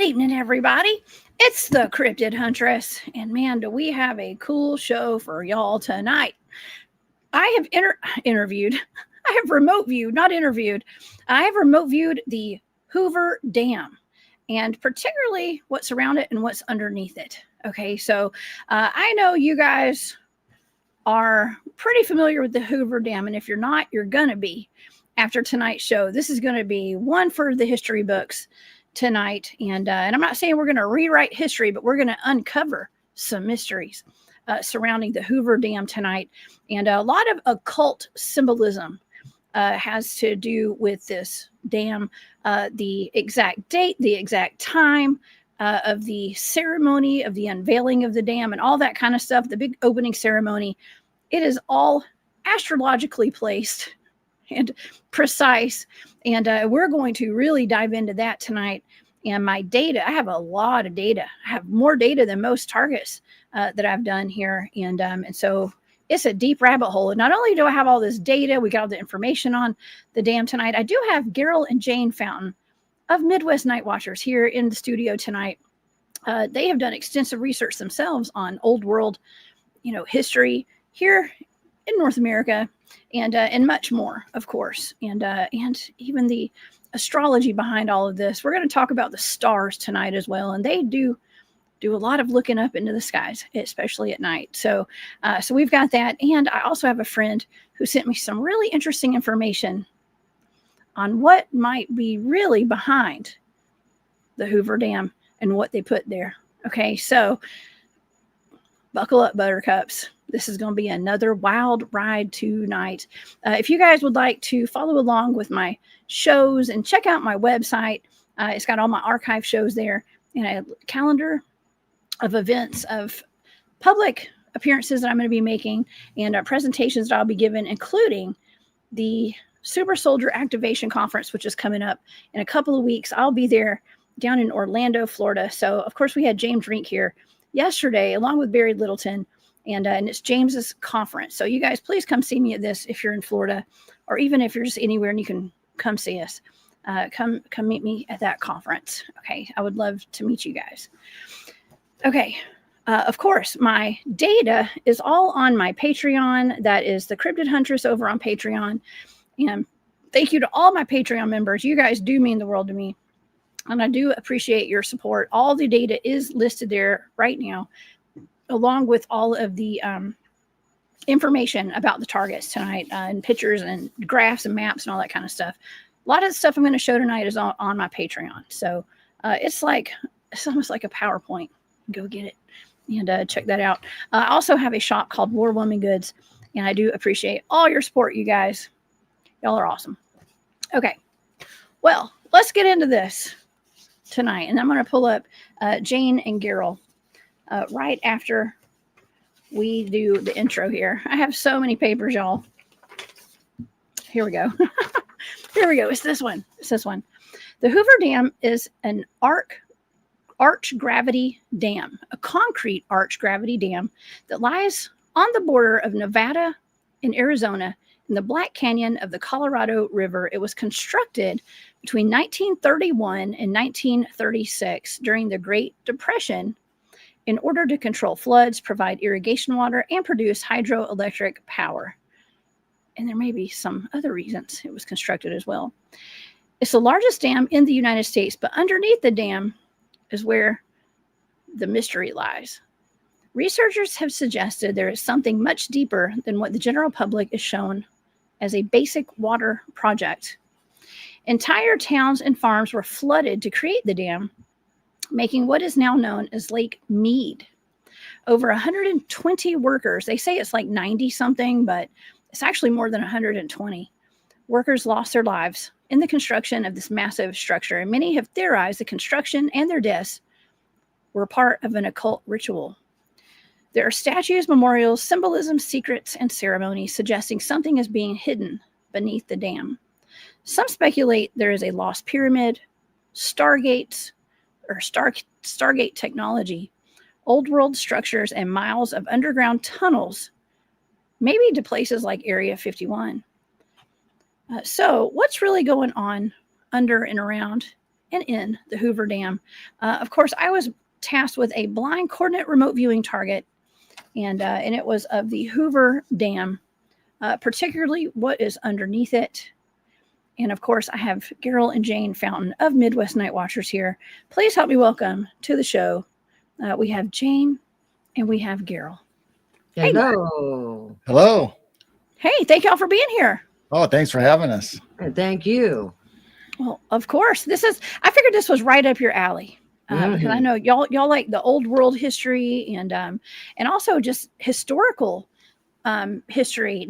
Good evening, everybody. It's the Cryptid Huntress, and man, do we have a cool show for y'all tonight. I have interviewed, I have remote viewed, not interviewed, I have remote viewed the Hoover Dam, and particularly what's around it and what's underneath it. Okay, so I know you guys are pretty familiar with the Hoover Dam, and if you're not, you're gonna be after tonight's show. This is going to be one for the history books tonight, and I'm not saying we're going to rewrite history, but we're going to uncover some mysteries surrounding the Hoover Dam tonight, and a lot of occult symbolism has to do with this dam. The exact date, the exact time of the ceremony of the unveiling of the dam, and all that kind of stuff. The big opening ceremony. It is all astrologically placed and precise, and we're going to really dive into that tonight. And my data, I have a lot of data. I have more data than most targets that I've done here, and so it's a deep rabbit hole. And not only do I have all this data, we got all the information on the dam tonight, I do have Gerald and Jane Fountain of Midwest Night Watchers here in the studio tonight. They have done extensive research themselves on old world, history here in North America, and much more, of course, and even the astrology behind all of this. We're going to talk about the stars tonight as well, and they do a lot of looking up into the skies, especially at night. So we've got that, and I also have a friend who sent me some really interesting information on what might be really behind the Hoover Dam and what they put there. Okay, so buckle up, buttercups. This is going to be another wild ride tonight. If you guys would like to follow along with my shows and check out my website, it's got all my archive shows there and a calendar of events of public appearances that I'm going to be making and presentations that I'll be giving, including the Super Soldier Activation Conference, which is coming up in a couple of weeks. I'll be there down in Orlando, Florida. So, of course, we had James Rink here yesterday, along with Barry Littleton. And it's James's conference. So you guys, please come see me at this if you're in Florida, or even if you're just anywhere and you can come see us. Come meet me at that conference. Okay, I would love to meet you guys. Okay, of course, my data is all on my Patreon. That is the Cryptid Huntress over on Patreon. And thank you to all my Patreon members. You guys do mean the world to me. And I do appreciate your support. All the data is listed there right now, along with all of the information about the targets tonight, and pictures and graphs and maps and all that kind of stuff. A lot of the stuff I'm going to show tonight is on my Patreon. So it's almost like a PowerPoint. Go get it and check that out. I also have a shop called War Woman Goods, and I do appreciate all your support, you guys. Y'all are awesome. Okay, well, let's get into this tonight. And I'm going to pull up Jane and Gerald right after we do the intro here. I have so many papers, y'all. Here we go. Here we go. It's this one. The Hoover Dam is an arch gravity dam, a concrete arch gravity dam that lies on the border of Nevada and Arizona in the Black Canyon of the Colorado River. It was constructed between 1931 and 1936 during the Great Depression in order to control floods, provide irrigation water, and produce hydroelectric power. And there may be some other reasons it was constructed as well. It's the largest dam in the United States, but underneath the dam is where the mystery lies. Researchers have suggested there is something much deeper than what the general public is shown as a basic water project. Entire towns and farms were flooded to create the dam, making what is now known as Lake Meade. Over 120 workers, they say it's like 90 something, but it's actually more than 120 workers lost their lives in the construction of this massive structure. And many have theorized the construction and their deaths were part of an occult ritual. There are statues, memorials, symbolism, secrets, and ceremonies suggesting something is being hidden beneath the dam. Some speculate there is a lost pyramid, Stargate technology, old world structures, and miles of underground tunnels, maybe to places like Area 51. So what's really going on under and around and in the Hoover Dam. Of course, I was tasked with a blind coordinate remote viewing target, and it was of the Hoover Dam, particularly what is underneath it. And of course, I have Gerald and Jane Fountain of Midwest Night Watchers here. Please help me welcome to the show. We have Jane and we have Gerald. Hello. Hey. Hello. Hey, thank y'all for being here. Oh, thanks for having us. Thank you. Well, of course, I figured this was right up your alley. Because I know y'all like the old world history and also just historical history.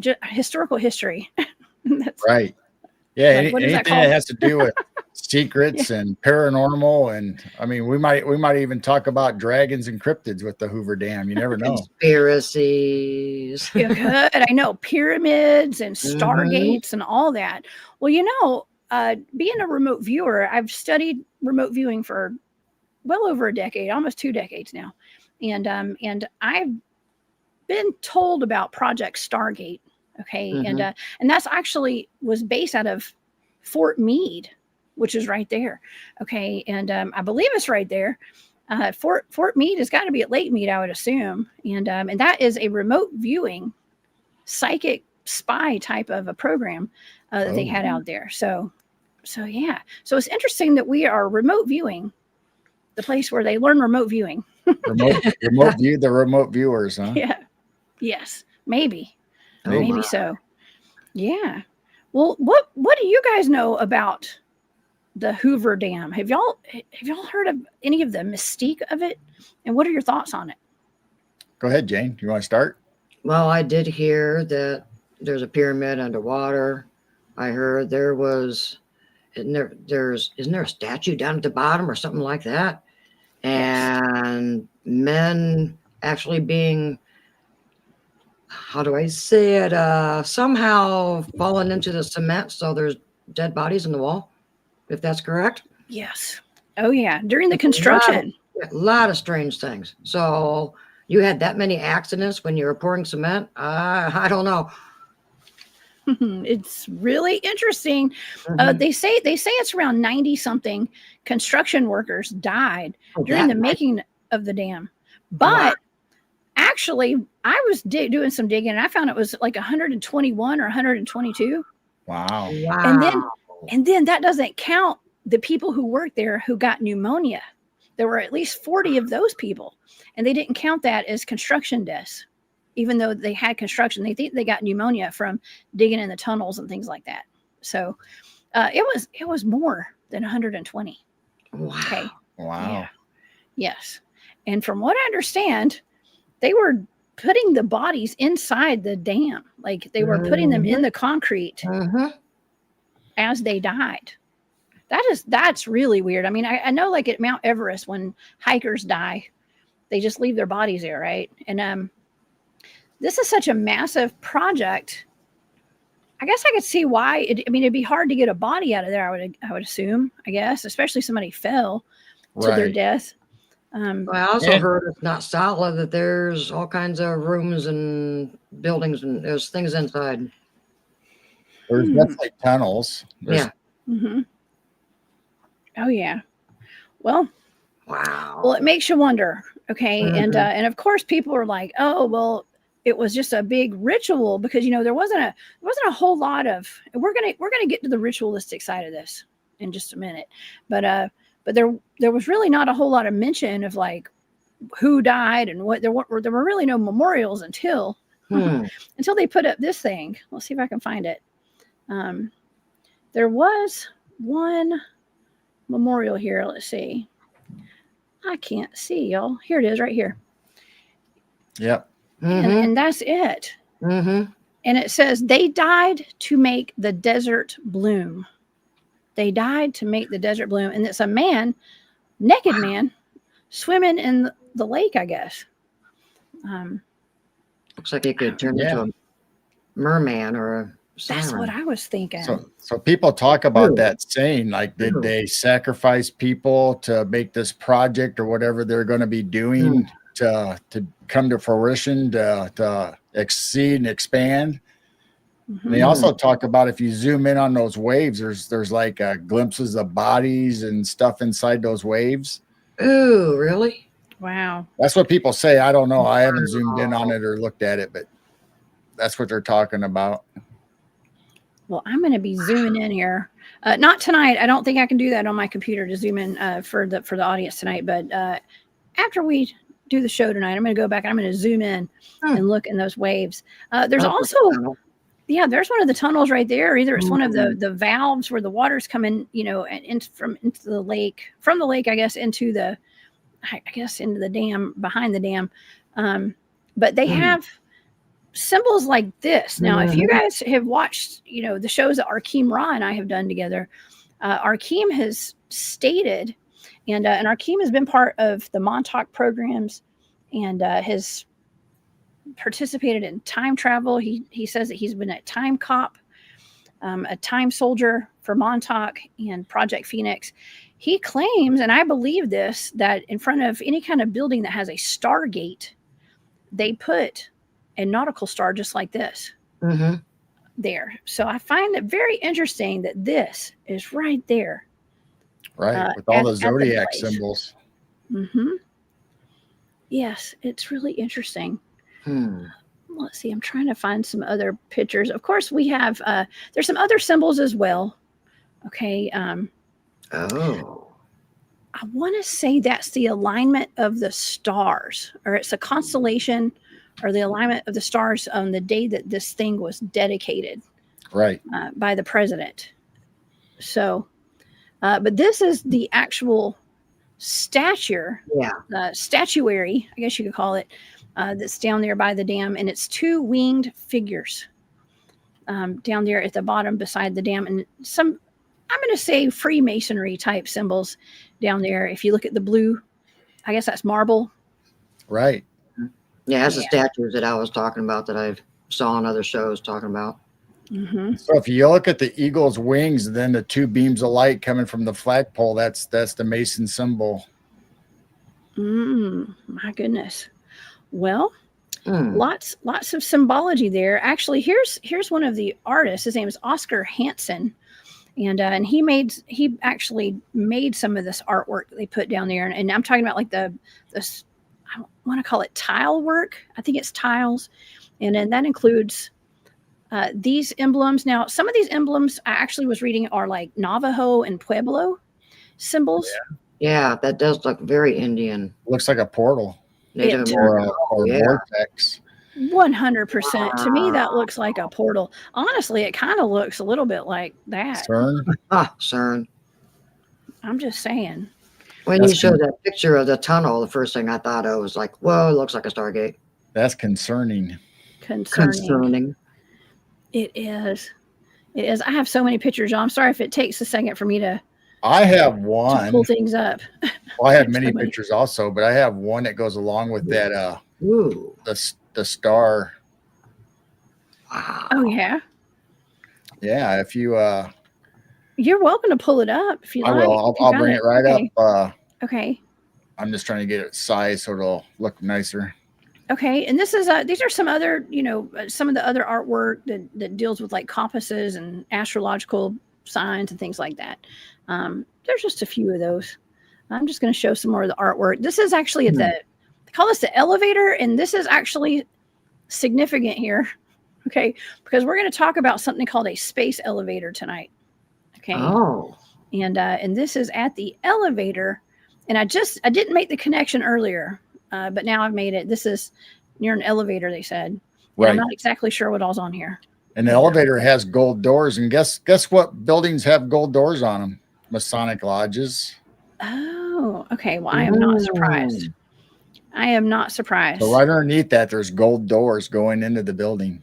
Right. Yeah. Like, anything that has to do with secrets and paranormal, and I mean, we might even talk about dragons and cryptids with the Hoover Dam. You never know. Conspiracies. You could. I know pyramids and stargates and all that. Well, being a remote viewer, I've studied remote viewing for well over a decade, almost 2 decades now, and I've been told about Project Stargate. Okay, and that's actually was based out of Fort Meade, which is right there. Okay, and I believe it's right there. Fort Meade has got to be at Lake Meade, I would assume, and that is a remote viewing psychic spy type of a program that they had out there. So yeah, so it's interesting that we are remote viewing the place where they learn remote viewing. remote view the remote viewers, huh? Yeah. Yes. Maybe my. so. Yeah. Well, what do you guys know about the Hoover Dam? Have y'all heard of any of the mystique of it? And what are your thoughts on it? Go ahead, Jane. You want to start? Well, I did hear that there's a pyramid underwater. I heard isn't there a statue down at the bottom or something like that? And men actually being, how do I say it, somehow fallen into the cement, so there's dead bodies in the wall, if that's correct. Yes. Oh yeah, during the construction. A lot of strange things. So you had that many accidents when you were pouring cement? I don't know. It's really interesting. They say it's around 90 something construction workers died during the making of the dam. But actually, I was doing some digging and I found it was like 121 or 122. Wow. And then that doesn't count the people who worked there who got pneumonia. There were at least 40 of those people, and they didn't count that as construction deaths. Even though they had construction, they think they got pneumonia from digging in the tunnels and things like that. So it was more than 120. Wow. Okay. Wow. Yeah. Yes. And from what I understand, they were putting the bodies inside the dam. Like they were putting them in the concrete as they died. That's really weird. I mean, I know like at Mount Everest, when hikers die, they just leave their bodies there, right? And this is such a massive project. I guess I could see why. It'd be hard to get a body out of there. I would assume. I guess, especially somebody fell to their death. I also heard it's not solid, that there's all kinds of rooms and buildings and there's things inside. There's definitely tunnels. Yeah. Oh yeah. Well. Wow. Well, it makes you wonder. Okay, and of course, people are like, oh well. It was just a big ritual because there wasn't a whole lot of. We're gonna get to the ritualistic side of this in just a minute, but there was really not a whole lot of mention of like who died and what. There were really no memorials until they put up this thing. Let's see if I can find it. There was one memorial here. Let's see. I can't see, y'all. Here it is, right here. Yep. And that's it. And it says they died to make the desert bloom. They died to make the desert bloom. And it's a man, naked man, swimming in the lake, I guess. Looks like it could turn into a merman or a siren. That's what I was thinking. So people talk about that saying, like, did they sacrifice people to make this project or whatever they're going to be doing to come to fruition, to exceed and expand? And they also talk about if you zoom in on those waves, there's like glimpses of bodies and stuff inside those waves. Ooh, really? Wow. That's what people say. I don't know. I haven't zoomed in on it or looked at it, but that's what they're talking about. Well, I'm going to be zooming in here. Not tonight. I don't think I can do that on my computer to zoom in for the audience tonight. But after we do the show tonight, I'm going to go back and I'm going to zoom in and look in those waves. There's also, there's one of the tunnels right there. Either it's one of the valves where the water's coming, into the lake, from the lake, I guess, into the dam, behind the dam. But they have symbols like this. Now, if you guys have watched, the shows that Arkeem Ra and I have done together, Arkeem has stated, and Arkeem has been part of the Montauk programs and has participated in time travel. He says that he's been a time cop, a time soldier for Montauk and Project Phoenix. He claims, and I believe this, that in front of any kind of building that has a Stargate, they put a nautical star just like this there. So I find it very interesting that this is right there. Right. With all the zodiac symbols. Yes, it's really interesting. Let's see. I'm trying to find some other pictures. Of course, we have, there's some other symbols as well. Okay. I want to say that's the alignment of the stars, or it's a constellation, or the alignment of the stars on the day that this thing was dedicated, right, by the president. So, but this is the actual statuary, I guess you could call it, that's down there by the dam, and it's two winged figures down there at the bottom beside the dam, and some, I'm going to say, Freemasonry type symbols down there. If you look at the blue, I guess that's marble. Right. Yeah, that's the statues that I was talking about that I saw on other shows talking about. So if you look at the eagle's wings, then the two beams of light coming from the flagpole, that's the Mason symbol. My goodness. Well, lots of symbology there. Actually, here's one of the artists. His name is Oscar Hansen. And he actually made some of this artwork that they put down there. And I'm talking about like this, I want to call it tile work. I think it's tiles. And then that includes these emblems. Now, some of these emblems I actually was reading are like Navajo and Pueblo symbols. Yeah, that does look very Indian. Looks like a portal. Native or vortex. 100%. To me, that looks like a portal. Honestly, it kind of looks a little bit like that. CERN? CERN. I'm just saying. When you showed that picture of the tunnel, the first thing I thought of was like, whoa, it looks like a Stargate. That's concerning. Concerning. It is. It is. I have so many pictures, John. I'm sorry if it takes a second for me to. I have one. To pull things up. Well, I have many pictures also, but I have one that goes along with that. The star. Wow. Oh yeah. Yeah. If you. You're welcome to pull it up if you like. I will. I'll bring it right up. Okay. I'm just trying to get it sized so it'll look nicer. Okay, and this is these are some other, some of the other artwork that deals with like compasses and astrological signs and things like that. There's just a few of those. I'm just going to show some more of the artwork. This is actually at they call this the elevator, and this is actually significant here. Okay, because we're going to talk about something called a space elevator tonight. Okay. Oh. And this is at the elevator, and I didn't make the connection earlier. But now I've made it. This is near an elevator, they said. Right. I'm not exactly sure what all's on here. And the elevator has gold doors. And guess what buildings have gold doors on them? Masonic lodges. Oh, okay. Well, I am not surprised. I am not surprised. So right underneath that, there's gold doors going into the building.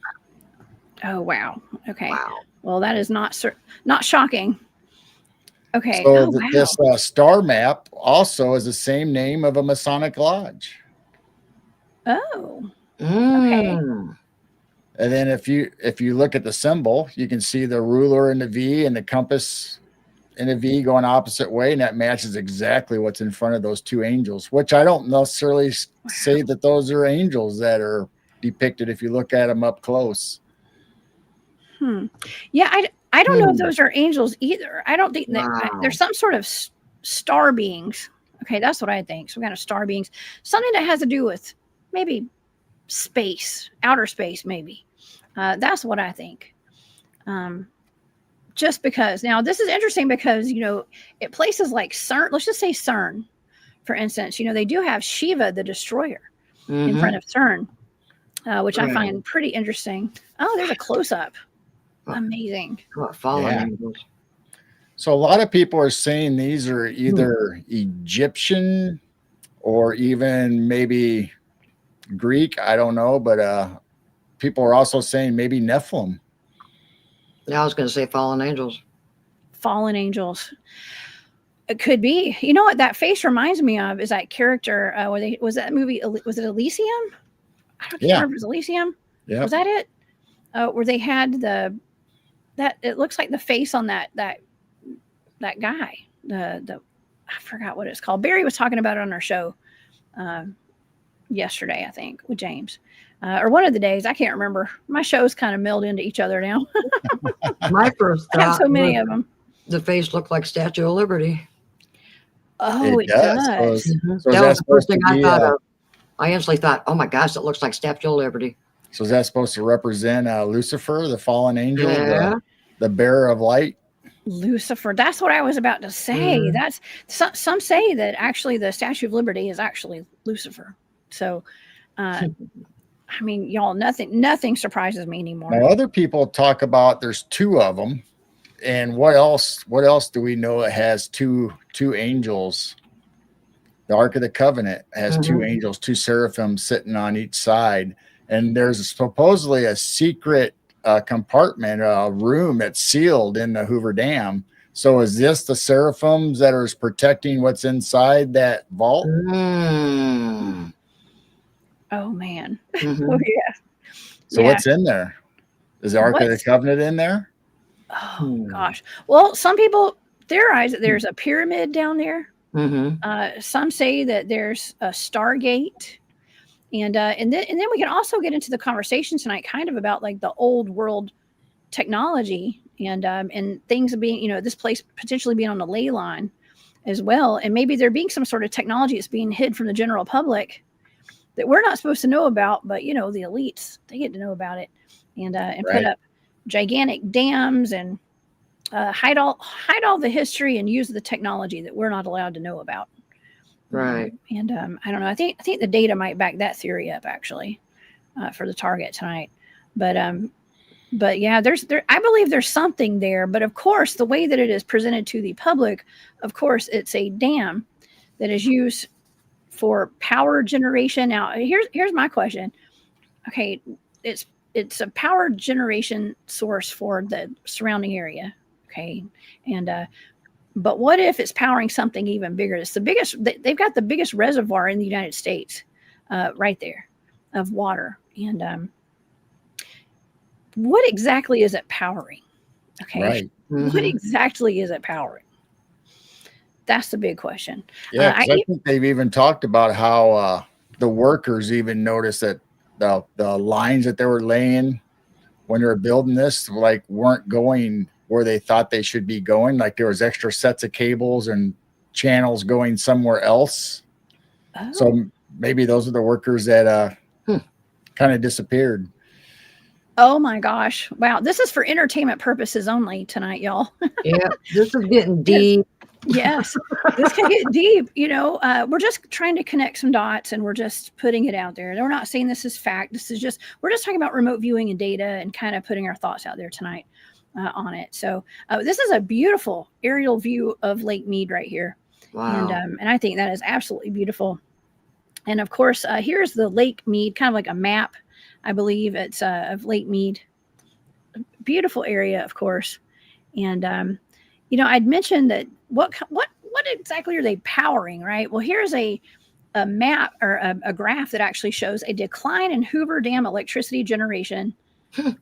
Oh, wow. Okay. Wow. Well, that is not shocking. Okay. So this star map also is the same name of a Masonic lodge. Oh. Okay. And then if you look at the symbol, you can see the ruler in the V and the compass in the V going opposite way, and that matches exactly what's in front of those two angels, which I don't necessarily say that those are angels that are depicted if you look at them up close. Yeah, I don't know if those are angels either. I don't think that Wow. there's some sort of star beings. Okay, that's what I think. Some kind of star beings, something that has to do with maybe space, outer space, maybe. That's what I think. Just because now this is interesting because at places like CERN, let's just say CERN, for instance, they do have Shiva the Destroyer in front of CERN, which I find pretty interesting. Oh, there's a close up. Amazing. Fallen angels. So a lot of people are saying these are either Egyptian or even maybe Greek. I don't know, but people are also saying maybe Nephilim. Yeah, I was going to say fallen angels. Fallen angels. It could be. You know what that face reminds me of is that character. Was that movie? Was it Elysium? I don't remember if it was Elysium. Yeah. Was that it? Where they had that it looks like the face on that guy. The I forgot what it's called. Barry was talking about it on our show yesterday, I think, with James. Or one of the days, I can't remember. My shows kind of meld into each other now. My first thought, I have so many of them. The face looked like Statue of Liberty. Oh, it does. So that was the first thing I thought of. I instantly thought, oh my gosh, it looks like Statue of Liberty. So is that supposed to represent Lucifer, the fallen angel, the bearer of light? Lucifer. That's what I was about to say. That's some say that actually the Statue of Liberty is actually Lucifer. So, I mean, y'all, nothing surprises me anymore. Now, other people talk about there's two of them, and what else do we know? It has two angels. The Ark of the Covenant has two angels, two seraphim sitting on each side, and there's supposedly a secret compartment, a room that's sealed in the Hoover Dam. So, is this the seraphims that are protecting what's inside that vault? Oh man. Oh yeah. So what's in there? Is the Ark of the Covenant in there? Oh gosh. Well, some people theorize that there's a pyramid down there. Some say that there's a Stargate. And then we can also get into the conversation tonight kind of about like the old world technology and things being, this place potentially being on the ley line as well. And maybe there being some sort of technology that's being hid from the general public that we're not supposed to know about, but the elites, they get to know about it and put up gigantic dams and hide all the history and use the technology that we're not allowed to know about. Right. And I don't know. I think the data might back that theory up actually for the target tonight. But yeah, I believe there's something there. But of course, the way that it is presented to the public, of course, it's a dam that is used for power generation. Now, here's my question. Okay, it's a power generation source for the surrounding area. Okay, and but what if it's powering something even bigger? It's the biggest. They've got the biggest reservoir in the United States, right there, of water. And what exactly is it powering? Okay, right. What exactly is it powering? That's the big question. Yeah, I think they've even talked about how the workers even noticed that the lines that they were laying when they were building this weren't going where they thought they should be going. Like there was extra sets of cables and channels going somewhere else. Oh. So maybe those are the workers that kind of disappeared. Oh my gosh. Wow. This is for entertainment purposes only tonight, y'all. Yeah, this is getting deep. Yes, this can get deep. We're just trying to connect some dots and we're just putting it out there. We're not saying this is fact. We're just talking about remote viewing and data and kind of putting our thoughts out there tonight on it. So this is a beautiful aerial view of Lake Meade right here. Wow. And I think that is absolutely beautiful. And of course, here's the Lake Meade, kind of like a map, I believe it's of Lake Meade. Beautiful area, of course. And, I'd mentioned that what exactly are they powering, right? Well, here's a map or a graph that actually shows a decline in Hoover Dam electricity generation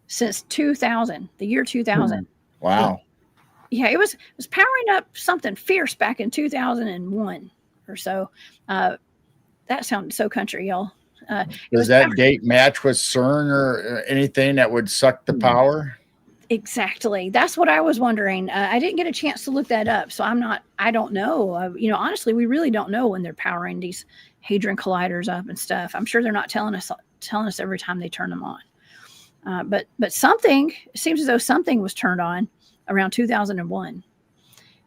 since 2000, the year 2000. Wow. Yeah, it was powering up something fierce back in 2001 or so. That sounded so country, y'all. Does that date match with CERN or anything that would suck the power? Exactly. That's what I was wondering. I didn't get a chance to look that up, so I don't know. Honestly, we really don't know when they're powering these hadron colliders up and stuff. I'm sure they're not telling us every time they turn them on. But something, it seems as though something was turned on around 2001.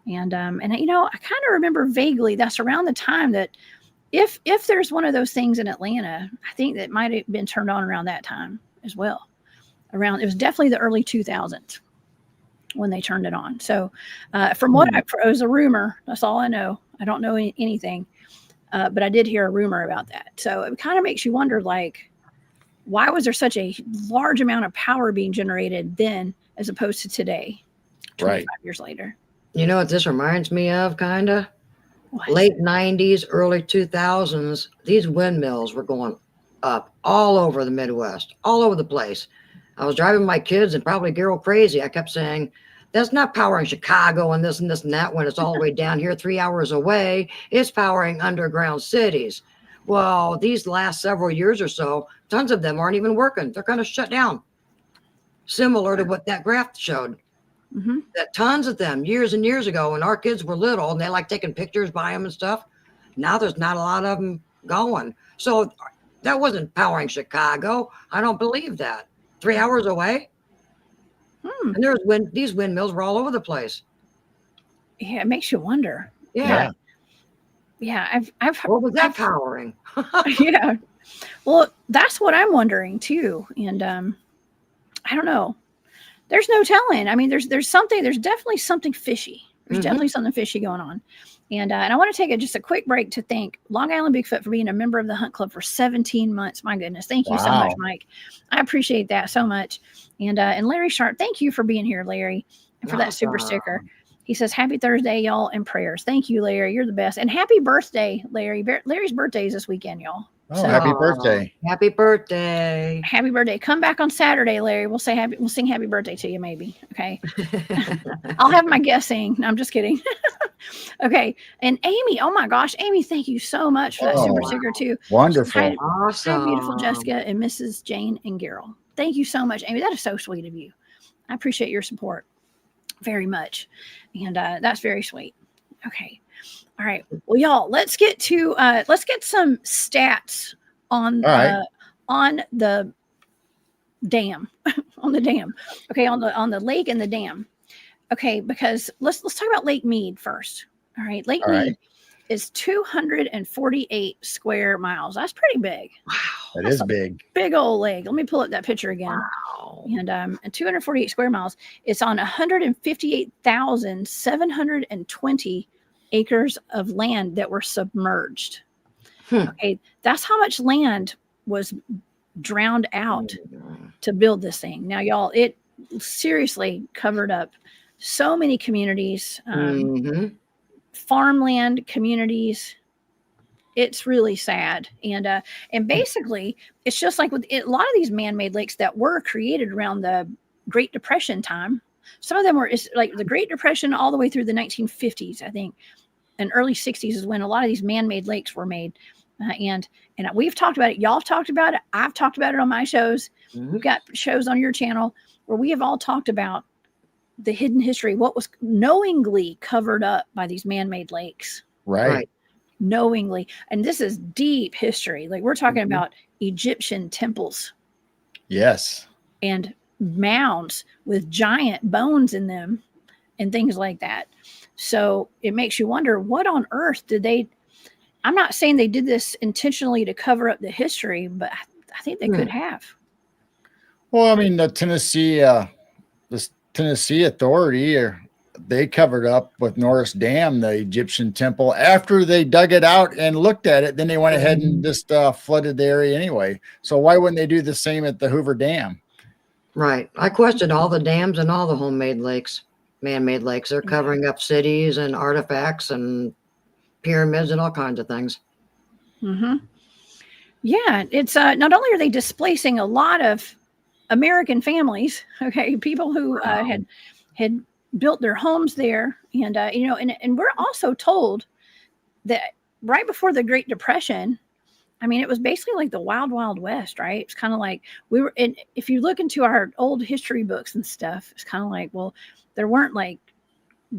And I kind of remember vaguely that's around the time that if there's one of those things in Atlanta, I think that might have been turned on around that time as well. It was definitely the early 2000s when they turned it on. So from what it was a rumor. That's all I know. I don't know anything, but I did hear a rumor about that. So it kind of makes you wonder, like, why was there such a large amount of power being generated then as opposed to today, 25 years later? You know what this reminds me of, kind of? Late 90s, early 2000s, these windmills were going up all over the Midwest, all over the place. I was driving my kids and probably girl crazy. I kept saying, that's not powering Chicago and this and this and that when it's all the way down here 3 hours away. It's powering underground cities. Well, these last several years or so, tons of them aren't even working. They're kind of shut down. Similar to what that graph showed. Mm-hmm. That tons of them years and years ago when our kids were little and they like taking pictures by them and stuff. Now there's not a lot of them going. So that wasn't powering Chicago. I don't believe that. 3 hours away. And these windmills were all over the place. Yeah, it makes you wonder. Yeah. I've what was that powering? Yeah. Well, that's what I'm wondering too. And I don't know. There's no telling. I mean, there's definitely something fishy. There's definitely something fishy going on. And I want to take just a quick break to thank Long Island Bigfoot for being a member of the Hunt Club for 17 months. My goodness. Thank you so much, Mike. I appreciate that so much. And Larry Sharp, thank you for being here, Larry, and for that super sticker. He says, happy Thursday, y'all, and prayers. Thank you, Larry. You're the best. And happy birthday, Larry. Larry's birthday is this weekend, y'all. Oh, so, happy birthday. Happy birthday. Happy birthday. Come back on Saturday, Larry. We'll sing happy birthday to you, maybe. Okay. I'll have my guest sing. No, I'm just kidding. Okay. And Amy, oh my gosh, Amy, thank you so much for that super sticker too. Wonderful. Awesome. Hi, beautiful Jessica and Mrs. Jane and Gerald. Thank you so much, Amy. That is so sweet of you. I appreciate your support very much. And that's very sweet. Okay. All right. Well, y'all, let's get some stats on the dam, on the dam. Okay, on the lake and the dam. Okay, because let's talk about Lake Meade first. All right, Lake Meade is 248 square miles. That's pretty big. Wow, that is big. Big old lake. Let me pull up that picture again. Wow. And 248 square miles. It's on 158,720 acres of land that were submerged. Okay, that's how much land was drowned out to build this thing. Now, y'all, it seriously covered up so many communities, farmland communities. It's really sad. And basically, it's just like with a lot of these man-made lakes that were created around the Great Depression time. Some of them were like the Great Depression all the way through the 1950s, I think. And early 60s is when a lot of these man-made lakes were made. And we've talked about it. Y'all have talked about it. I've talked about it on my shows. We've got shows on your channel where we have all talked about the hidden history, what was knowingly covered up by these man-made lakes. Right. Knowingly. And this is deep history. Like we're talking about Egyptian temples. Yes. And mounds with giant bones in them and things like that. So it makes you wonder, what on earth did they... I'm not saying they did this intentionally to cover up the history, but I think they could have. Well, I mean, the Tennessee Authority, they covered up with Norris Dam, the Egyptian temple. After they dug it out and looked at it, then they went ahead and just flooded the area anyway. So why wouldn't they do the same at the Hoover Dam? Right. I questioned all the dams and all the homemade lakes, man-made lakes. They're covering up cities and artifacts and pyramids and all kinds of things. Yeah, it's not only are they displacing a lot of American families, okay, people who had built their homes there, and and we're also told that right before the Great Depression, I mean, it was basically like the wild, wild west, right? It's kind of like we were in, if you look into our old history books and stuff, it's kind of like, well, there weren't like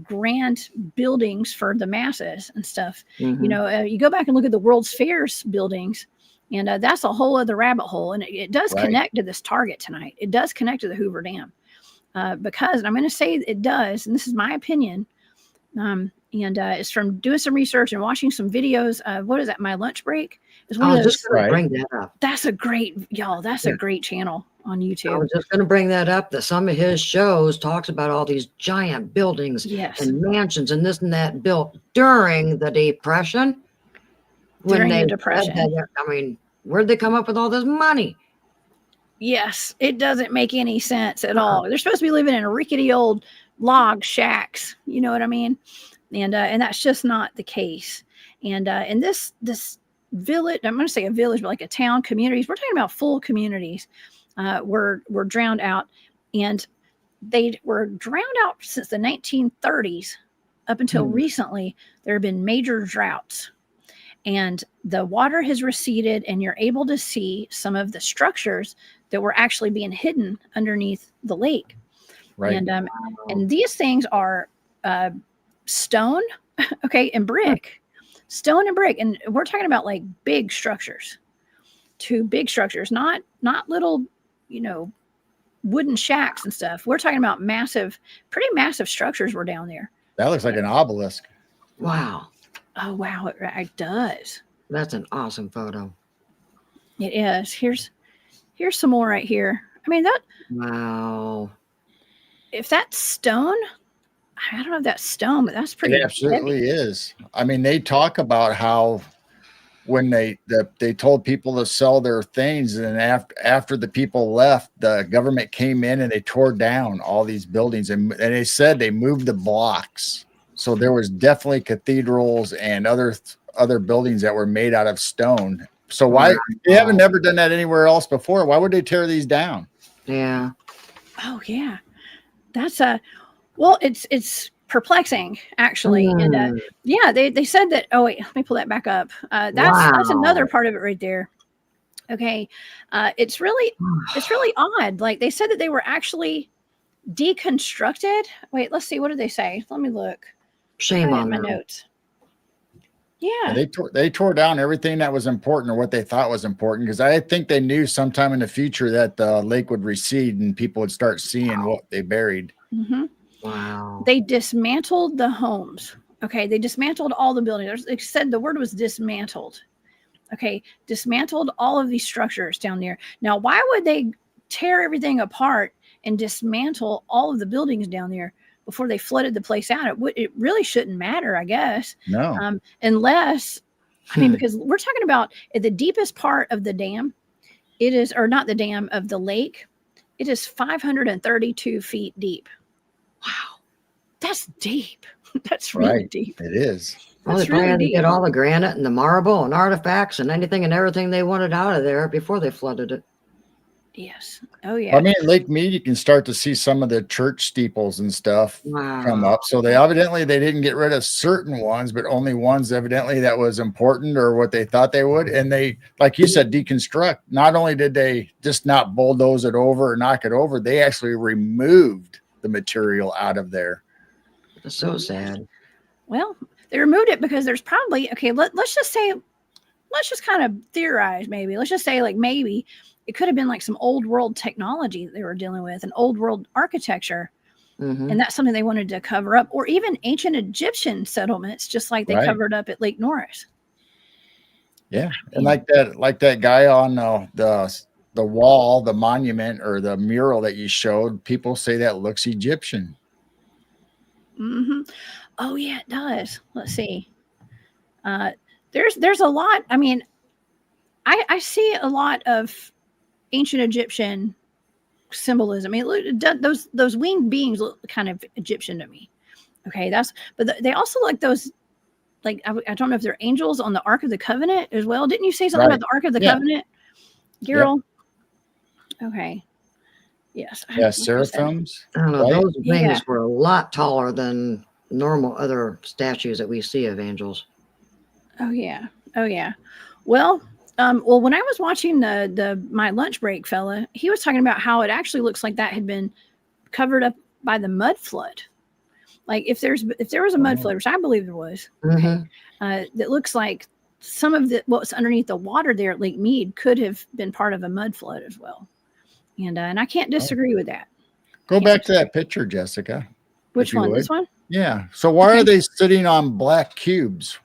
grand buildings for the masses and stuff. Mhm. You know, you go back and look at the World's Fairs buildings, and that's a whole other rabbit hole. And it does Right. connect to this target tonight. It does connect to the Hoover Dam because, and I'm going to say it does, and this is my opinion. And it's from doing some research and watching some videos. What is that? My lunch break is one I of was those. just going Right. to bring that up. That's a great, y'all. That's Yeah. a great channel on I YouTube. was just going to bring that up, that some of his shows talks about all these giant buildings Yes. and mansions and this and that built during the Depression. During the said Depression. that, I mean, where'd they come up with all this money? Yes, it doesn't make any sense at all. They're supposed to be living in rickety old log shacks. You know what I mean? And that's just not the case. And this village, I'm going to say a village, but like a town, communities. We're talking about full communities. Were drowned out, and they were drowned out since the 1930s up until recently. There have been major droughts, and the water has receded, and you're able to see some of the structures that were actually being hidden underneath the lake. Right. And these things are stone, okay, and brick, stone and brick, and we're talking about like big structures, 2 big structures, not little, you know, wooden shacks and stuff. We're talking about massive, pretty massive structures were down there. That looks like an obelisk. Wow. Oh wow, it does. That's an awesome photo. It is. Here's some more right here. I mean, that, Wow. if that's stone, I don't know if that's stone, but that's pretty It absolutely heavy. is. I mean, they talk about how when they told people to sell their things, and after the people left, the government came in and they tore down all these buildings, and they said they moved the blocks. So there was definitely cathedrals and other buildings that were made out of stone. So why they haven't never done that anywhere else before? Why would they tear these down? Yeah. Oh yeah, that's well, it's perplexing actually. And yeah, they said that. Oh wait, let me pull that back up. That's another part of it right there. Okay, it's really odd. Like they said that they were actually deconstructed. Wait, let's see. What did they say? Let me look. Shame on my them. notes. Yeah. They tore down everything that was important or what they thought was important, because I think they knew sometime in the future that the lake would recede and people would start seeing what they buried. Mm-hmm. Wow. They dismantled the homes. Okay, they dismantled all the buildings. They said the word was dismantled. Okay, dismantled all of these structures down there. Now, why would they tear everything apart and dismantle all of the buildings down there before they flooded the place out? It really shouldn't matter, I guess. No. Unless, I mean, because we're talking about at the deepest part of the dam, it is, or not the dam, of the lake, it is 532 feet deep. Wow, that's deep. That's really deep. It is. Well, they probably had to get all the granite and the marble and artifacts and anything and everything they wanted out of there before they flooded it. Yes. Oh yeah. I mean, at Lake Meade, you can start to see some of the church steeples and stuff come up. So they didn't get rid of certain ones, but only ones evidently that was important or what they thought they would. And they, like you said, deconstruct. Not only did they just not bulldoze it over or knock it over, they actually removed the material out of there. It's so sad. Well, they removed it because there's probably, okay, let's just kind of theorize maybe. Let's just say like maybe it could have been like some old world technology that they were dealing with, an old world architecture. And that's something they wanted to cover up, or even ancient Egyptian settlements, just like they covered up at Lake Norris. Yeah. And like that guy on the wall, the monument or the mural that you showed, people say that looks Egyptian. Mm-hmm. Oh yeah, it does. Let's see. There's a lot. I mean, I see a lot of ancient Egyptian symbolism. I mean, those winged beings look kind of Egyptian to me. Okay, but they also like those. Like I don't know if they're angels on the Ark of the Covenant as well. Didn't you say something about the Ark of the Covenant, Gerald? Yep. Okay. Yes. Yeah, seraphims. I don't know. Those wings were a lot taller than normal other statues that we see of angels. Oh yeah. Oh yeah. Well, Well, when I was watching my lunch break fella, he was talking about how it actually looks like that had been covered up by the mud flood. Like if there was a mud flood, which I believe there was, okay, that looks like some of what's underneath the water there at Lake Meade could have been part of a mud flood as well. And I can't disagree with that. Go back to that picture, Jessica. Which one? Would. This one? Yeah. So why are they sitting on black cubes?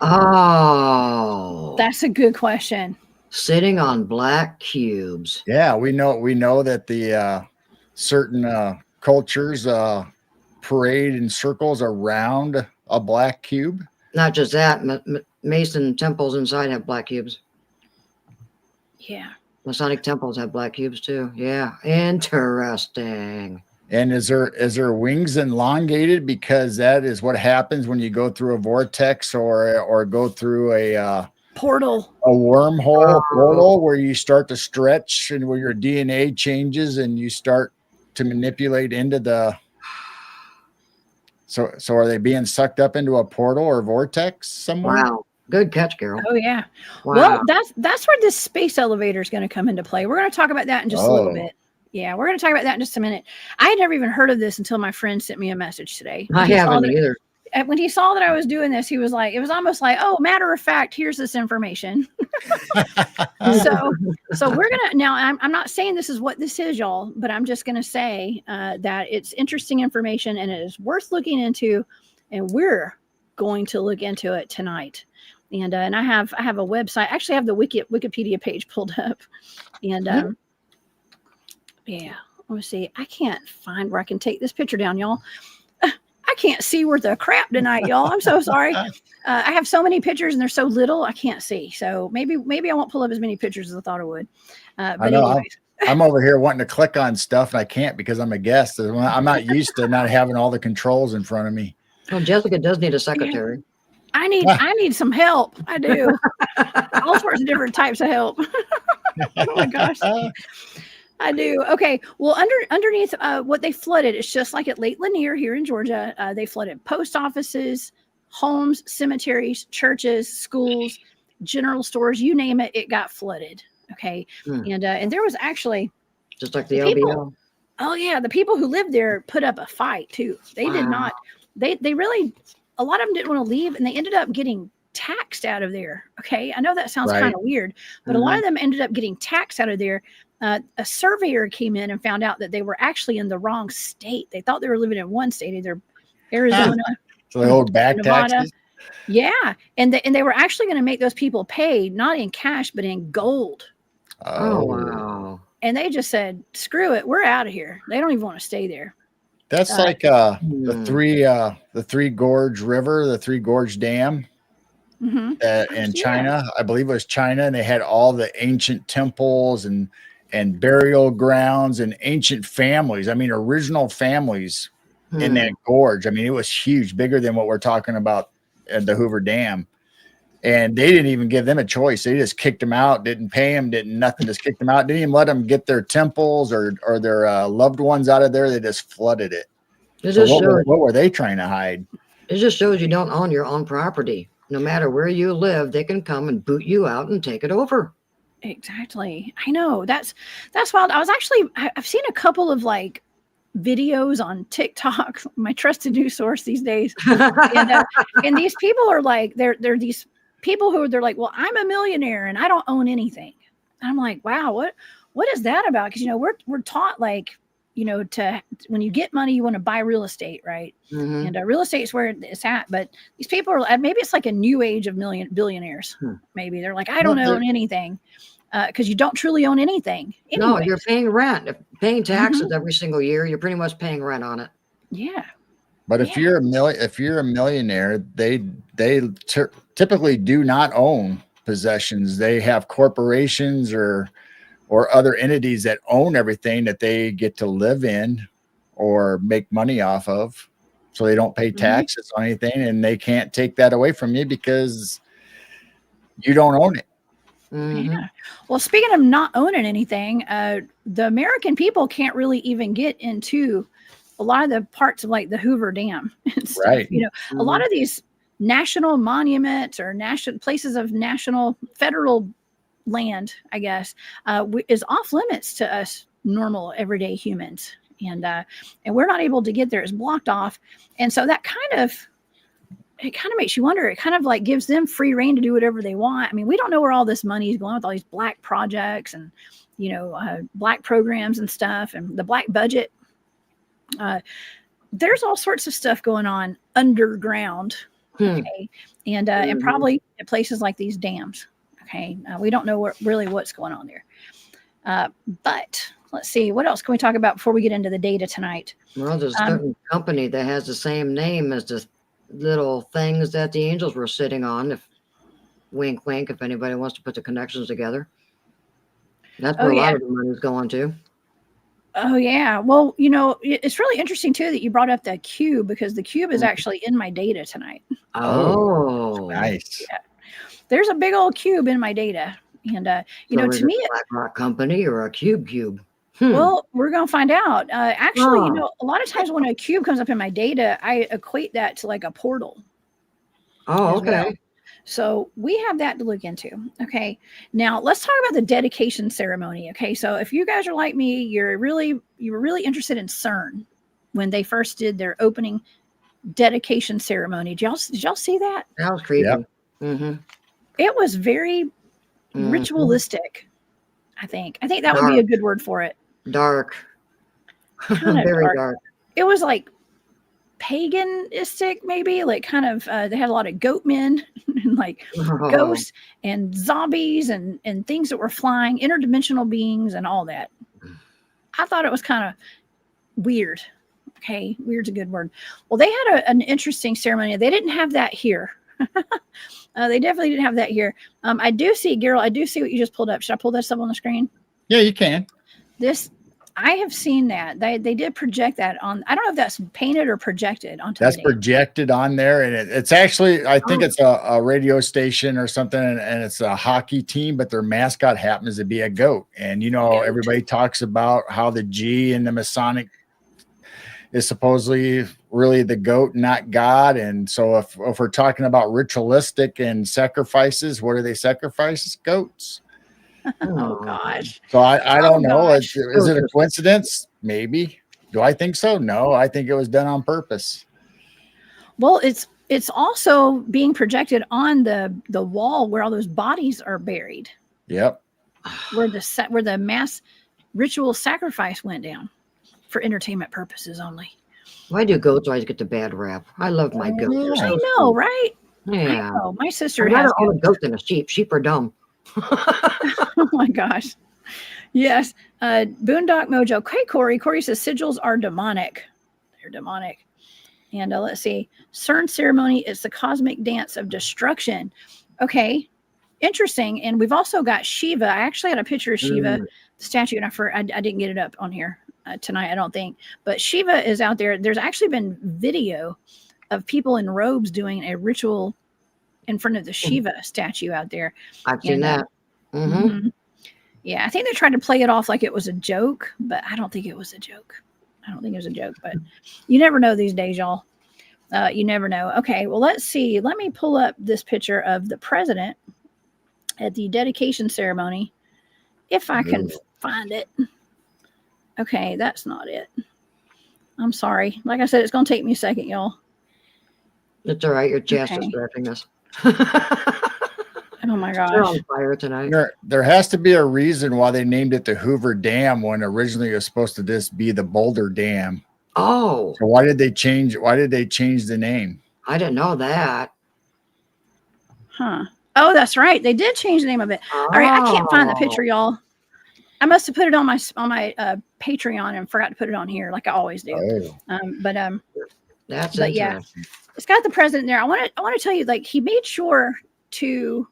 Oh, that's a good question. Sitting on black cubes. Yeah, we know that the certain cultures parade in circles around a black cube. Not just that, Mason temples inside have black cubes. Yeah. Masonic temples have black cubes too. Yeah, interesting. And is there wings elongated, because that is what happens when you go through a vortex or go through a portal, a wormhole portal where you start to stretch and where your DNA changes and you start to manipulate into the. So are they being sucked up into a portal or vortex somewhere? Wow. Good catch, Carol. Oh yeah. Wow. Well, that's where this space elevator is going to come into play. We're going to talk about that in just a little bit. Yeah, we're going to talk about that in just a minute. I had never even heard of this until my friend sent me a message today. I haven't either. When he saw that I was doing this, he was like, it was almost like, oh, matter of fact, here's this information. so we're going to, now I'm not saying this is what this is, y'all, but I'm just going to say that it's interesting information and it is worth looking into. And we're going to look into it tonight. And I have a website. Actually, I have the Wikipedia page pulled up. And yeah, let me see. I can't find where I can take this picture down, y'all. I can't see worth a crap tonight, y'all. I'm so sorry. I have so many pictures and they're so little, I can't see. So maybe I won't pull up as many pictures as I thought I would. But I know. anyways. I'm over here wanting to click on stuff and I can't because I'm a guest. I'm not used to not having all the controls in front of me. Well, Jessica does need a secretary. Yeah. I need some help. I do. All sorts of different types of help. Oh my gosh. I do. Okay. Well, underneath what they flooded, it's just like at Lake Lanier here in Georgia. They flooded post offices, homes, cemeteries, churches, schools, general stores, you name it, it got flooded. Okay. And there was actually just like the LBL. Oh yeah. The people who lived there put up a fight too. They did not, they really, a lot of them didn't want to leave and they ended up getting taxed out of there. Okay. I know that sounds kind of weird, but a lot of them ended up getting taxed out of there. A surveyor came in and found out that they were actually in the wrong state. They thought they were living in one state, either Arizona, so they owed back Nevada. Taxes. Yeah, and they were actually going to make those people pay not in cash but in gold. Oh wow! And they just said, "Screw it, we're out of here." They don't even want to stay there. That's like the Three Gorge River, the Three Gorge Dam. In China, I believe it was China, and they had all the ancient temples and burial grounds and ancient families. I mean, original families in that gorge. I mean, it was huge, bigger than what we're talking about at the Hoover Dam. And they didn't even give them a choice. They just kicked them out, didn't pay them, didn't nothing, just kicked them out. Didn't even let them get their temples or their loved ones out of there. They just flooded it. What were they trying to hide? It just shows you don't own your own property. No matter where you live, they can come and boot you out and take it over. Exactly. I know. That's wild. I've seen a couple of like videos on TikTok, my trusted news source these days. And these people are like, they're these people who they're like, well, I'm a millionaire and I don't own anything. And I'm like, wow, what is that about? Because, we're taught like, to when you get money, you want to buy real estate, right? And real estate is where it's at. But these people are, maybe it's like a new age of billionaires. Maybe they're like, I don't own anything because you don't truly own anything. Anyways. No, you're paying rent, paying taxes every single year. You're pretty much paying rent on it. Yeah. But if you're a millionaire, they typically do not own possessions. They have corporations or other entities that own everything that they get to live in or make money off of. So they don't pay taxes on anything and they can't take that away from you because you don't own it. Yeah. Well, speaking of not owning anything, the American people can't really even get into a lot of the parts of like the Hoover Dam and stuff. Right. A lot of these national monuments or national places of national federal land, I guess, is off limits to us normal everyday humans. And we're not able to get there. It's blocked off. And so that kind of makes you wonder. It kind of like gives them free reign to do whatever they want. I mean, we don't know where all this money is going with all these black projects and, black programs and stuff and the black budget. There's all sorts of stuff going on underground. Okay. And probably at places like these dams. Okay. We don't know really what's going on there. But let's see, what else can we talk about before we get into the data tonight? Well, there's a certain company that has the same name as the little things that the angels were sitting on. If wink, wink, if anybody wants to put the connections together. That's where a lot of the money is going to. Oh, yeah. Well, it's really interesting, too, that you brought up that cube, because the cube is actually in my data tonight. Oh, nice. Yeah. There's a big old cube in my data. And, to me, a BlackRock company or a cube. Well, we're going to find out. Actually, a lot of times when a cube comes up in my data, I equate that to like a portal. Oh, okay. Well. So we have that to look into. Okay. Now let's talk about the dedication ceremony. Okay. So if you guys are like me, you were really interested in CERN when they first did their opening dedication ceremony. Did y'all see that? That was creepy. Yep. Mm-hmm. It was very ritualistic. I think that would be a good word for it. Dark. Very dark. It was like paganistic, maybe, like kind of they had a lot of goat men and like ghosts and zombies and things that were flying, interdimensional beings and all that. I thought it was kind of weird. Okay, weird's a good word. Well, they had an interesting ceremony. They didn't have that here. They definitely didn't have that here. I do see, Gerald, I do see what you just pulled up. Should I pull this up on the screen? Yeah, you can. I have seen that. They did project that on. I don't know if that's painted or projected onto. That's projected on there, and it's actually, I think it's a radio station or something, and it's a hockey team, but their mascot happens to be a goat. And everybody talks about how the G in the Masonic is supposedly really the goat, not God. And so if we're talking about ritualistic and sacrifices, what do they sacrifice? Goats. Oh gosh. So I don't know. Gosh. Is it a coincidence? Maybe. Do I think so? No, I think it was done on purpose. Well, it's also being projected on the wall where all those bodies are buried. Yep. Where the mass ritual sacrifice went down for entertainment purposes only. Why do goats always get the bad rap? I love my goats. I know, right? Yeah. I know. My sister I'd has rather own a goat than a sheep. Sheep are dumb. Oh my gosh. Yes. Boondock Mojo. Okay, Corey says sigils are demonic. They're demonic. And let's see. CERN ceremony is the cosmic dance of destruction. Okay. Interesting. And we've also got Shiva. I actually had a picture of Shiva, the statue, and I didn't get it up on here tonight, I don't think. But Shiva is out there. There's actually been video of people in robes doing a ritual in front of the Shiva statue out there. I've seen that. Yeah, I think they tried to play it off like it was a joke, but I don't think it was a joke. But you never know these days, y'all. You never know. Okay, well, let's see. Let me pull up this picture of the president at the dedication ceremony, if I can find it. Okay, that's not it. I'm sorry. Like I said, it's going to take me a second, y'all. It's all right. Your chest is drafting us. Oh my gosh. They're on fire tonight. There has to be a reason why they named it the Hoover Dam when originally it was supposed to just be the Boulder Dam. Oh. So why did they change the name? I didn't know that. Huh. Oh, that's right. They did change the name of it. All right, I can't find the picture, y'all. I must have put it on my Patreon and forgot to put it on here like I always do. That's but yeah, it's got the president there. I want to tell you, like, he made sure to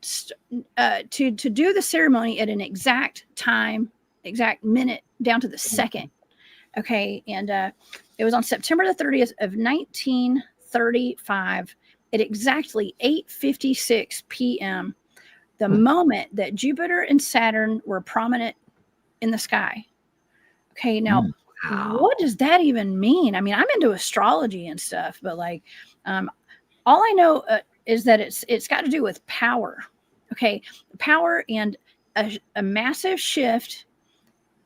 do the ceremony at an exact time, exact minute, down to the second. Okay, and it was on September the 30th of 1935 at exactly 8:56 p.m. the moment that Jupiter and Saturn were prominent in the sky. Okay, now what does that even mean? I mean, I'm into astrology and stuff, but like all I know is that it's got to do with power. Okay, power and a massive shift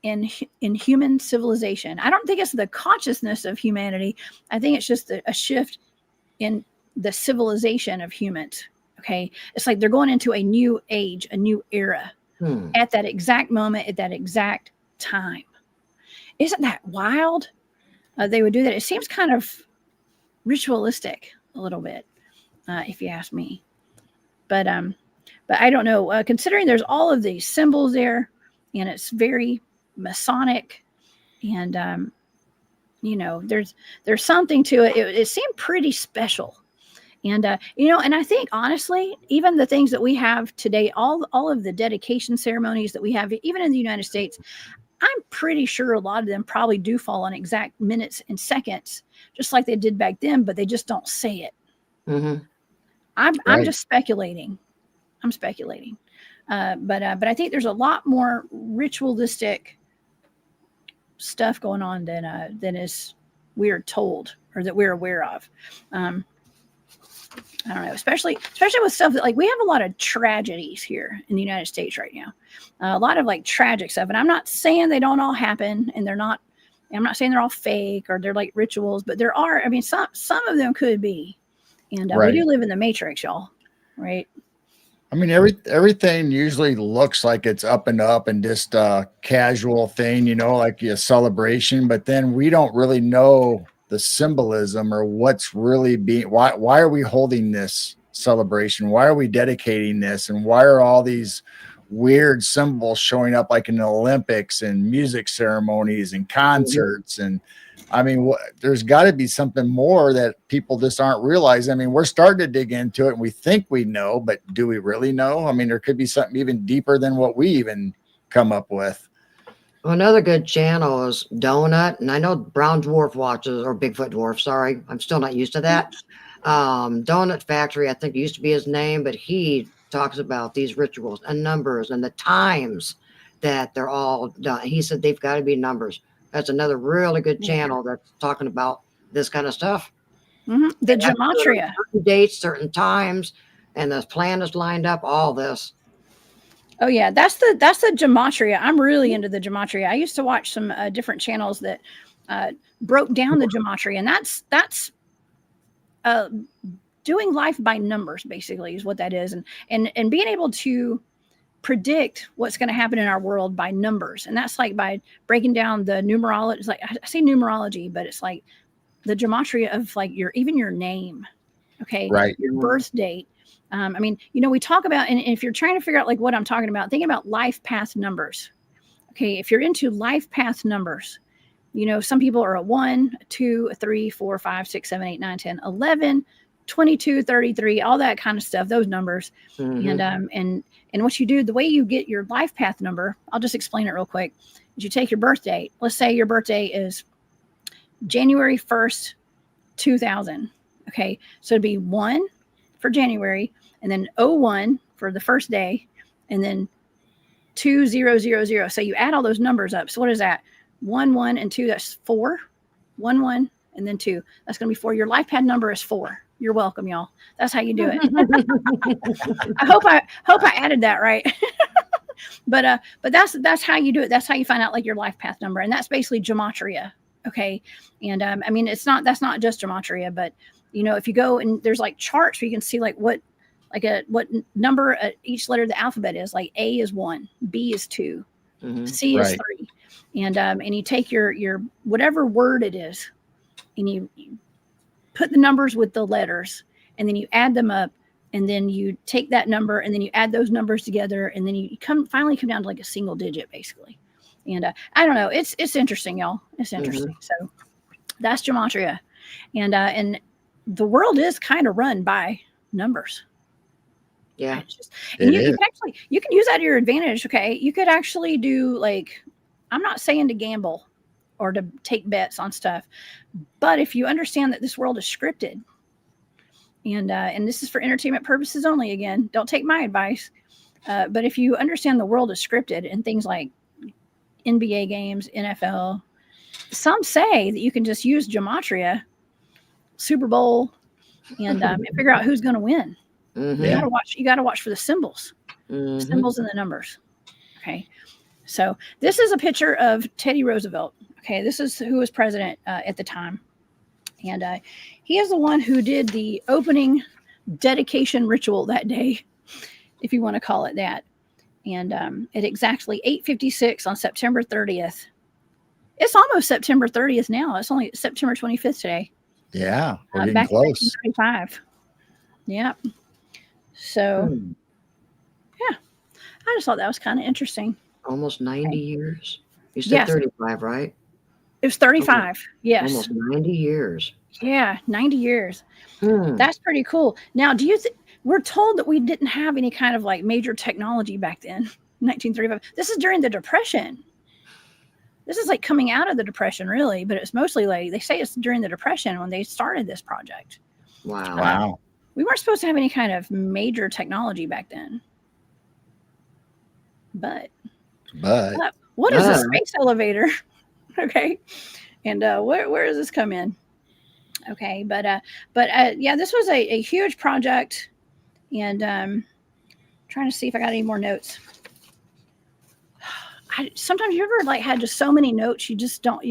in human civilization. I don't think it's the consciousness of humanity. I think it's just a shift in the civilization of humans. Okay, it's like they're going into a new age, a new era at that exact moment, at that exact time. Isn't that wild? They would do that. It seems kind of ritualistic a little bit, if you ask me. But I don't know. Considering there's all of these symbols there, and it's very Masonic, and there's something to it. It seemed pretty special. And and I think honestly, even the things that we have today, all of the dedication ceremonies that we have, even in the United States, I'm pretty sure a lot of them probably do fall on exact minutes and seconds, just like they did back then, but they just don't say it. Mm-hmm. I'm just speculating. I'm speculating, but I think there's a lot more ritualistic stuff going on than is we're told or that we're aware of. I don't know, especially with stuff that, like, we have a lot of tragedies here in the United States right now, a lot of like tragic stuff. And I'm not saying they don't all happen, and I'm not saying they're all fake or they're like rituals, but there are. I mean, some of them could be, and we do live in the Matrix, y'all, right? I mean, everything usually looks like it's up and up and just a casual thing, like a celebration, but then we don't really know the symbolism or what's really being, why are we holding this celebration? Why are we dedicating this? And why are all these weird symbols showing up like in the Olympics and music ceremonies and concerts? And I mean, there's got to be something more that people just aren't realizing. I mean, we're starting to dig into it and we think we know, but do we really know? I mean, there could be something even deeper than what we even come up with. Well, another good channel is Donut, and I know Brown Dwarf watches, or Bigfoot Dwarf. Sorry, I'm still not used to that. Donut Factory, I think used to be his name, but he talks about these rituals and numbers and the times that they're all done. He said they've got to be numbers. That's another really good channel that's talking about this kind of stuff. Mm-hmm. The gematria, certain dates, certain times, and the planets lined up. All this. Oh yeah, that's the gematria. I'm really into the gematria. I used to watch some different channels that broke down the gematria, and that's doing life by numbers, basically, is what that is, and being able to predict what's going to happen in our world by numbers, and that's like by breaking down the numerology. It's like, I say numerology, but it's like the gematria of like your name, okay, right, your birth date. I mean, we talk about, and if you're trying to figure out like what I'm talking about, think about life path numbers. Okay, if you're into life path numbers, some people are a 1, a 2, a 3, 4, 5, 6, 7, 8, 9, 10, 11, 22, 33, all that kind of stuff, those numbers. And what you do, the way you get your life path number, I'll just explain it real quick, is you take your birth date. Let's say your birthday is January 1st, 2000. Okay, so it'd be 1 for January, and then 01 for the first day, and then 2000. So you add all those numbers up. So what is that? 1, 1, and 2. That's 4. 1, 1, and then 2. That's going to be 4. Your life path number is 4. You're welcome, y'all. That's how you do it. I hope I added that right. but that's how you do it. That's how you find out like your life path number, and that's basically gematria. Okay, and I mean, that's not just gematria, but if you go and there's like charts where you can see like what number each letter of the alphabet is. Like A is 1, B is 2, C is 3, and you take your whatever word it is, and you put the numbers with the letters, and then you add them up, and then you take that number, and then you add those numbers together, and then you finally come down to like a single digit, basically. And I don't know, it's interesting, y'all. It's interesting. So that's gematria, and the world is kind of run by numbers. Yeah. And you can use that to your advantage. Okay. You could actually do, like, I'm not saying to gamble or to take bets on stuff, but if you understand that this world is scripted, and this is for entertainment purposes only, again, don't take my advice. But if you understand the world is scripted and things like NBA games, NFL, some say that you can just use gematria, Super Bowl, and figure out who's going to win. Mhm. You got to watch for the symbols, Mhm. symbols and the numbers. Okay. So this is a picture of Teddy Roosevelt. Okay. This is who was president at the time. And he is the one who did the opening dedication ritual that day, if you want to call it that. And at exactly 8:56 on September 30th. It's almost September 30th now. It's only September 25th today. Yeah, we're getting back close. in 1935. Yep. So, yeah, I just thought that was kind of interesting. Almost 90 years. You said 35, right? It was 35. Yes. Almost 90 years. Yeah, 90 years. That's pretty cool. Now, do you we're told that we didn't have any kind of like major technology back then, 1935. This is during the Depression. This is like coming out of the Depression, really, but it's mostly like they say it's during the Depression when they started this project. Wow. We weren't supposed to have any kind of major technology back then. But what is a space elevator? Okay. And where does this come in? Okay, but yeah, this was a huge project, and trying to see if I got any more notes. Sometimes you ever like had just so many notes you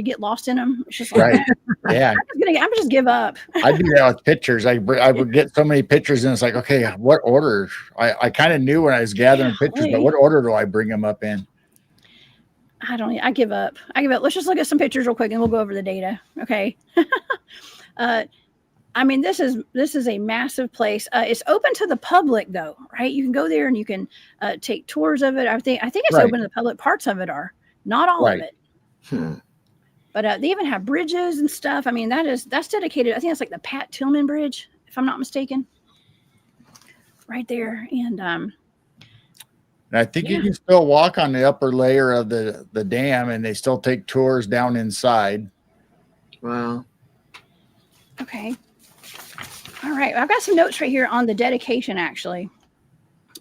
get lost in them. It's just like, right. Yeah. I'm just give up. I do that with pictures. I would get so many pictures, and it's like, okay, what order? I kind of knew when I was gathering pictures, but what order do I bring them up in? I give up. Let's just look at some pictures real quick, and we'll go over the data. Okay. I mean, this is a massive place. It's open to the public, though, right? You can go there and you can take tours of it. I think it's open to the public. Parts of it are, not all of it. But they even have bridges and stuff. I mean, that's dedicated. I think that's like the Pat Tillman Bridge, if I'm not mistaken, right there. And I think you can still walk on the upper layer of the dam, and they still take tours down inside. Wow. Okay. All right. I've got some notes right here on the dedication, actually.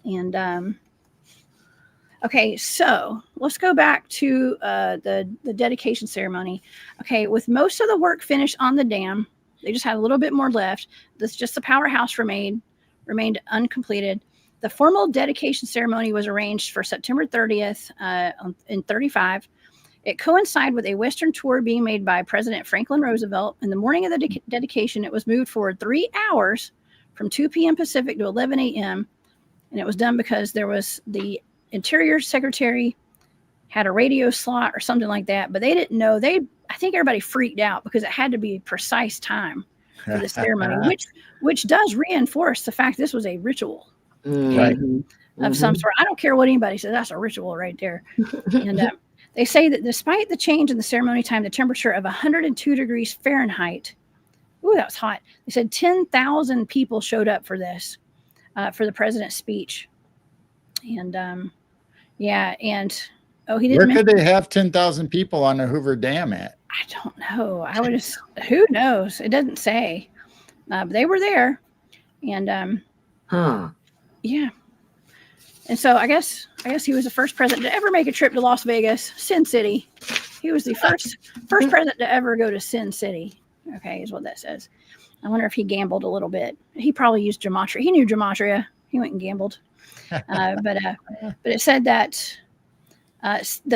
And okay, so let's go back to the dedication ceremony. Okay, with most of the work finished on the dam, they just had a little bit more left. Just the powerhouse remained uncompleted. The formal dedication ceremony was arranged for September 30th in 35. It coincided with a Western tour being made by President Franklin Roosevelt. In the morning of the dedication, it was moved forward 3 hours from 2 p.m. Pacific to 11 a.m. And it was done because there was the Interior Secretary had a radio slot or something like that, but they didn't know. I think everybody freaked out because it had to be precise time for the ceremony, which does reinforce the fact this was a ritual of some sort. I don't care what anybody says, that's a ritual right there. And they say that despite the change in the ceremony time, the temperature of 102 degrees Fahrenheit, ooh, that was hot. They said 10,000 people showed up for this, for the president's speech. And he didn't. Where could they have 10,000 people on the Hoover Dam at? I don't know. Who knows? It doesn't say. But they were there. And yeah. And so I guess he was the first president to ever make a trip to Las Vegas, Sin City. He was the first president to ever go to Sin City. Okay, is what that says. I wonder if he gambled a little bit. He probably used gematria. He knew gematria. He went and gambled. But it said that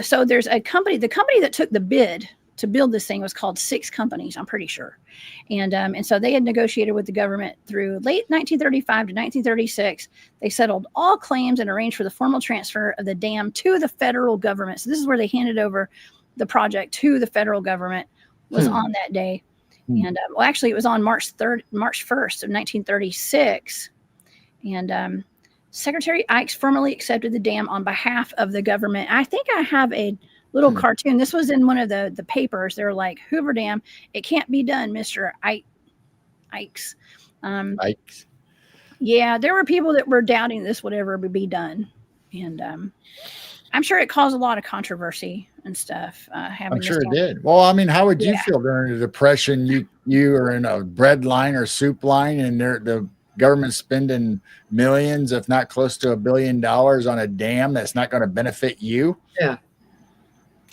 so there's a company. The company that took the bid to build this thing was called Six Companies, I'm pretty sure. And so they had negotiated with the government through late 1935 to 1936. They settled all claims and arranged for the formal transfer of the dam to the federal government. So this is where they handed over the project to the federal government, was on that day. And actually it was on March 1st of 1936. And Secretary Ikes formally accepted the dam on behalf of the government. I think I have a little cartoon. This was in one of the papers. They were like, Hoover Dam, it can't be done, Mr. Ikes. Ikes. Yeah, there were people that were doubting this would ever be done. And I'm sure it caused a lot of controversy and stuff. I'm sure it did. Well, I mean, how would you feel during the Depression? You are in a bread line or soup line, and the government spending millions, if not close to $1 billion on a dam that's not going to benefit you. Yeah.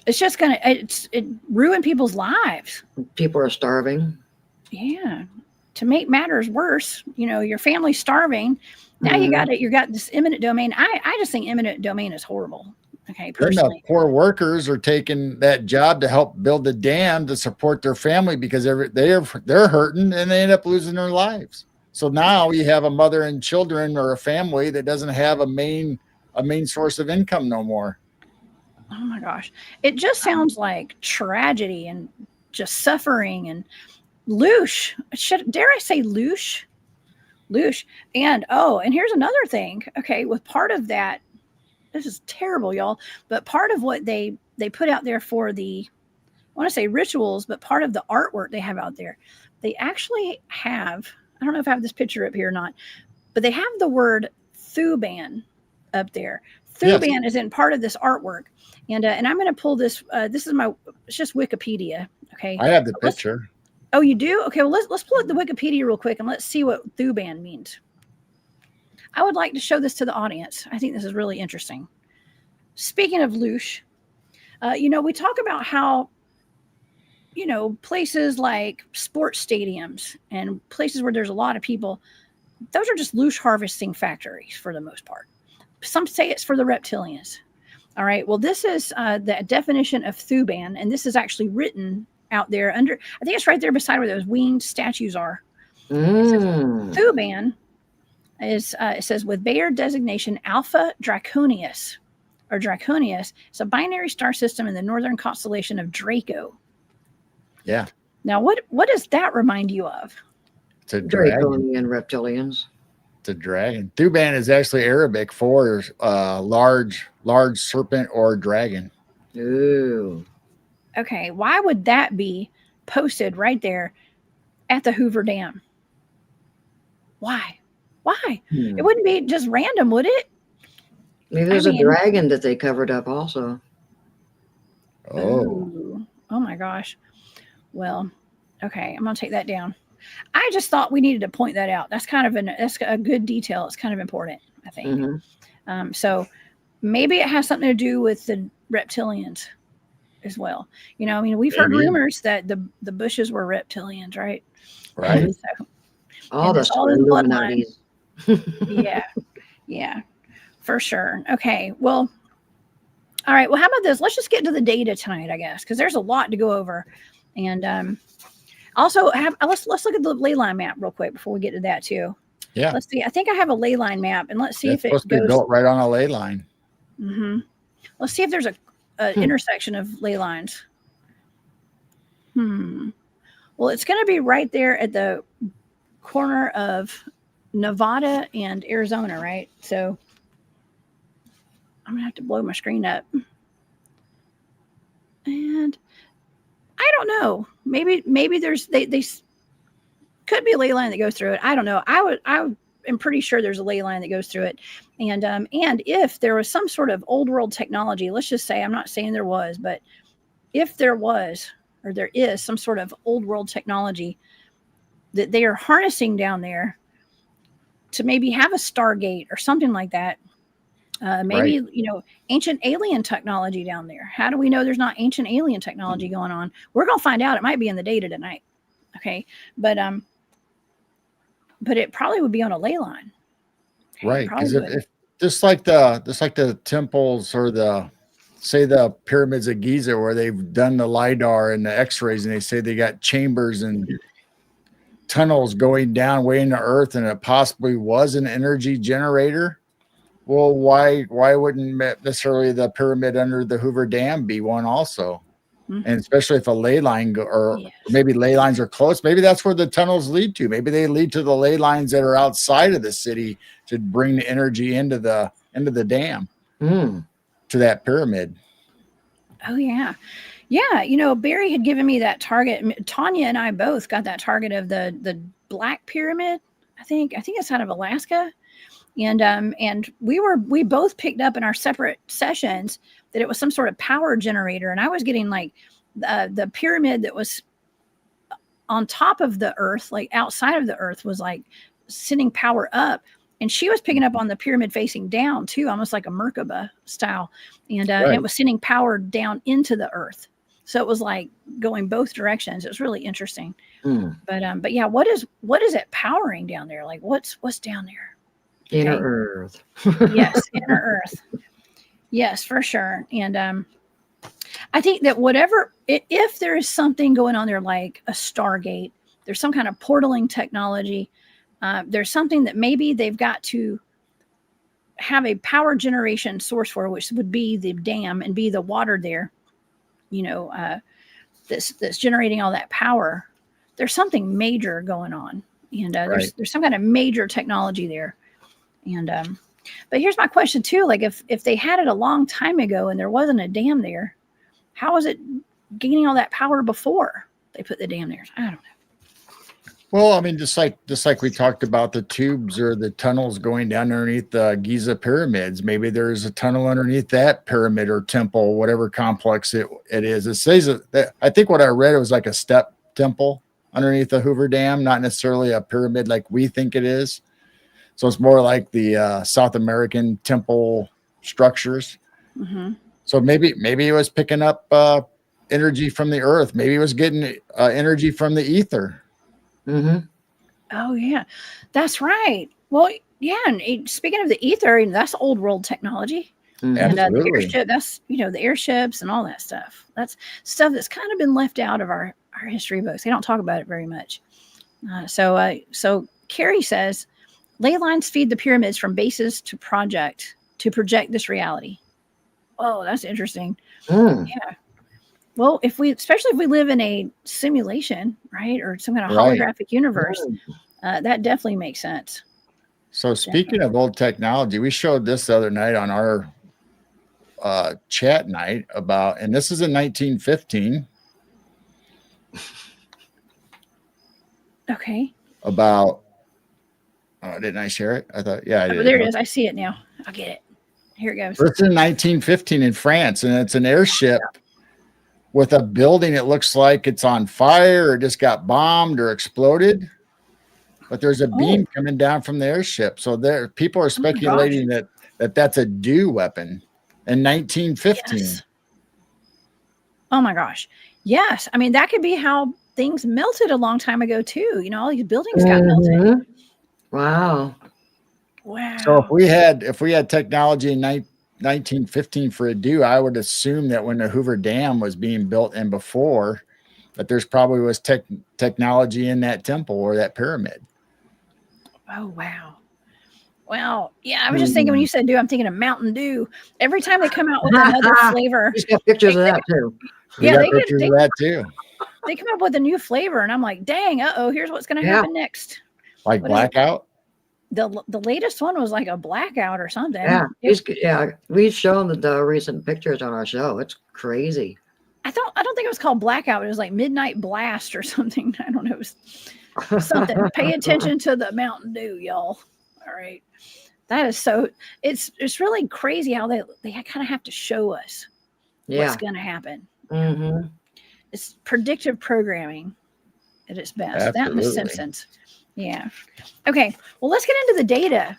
It's just it ruined people's lives. People are starving. Yeah. to make matters worse, your family's starving. Now you got this eminent domain. I just think eminent domain is horrible. Okay, personally. Then the poor workers are taking that job to help build the dam to support their family because they're hurting and they end up losing their lives. So now you have a mother and children or a family that doesn't have a main source of income no more. Oh my gosh. It just sounds like tragedy and just suffering and loosh. Dare I say loosh? Loosh. And here's another thing. Okay, with part of that, this is terrible, y'all, but part of what they put out there for I want to say rituals, but part of the artwork they have out there, they actually have, I don't know if I have this picture up here or not, but they have the word Thuban up there. Thuban is in part of this artwork. And I'm going to pull this. This is it's just Wikipedia. Okay. I have the picture. Oh, you do? Okay. Well, let's pull up the Wikipedia real quick and let's see what Thuban means. I would like to show this to the audience. I think this is really interesting. Speaking of loosh, we talk about how, places like sports stadiums and places where there's a lot of people, those are just loosh harvesting factories for the most part. Some say it's for the reptilians. All right. Well, this is the definition of Thuban, and this is actually written out there I think it's right there beside where those winged statues are. Thuban is, it says, with Bayer designation Alpha Draconius, it's a binary star system in the northern constellation of Draco. Yeah. Now, what does that remind you of? It's a dragon. Draconian reptilians. It's a dragon. Thuban is actually Arabic for large serpent or dragon. Ooh. Okay, why would that be posted right there at the Hoover Dam? Why? It wouldn't be just random, would it? Maybe there's a dragon that they covered up also. Oh my gosh. Well, okay, I'm going to take that down. I just thought we needed to point that out. That's that's a good detail. It's kind of important, I think. So maybe it has something to do with the reptilians as well. We've heard rumors that the Bushes were reptilians, right? Right. So, all the Illuminati. Yeah, for sure. Okay. Well, all right. Well, how about this? Let's just get to the data tonight, I guess, because there's a lot to go over. And also let's look at the ley line map real quick before we get to that too. Yeah. Let's see. I think I have a ley line map, and let's see if it goes. It's supposed to be built right on a ley line. Let's see if there's a intersection of ley lines. Well, it's going to be right there at the corner of Nevada and Arizona, right? So I'm going to have to blow my screen up. And I don't know. Maybe there's they could be a ley line that goes through it. I don't know. I am pretty sure there's a ley line that goes through it. And if there was some sort of old world technology, let's just say, I'm not saying there was, but if there was, or there is some sort of old world technology that they are harnessing down there to maybe have a Stargate or something like that. Maybe, ancient alien technology down there. How do we know there's not ancient alien technology going on? We're going to find out. It might be in the data tonight. Okay. But it probably would be on a ley line. Right. Because if just like the temples or the pyramids of Giza, where they've done the LiDAR and the x-rays, and they say they got chambers and tunnels going down way into earth, and it possibly was an energy generator. Well, why wouldn't necessarily the pyramid under the Hoover Dam be one also? And especially if a ley line maybe ley lines are close, maybe that's where the tunnels lead to. Maybe they lead to the ley lines that are outside of the city to bring the energy into the dam to that pyramid. Oh yeah. Yeah. Barry had given me that target. Tanya and I both got that target of the Black Pyramid. I think it's out of Alaska. And we both picked up in our separate sessions that it was some sort of power generator. And I was getting like the pyramid that was on top of the earth, like outside of the earth, was like sending power up. And she was picking up on the pyramid facing down too, almost like a Merkaba style. And it was sending power down into the earth. So it was like going both directions. It was really interesting. Mm. But yeah, what is it powering down there? Like what's down there? Inner Okay. Earth. Yes, inner Earth. Yes, for sure. And I think that if there is something going on there, like a Stargate, there's some kind of portaling technology. There's something that maybe they've got to have a power generation source for, which would be the dam and be the water there, that's generating all that power. There's something major going on, and Right. there's some kind of major technology there. And but here's my question too: like if they had it a long time ago and there wasn't a dam there, how was it gaining all that power before they put the dam there? I don't know. Well, I mean, just like we talked about the tubes or the tunnels going down underneath the Giza pyramids. Maybe there's a tunnel underneath that pyramid or temple, whatever complex it is. It says that I think what I read, it was like a step temple underneath the Hoover Dam, not necessarily a pyramid like we think it is. So it's more like the South American temple structures. Mm-hmm. So maybe it was picking up energy from the earth. Maybe it was getting energy from the ether. Mm-hmm. Oh yeah, that's right. Well, yeah. And speaking of the ether, that's old world technology. Mm-hmm. And the Absolutely. airship, that's the airships and all that stuff. That's stuff that's kind of been left out of our history books. They don't talk about it very much. So Carrie says, ley lines feed the pyramids from bases to project this reality. Oh, that's interesting. Mm. Yeah. Well, especially if we live in a simulation, right, or some kind of Right. holographic universe, that definitely makes sense. So speaking of old technology, we showed this the other night on our chat night about, and this is in 1915. Okay. About, didn't I share it? I thought, yeah, I did. There it is. I see it now. I'll get it. Here it goes. It's in 1915 in France, and it's an airship with a building. It looks like it's on fire or just got bombed or exploded. But there's a beam coming down from the airship. So there, people are speculating that's a DEW weapon in 1915. Yes. Oh my gosh. Yes. I mean, that could be how things melted a long time ago too. All these buildings got melted. Wow. Wow. So if we had technology in 1915 for a DEW, I would assume that when the Hoover Dam was being built and before, that there's probably was technology in that temple or that pyramid. Oh, wow. Well, yeah, I was just thinking when you said DEW, I'm thinking of Mountain Dew. Every time they come out with another flavor. He's got pictures of that too. Yeah, they pictures of that too. They come up with a new flavor, and I'm like, dang, here's what's going to happen next. Like what blackout? The latest one was like a blackout or something. Yeah, we've shown the recent pictures on our show. It's crazy. I don't think it was called blackout. It was like midnight blast or something. I don't know. It was something. Pay attention to the Mountain Dew, y'all. All right. That is so. It's really crazy how they kind of have to show us what's going to happen. Mm-hmm. It's predictive programming at its best. Absolutely. That and The Simpsons. Yeah. Okay. Well, let's get into the data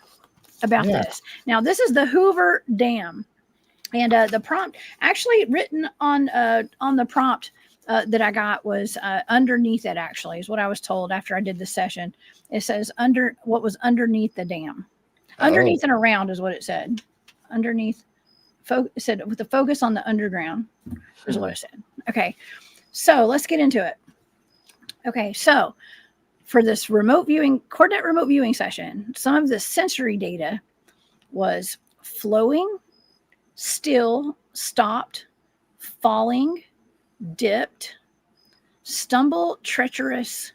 about this. Now, this is the Hoover Dam, and the prompt actually written on the prompt that I got was underneath it. Actually, is what I was told after I did the session. It says what was underneath the dam, underneath and around is what it said. Underneath, it said with the focus on the underground is what it said. Okay. So let's get into it. Okay. So for this coordinate remote viewing session, some of the sensory data was flowing, still, stopped, falling, dipped, stumble, treacherous,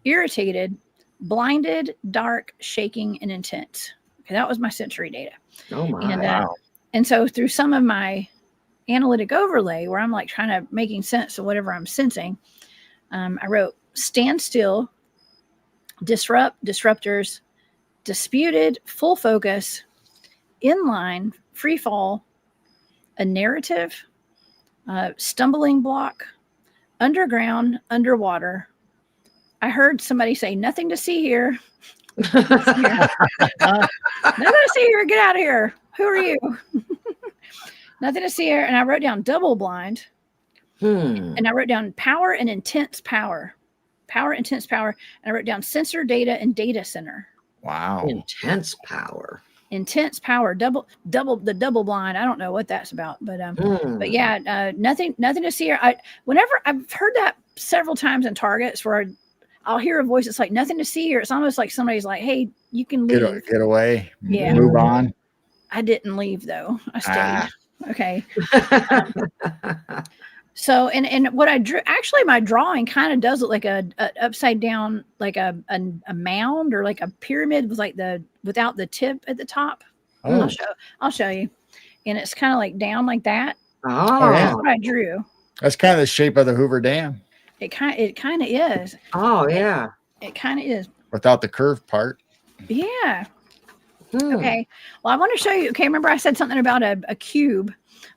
irritated, blinded, dark, shaking, and intense. Okay, that was my sensory data. Oh my! And so through some of my analytic overlay, where I'm like trying to making sense of whatever I'm sensing, I wrote stand still, disrupt, disruptors, disputed, full focus, inline, free fall, a narrative, stumbling block, underground, underwater. I heard somebody say, nothing to see here. Nothing to see here. Get out of here. Who are you? Nothing to see here. And I wrote down double blind, And I wrote down power and intense power. Power, intense power. And I wrote down sensor data and data center. Wow. Intense power. Intense power, double blind. I don't know what that's about, but yeah, nothing to see here. Whenever I've heard that several times in targets where I'll hear a voice that's like nothing to see here. It's almost like somebody's like, hey, you can leave. Get away. Yeah. Move on. I didn't leave though. I stayed. Okay. So, and what I drew, actually my drawing kind of does look like a upside down, like a mound or like a pyramid with like without the tip at the top. Oh. I'll show you. And it's kind of like down like that. Oh, That's what I drew. That's kind of the shape of the Hoover Dam. It kind of is. Oh, yeah. It kind of is. Without the curved part. Yeah. Okay. Well, I want to show you. Okay. Remember I said something about a cube.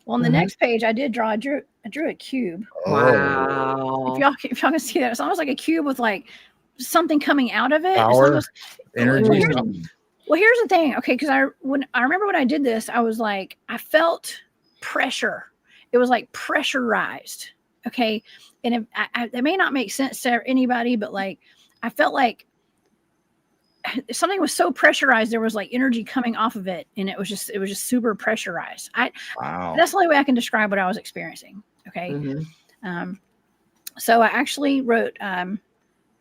Well, on the next page, I drew a cube. Wow. If y'all can see that, it's almost like a cube with like something coming out of it. Power, energy. Well, here's the thing. Okay. Cause I remember when I did this, I was like, I felt pressure. It was like pressurized. Okay. And it may not make sense to anybody, but like, I felt like something was so pressurized. There was like energy coming off of it. And it was just super pressurized. Wow. That's the only way I can describe what I was experiencing. Okay. So I actually wrote,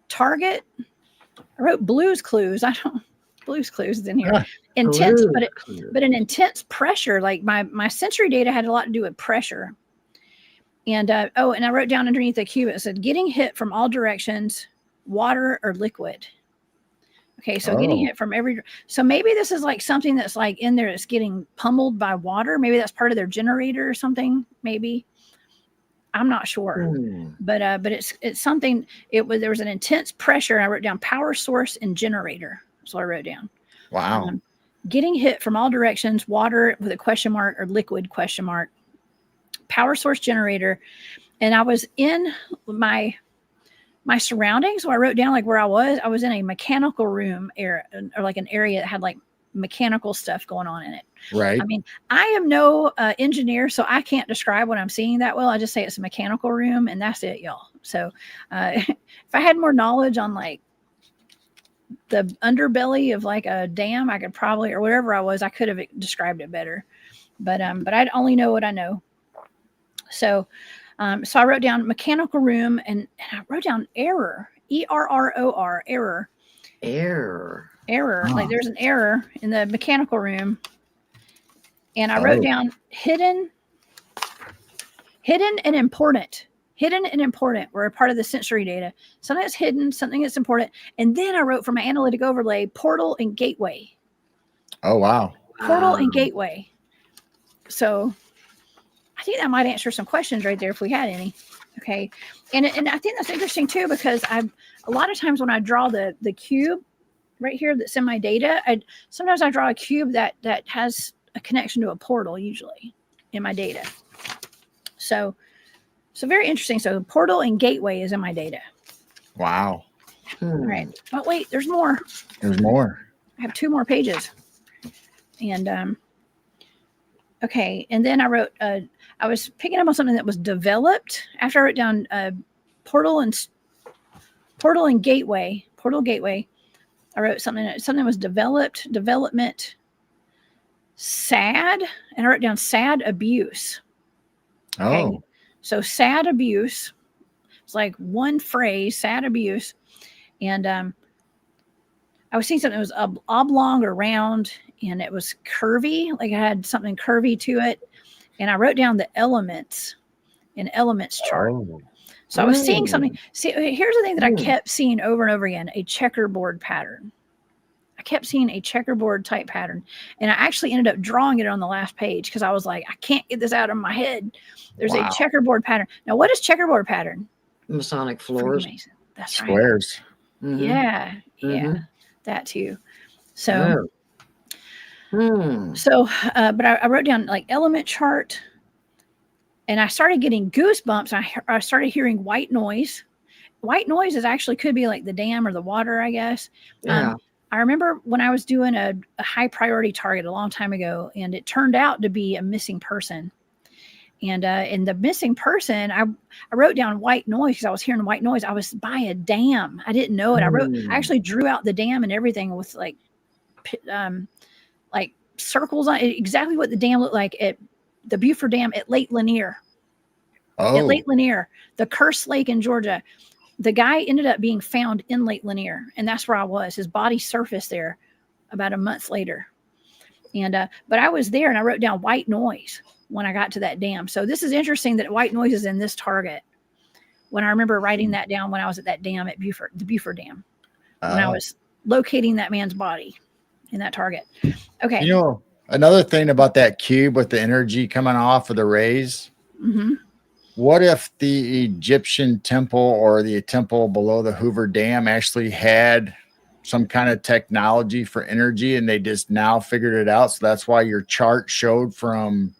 target. I wrote Blues Clues. Blues Clues is in here. Yeah. Intense, but an intense pressure. Like my sensory data had a lot to do with pressure. And and I wrote down underneath the cube, it said getting hit from all directions, water or liquid. Okay, so getting hit from so maybe this is like something that's like in there that's getting pummeled by water. Maybe that's part of their generator or something. Maybe. I'm not sure. But it's something. There was an intense pressure. And I wrote down power source and generator. That's what I wrote down. Wow. Getting hit from all directions, water with a question mark or liquid question mark. Power source generator. And I was in my surroundings. So I wrote down like where I was in a mechanical room area, or like an area that had like mechanical stuff going on in it. Right. I mean, I am no engineer, so I can't describe what I'm seeing that well. I just say it's a mechanical room and that's it, y'all. So if I had more knowledge on like the underbelly of like a dam, I could probably, or whatever I could have described it better. But I only know what I know. So I wrote down mechanical room and I wrote down error, ERROR, error. Error. Like there's an error in the mechanical room. And I wrote down hidden and important. Hidden and important were a part of the sensory data. Something that's hidden, something that's important. And then I wrote for my analytic overlay, portal and gateway. Oh, wow. Portal and gateway. So I think that might answer some questions right there if we had any. Okay. And I think that's interesting too, because a lot of times when I draw the cube right here that's in my data, sometimes I draw a cube that has a connection to a portal usually in my data. So very interesting. So portal and gateway is in my data. Wow. All right. But wait, there's more. There's more. I have 2 more pages. And okay. And then I wrote, I was picking up on something that was developed after I wrote down portal and gateway. Portal gateway. I wrote something was development, sad, and I wrote down sad abuse. Okay. Oh. So sad abuse. It's like one phrase, sad abuse. And I was seeing something that was oblong or round, and it was curvy, like it had something curvy to it. And I wrote down the elements, an elements chart. Oh. So I was seeing something. See, here's the thing that I kept seeing over and over again, a checkerboard pattern. I kept seeing a checkerboard type pattern. And I actually ended up drawing it on the last page because I was like, I can't get this out of my head. There's a checkerboard pattern. Now, what is checkerboard pattern? Masonic floors. Freemason. That's Squares. Right. Yeah. That too. So, but I wrote down like element chart, and I started getting goosebumps. I started hearing white noise. White noise actually could be like the dam or the water, I guess. Yeah. I remember when I was doing a high priority target a long time ago, and it turned out to be a missing person. And the missing person, I wrote down white noise because I was hearing white noise. I was by a dam. I didn't know it. I actually drew out the dam and everything with like circles on it, exactly what the dam looked like at the Hoover Dam at Lake Lanier. At Lake Lanier, the cursed lake in Georgia. The guy ended up being found in Lake Lanier, and that's where I was. His body surfaced there about a month later. And but I was there, and I wrote down white noise when I got to that dam. So this is interesting that white noise is in this target. When I remember writing that down when I was at that dam at the Hoover Dam, when I was locating that man's body in that target. Okay. You know, another thing about that cube with the energy coming off of the rays. Mm-hmm. What if the Egyptian temple or the temple below the Hoover Dam actually had some kind of technology for energy and they just now figured it out? So that's why your chart showed from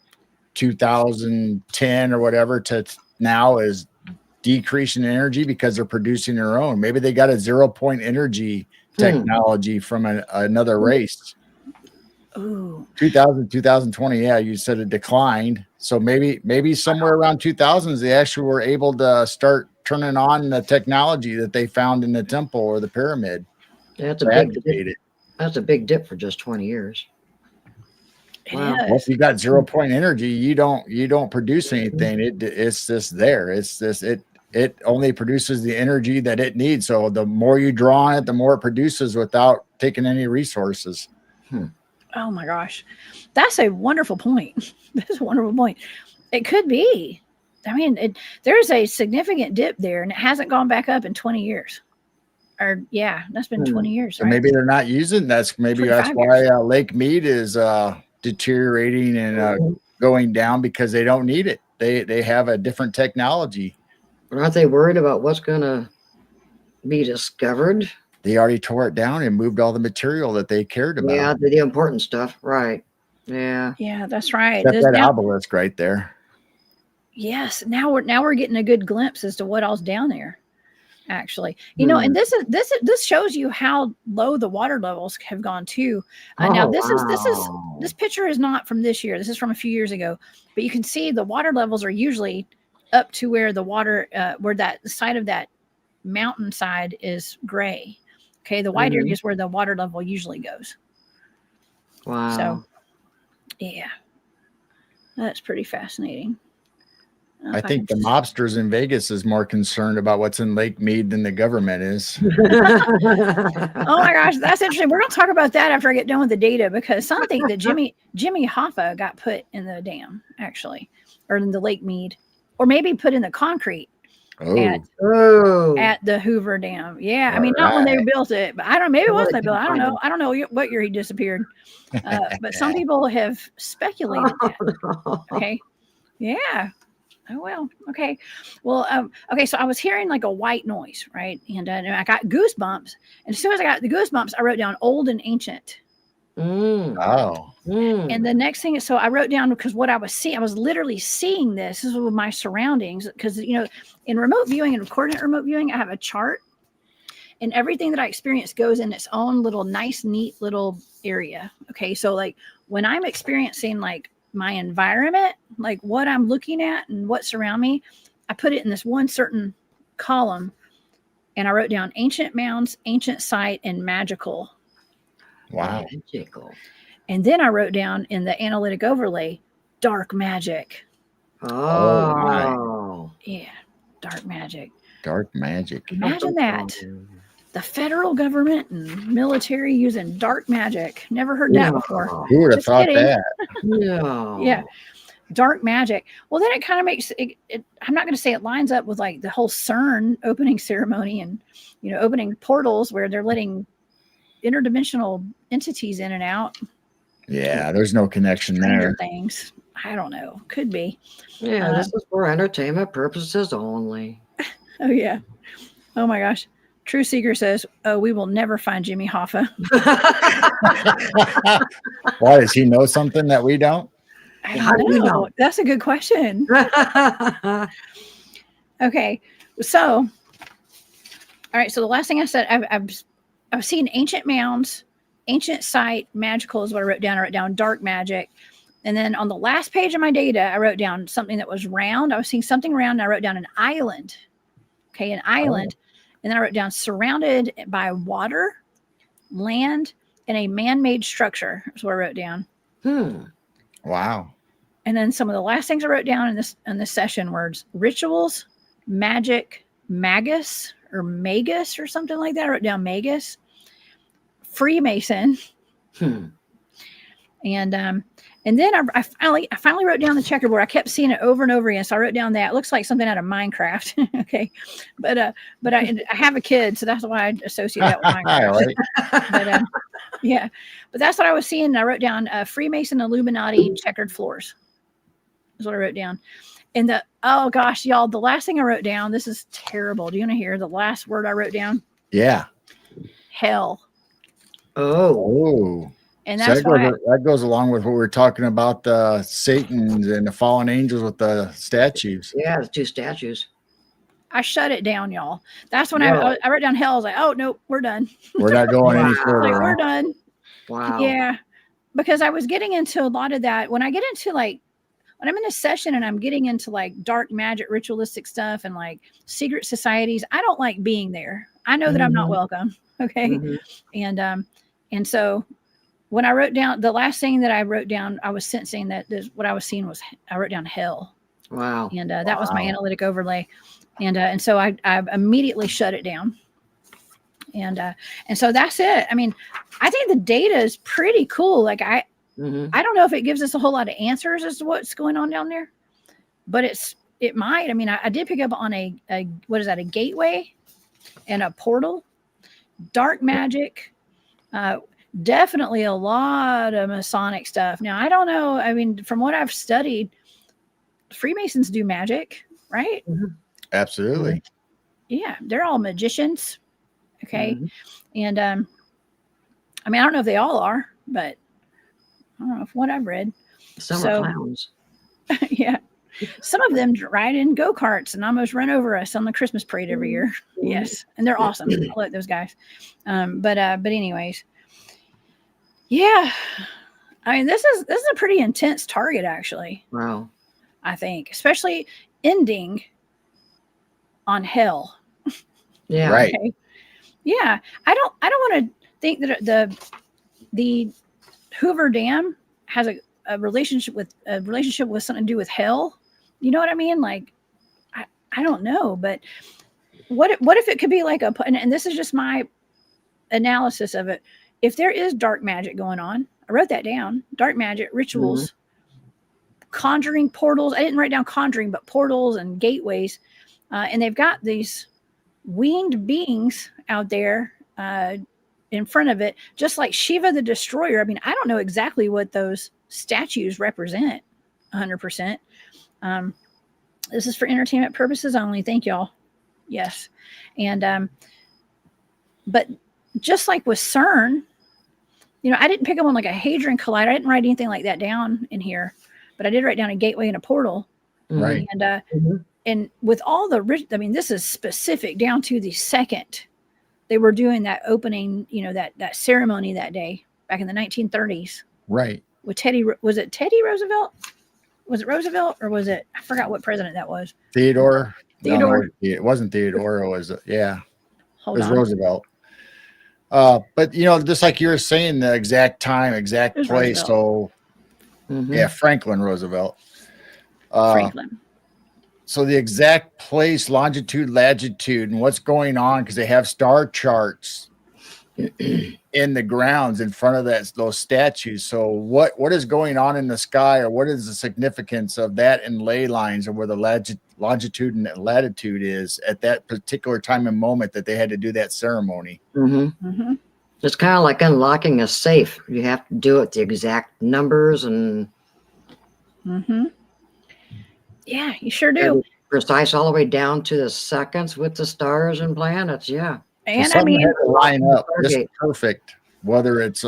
2010 or whatever to now is decreasing energy because they're producing their own. Maybe they got a 0-point energy technology from another race. Ooh. 2020. Yeah, you said it declined. So maybe somewhere around 2000s, they actually were able to start turning on the technology that they found in the temple or the pyramid. That's a big dip. That's a big dip for just 20 years. Wow. Well, if you got 0-point energy, you don't produce anything. It's just there. It only produces the energy that it needs. So the more you draw on it, the more it produces without taking any resources. Oh my gosh. That's a wonderful point. That's a wonderful point. It could be. I mean, there's a significant dip there and it hasn't gone back up in 20 years. Or yeah, that's been 20 years. So right? maybe they're not using that's why Lake Meade is deteriorating and going down because they don't need it. They have a different technology. But aren't they worried about what's going to be discovered? They already tore it down and moved all the material that they cared about. Yeah, the important stuff. Right. Yeah. Yeah, that's right. That's that obelisk right there. Yes. Now we're getting a good glimpse as to what all's down there. Actually, you know, and this shows you how low the water levels have gone too. Now this picture is not from this year. This is from a few years ago, but you can see the water levels are usually up to where the water, where that side of that mountainside is gray. Okay, the white area is where the water level usually goes. Wow. So, yeah, that's pretty fascinating. I think the mobsters in Vegas is more concerned about what's in Lake Meade than the government is. Oh my gosh, that's interesting. We're going to talk about that after I get done with the data because some think that Jimmy Hoffa got put in the dam actually, or in the Lake Meade, or maybe put in the concrete at the Hoover Dam. Yeah, I mean not when they built it, but I don't know. Maybe it wasn't they built. I don't know. I don't know what year he disappeared, but some people have speculated that. Okay, yeah. Oh, well, okay. Well, okay. So I was hearing like a white noise, right? And I got goosebumps. And as soon as I got the goosebumps, I wrote down old and ancient. Oh. And the next thing is, so I wrote down because what I was seeing, I was literally seeing this. This was with my surroundings. Because, you know, in remote viewing and coordinate remote viewing, I have a chart. And everything that I experience goes in its own little nice, neat little area. Okay. So like when I'm experiencing like my environment, like what I'm looking at and what's around me, I put it in this one certain column and I wrote down ancient mounds, ancient site, and magical. Wow. Magical. And then I wrote down in the analytic overlay, dark magic. Oh. Yeah. Dark magic. Dark magic. Imagine that. The federal government and military using dark magic. Never heard that before. Who would have thought that? Yeah. Dark magic. Well, then it kind of makes it, I'm not going to say it lines up with like the whole CERN opening ceremony and, you know, opening portals where they're letting interdimensional entities in and out. Yeah, there's no connection there. Things. I don't know. Could be. Yeah, this is for entertainment purposes only. Oh, yeah. Oh, my gosh. True Seeker says, "Oh, we will never find Jimmy Hoffa." Why, does he know something that we don't? I don't know. That's a good question. Okay, so all right. So the last thing I said, I've seen ancient mounds, ancient site, magical is what I wrote down. I wrote down dark magic, And then on the last page of my data, I wrote down something that was round. I was seeing something round, and I wrote down an island. Okay, an island. And then I wrote down surrounded by water, land, and a man-made structure. That's what I wrote down. Wow. And then some of the last things I wrote down in this session were rituals, magic, magus or magus or something like that. I wrote down magus, Freemason, and then I finally wrote down the checkerboard. I kept seeing it over and over again, so I wrote down that. It looks like something out of Minecraft. Okay, but I have a kid, so that's why I associate that with Minecraft. But yeah, but that's what I was seeing. And I wrote down Freemason Illuminati checkered floors. Is what I wrote down. And oh gosh, y'all, the last thing I wrote down. This is terrible. Do you want to hear the last word I wrote down? Yeah. Hell. Oh. And that's that goes along with what we were talking about, the Satans and the fallen angels with the statues. Yeah, the 2 statues. I shut it down, y'all. That's when I wrote down hell. I was like, oh, no, we're done. We're not going any further. Like, we're done. Wow. Yeah. Because I was getting into a lot of that. When I get into when I'm in a session and I'm getting into dark magic, ritualistic stuff and secret societies, I don't like being there. I know that I'm not welcome. Okay. And so when I wrote down the last thing that I wrote down, I was sensing that what I was seeing was I wrote down hell. Wow. And that was my analytic overlay. And so I immediately shut it down. And so that's it. I mean, I think the data is pretty cool. I don't know if it gives us a whole lot of answers as to what's going on down there, but it might. I mean, I did pick up on a what is that? A gateway and a portal, dark magic, definitely a lot of Masonic stuff. Now, I don't know. I mean, from what I've studied, Freemasons do magic, right? Absolutely. Yeah, they're all magicians. Okay. And I mean, I don't know if they all are, but I don't know if what I've read. Some are clowns. Yeah. Some of them ride in go-karts and almost run over us on the Christmas parade every year. Yes. And they're awesome. I like those guys. But anyways, yeah. I mean, this is a pretty intense target, actually. Wow. I think, especially ending on hell. Yeah. Right. Okay. Yeah. I don't want to think that the Hoover Dam has a relationship with something to do with hell. You know what I mean? I don't know, but what if it could be and this is just my analysis of it. If there is dark magic going on, I wrote that down, dark magic, rituals, conjuring, portals. I didn't write down conjuring, but portals and gateways. And they've got these winged beings out there in front of it, just like Shiva the Destroyer. I mean, I don't know exactly what those statues represent 100%. This is for entertainment purposes only. Thank y'all. Yes. And, but just like with CERN, I didn't pick up on a hadron collider. I didn't write anything like that down in here, but I did write down a gateway and a portal. Right. And with all this is specific down to the second they were doing that opening, that ceremony that day back in the 1930s. Right. With was it Teddy Roosevelt? Was it Roosevelt or was it, I forgot what president that was. Theodore. No, it wasn't Theodore. It was, it was on. Roosevelt. But just like you were saying, the exact time, exact place. Roosevelt. So Franklin Roosevelt. Franklin. So the exact place, longitude, latitude, and what's going on, because they have star charts in the grounds in front of those statues. So what is going on in the sky, or what is the significance of that in ley lines, or where the longitude and latitude is at that particular time and moment that they had to do that ceremony? It's kind of like unlocking a safe. You have to do it the exact numbers and yeah, you sure do. Precise all the way down to the seconds with the stars and planets. Yeah. And so I mean, had to line up just perfect, whether it's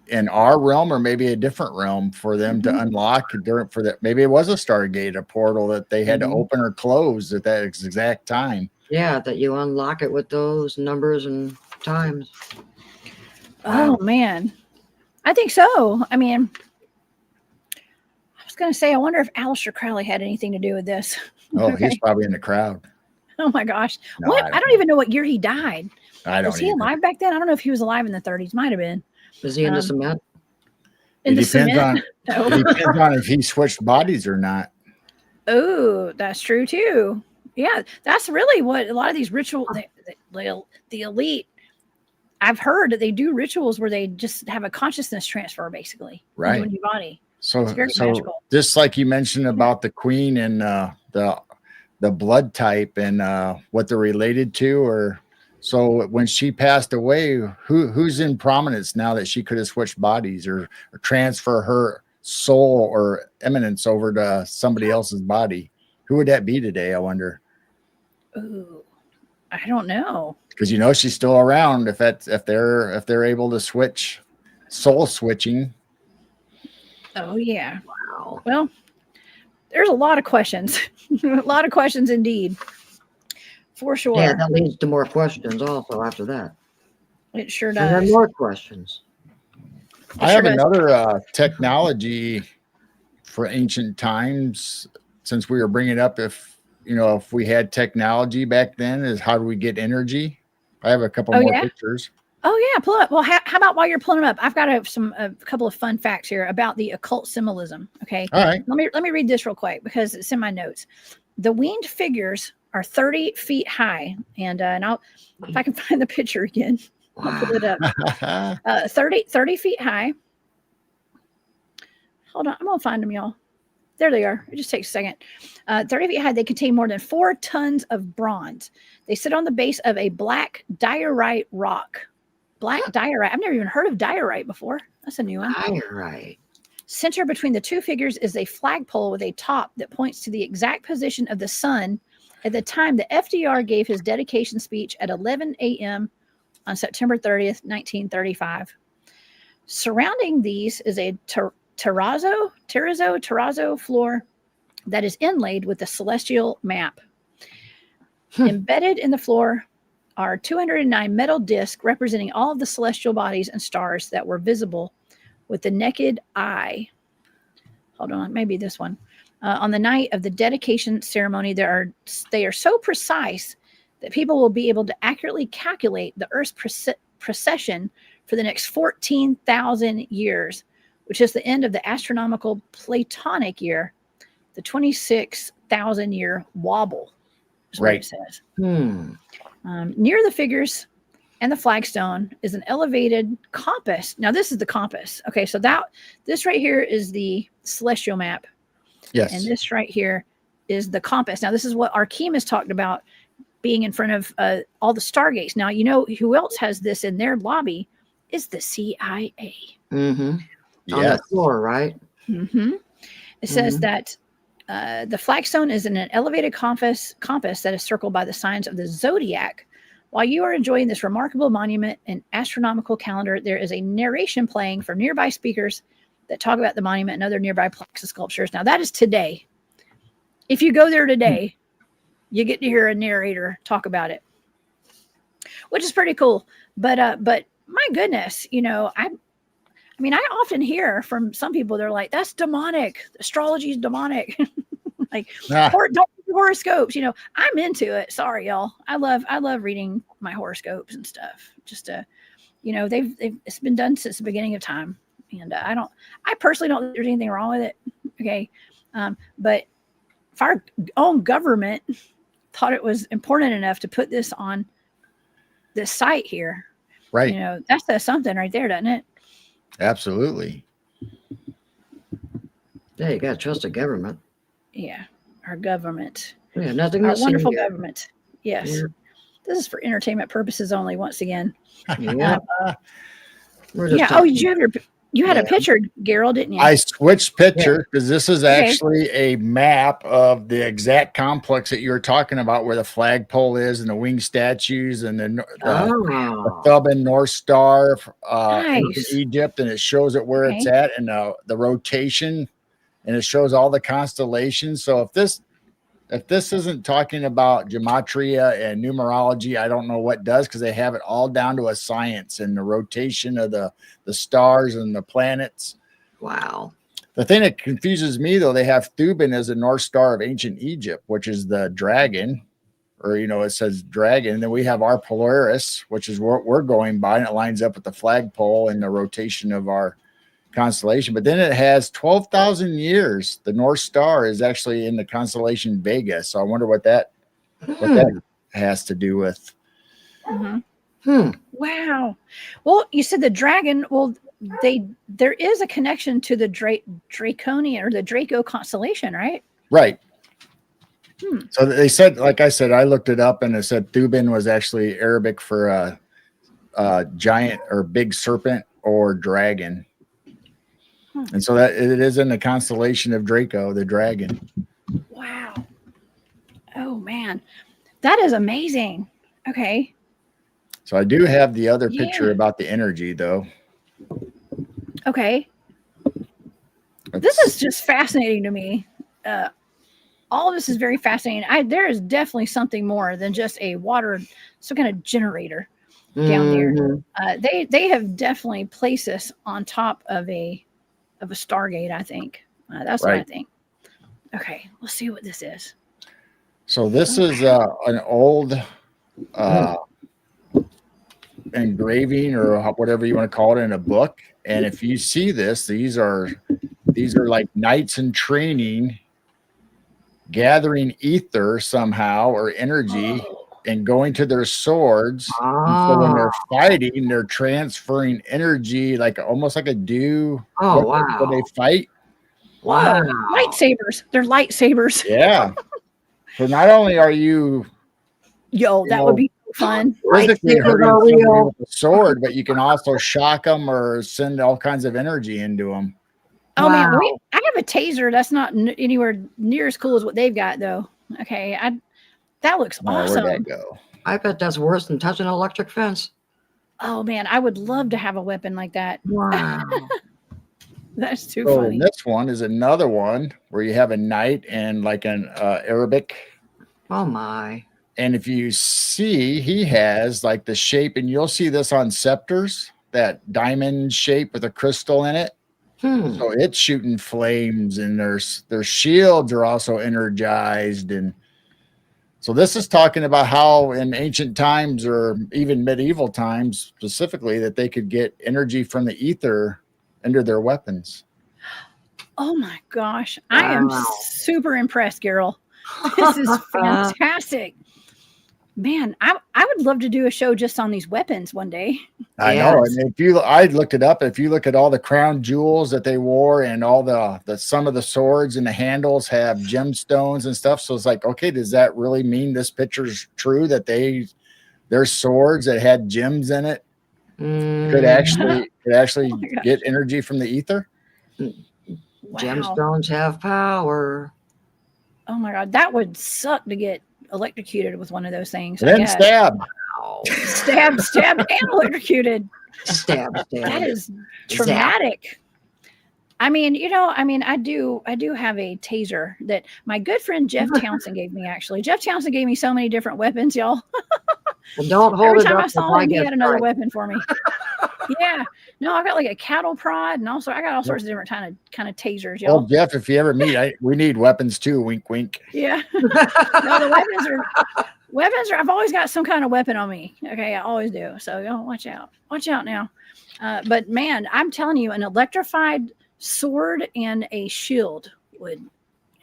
in our realm or maybe a different realm, for them to unlock for that. Maybe it was a Stargate, a portal that they had to open or close at that exact time. Yeah, that you unlock it with those numbers and times. Oh man, I think so. I mean, was going to say, I wonder if Aleister Crowley had anything to do with this. Oh, he's probably in the crowd. Oh my gosh. No, What? I don't even know what year he died. I don't Was he either. alive back then? I don't know if he was alive in the 30s. Might have been. Is he in the cement? In It the depends cement? on it depends on if he switched bodies or not. Oh, that's true too. Yeah, that's really what a lot of these ritual, the elite, I've heard that they do rituals where they just have a consciousness transfer basically Right. into a new body. So, It's very magical. just like you mentioned about the queen and the blood type and what they're related to, or so when she passed away, who's in prominence now that she could have switched bodies or transfer her soul or eminence over to somebody else's body? Who would that be today? I wonder. Ooh, I don't know. Because she's still around if they're able to switch, soul switching. Oh yeah. Wow. Well, there's a lot of questions. A lot of questions indeed. For sure. Yeah, that leads to more questions also after that. It sure And then does. more questions. I have another technology for ancient times, since we were bringing up if we had technology back then, is how do we get energy? I have a couple more pictures. Oh yeah, pull up. Well, how about while you're pulling them up, I've got a couple of fun facts here about the occult symbolism. Okay. All right. Let me read this real quick because it's in my notes. The winged figures are 30 feet high, and I'll, if I can find the picture again, I'll pull it up. 30 feet high. Hold on, I'm gonna find them, y'all. There they are. It just takes a second. 30 feet high. They contain more than 4 tons of bronze. They sit on the base of a black diorite rock. Black diorite. I've never even heard of diorite before. That's a new one. Diorite. Center between the two figures is a flagpole with a top that points to the exact position of the sun at the time the FDR gave his dedication speech at 11 a.m. on September 30th, 1935. Surrounding these is a terrazzo floor that is inlaid with the celestial map. Embedded in the floor are 209 metal discs representing all of the celestial bodies and stars that were visible with the naked eye. Hold on, maybe this one. On the night of the dedication ceremony, they are so precise that people will be able to accurately calculate the Earth's precession for the next 14,000 years, which is the end of the astronomical Platonic year, the 26,000-year wobble. Is what it says. Near the figures and the flagstone is an elevated compass. Now, this is the compass. Okay, so this right here is the celestial map. Yes. And this right here is the compass. Now, this is what Archeem has talked about being in front of all the Stargates. Now, who else has this in their lobby is the CIA. Mm-hmm. Yes. On the floor, right? Mm-hmm. It says that the flagstone is in an elevated compass that is circled by the signs of the zodiac. While you are enjoying this remarkable monument and astronomical calendar, there is a narration playing from nearby speakers that talk about the monument and other nearby plaques and sculptures. Now, that is today. If you go there today, you get to hear a narrator talk about it, which is pretty cool. But my goodness, I often hear from some people, they're like, that's demonic. Astrology is demonic. Like, don't do horoscopes. I'm into it. Sorry, y'all. I love reading my horoscopes and stuff. Just it's been done since the beginning of time. And I personally don't think there's anything wrong with it. Okay. But if our own government thought it was important enough to put this on this site here, right. That says something right there, doesn't it? Absolutely. Yeah, you gotta trust the government. Yeah, our government. Yeah, nothing. Our wonderful government. Yes. Yeah. This is for entertainment purposes only. Once again. Yeah. Oh, you had a picture, Gerald, didn't you? I switched picture because this is actually a map of the exact complex that you were talking about, where the flagpole is and the winged statues and the Thuban North Star in Egypt, and it shows it where it's at and the rotation, and it shows all the constellations. So if this isn't talking about gematria and numerology, I don't know what does, because they have it all down to a science and the rotation of the stars and the planets. Wow. The thing that confuses me, though, they have Thuban as a North Star of ancient Egypt, which is the dragon, or, it says dragon. And then we have our Polaris, which is what we're going by, and it lines up with the flagpole and the rotation of our constellation. But then it has 12,000 years. The North Star is actually in the constellation Vega. So I wonder what that has to do with. Wow. Well, you said the dragon. Well, there is a connection to the Draconian or the Draco constellation, right? Right. So they said, like I said, I looked it up, and it said Thuban was actually Arabic for a giant or big serpent or dragon. And so that it is in the constellation of Draco, the dragon. Wow. Oh man, that is amazing. Okay. So I do have the other picture about the energy, though. Okay. This is just fascinating to me. All of this is very fascinating. There is definitely something more than just a some kind of generator down there. They have definitely placed us on top of a Stargate, I think. That's what I think. Okay, let's see what this is. So this is an old engraving or whatever you want to call it in a book. And if you see this, these are like knights in training, gathering ether somehow or energy and going to their swords. And so when they're fighting, they're transferring energy, like almost like a dew. When they fight. Wow. Lightsabers. They're lightsabers. Yeah. So not only are you that would be fun. Physically hurting somebody with a sword, but you can also shock them or send all kinds of energy into them. Oh man, I have a taser that's not anywhere near as cool as what they've got, though. Okay, that looks awesome. Where'd that go? I bet that's worse than touching an electric fence. Oh man, I would love to have a weapon like that. Wow. That's too funny. This one is another one where you have a knight and like an Arabic. Oh my. And if you see, he has like the shape, and you'll see this on scepters, that diamond shape with a crystal in it. So it's shooting flames, and their shields are also energized. And so this is talking about how in ancient times or even medieval times specifically that they could get energy from the ether into their weapons. Oh my gosh. I am super impressed, Carol. This is fantastic. Man, I would love to do a show just on these weapons one day. I know. And I looked it up. If you look at all the crown jewels that they wore and all the some of the swords and the handles have gemstones and stuff. So it's like, okay, does that really mean this picture's true that their swords that had gems in it could actually get energy from the ether? Wow. Gemstones have power. Oh my God, that would suck to get electrocuted with one of those things. Then stab. Stabbed and electrocuted. Stab. That is traumatic. I mean, I do have a taser that my good friend Jeff Townsend gave me, actually. Jeff Townsend gave me so many different weapons, y'all. Well, don't hold Every it time up. I saw him, he had another weapon for me. Yeah. No, I got like a cattle prod, and also I got all sorts of different kind of tasers, y'all. Well, Jeff, if you ever meet, we need weapons too. Wink, wink. Yeah. No, the weapons are. I've always got some kind of weapon on me. Okay, I always do. So watch out. Watch out now. But man, I'm telling you, an electrified sword and a shield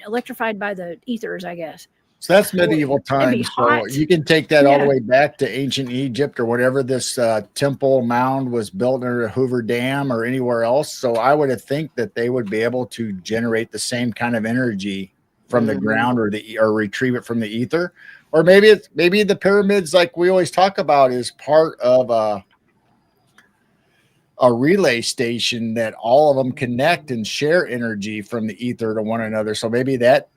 electrified by the ethers, I guess. So that's medieval times. So you can take that all the way back to ancient Egypt or whatever this temple mound was built under the Hoover Dam or anywhere else. So I would think that they would be able to generate the same kind of energy from the ground or retrieve it from the ether. Or maybe the pyramids, like we always talk about, is part of a relay station that all of them connect and share energy from the ether to one another. So maybe that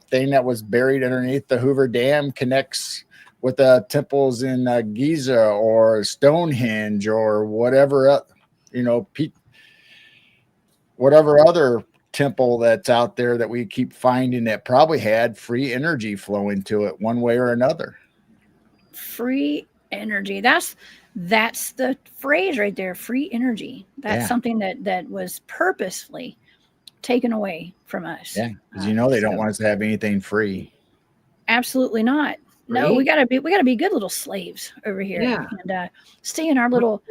thing that was buried underneath the Hoover Dam connects with the temples in Giza or Stonehenge or whatever, whatever other temple that's out there that we keep finding that probably had free energy flowing to it one way or another. Free energy. That's the phrase right there. Free energy. That's something that was purposefully taken away from us. Yeah, because they don't want us to have anything free. Absolutely not. No, we gotta be good little slaves over here, and stay in our little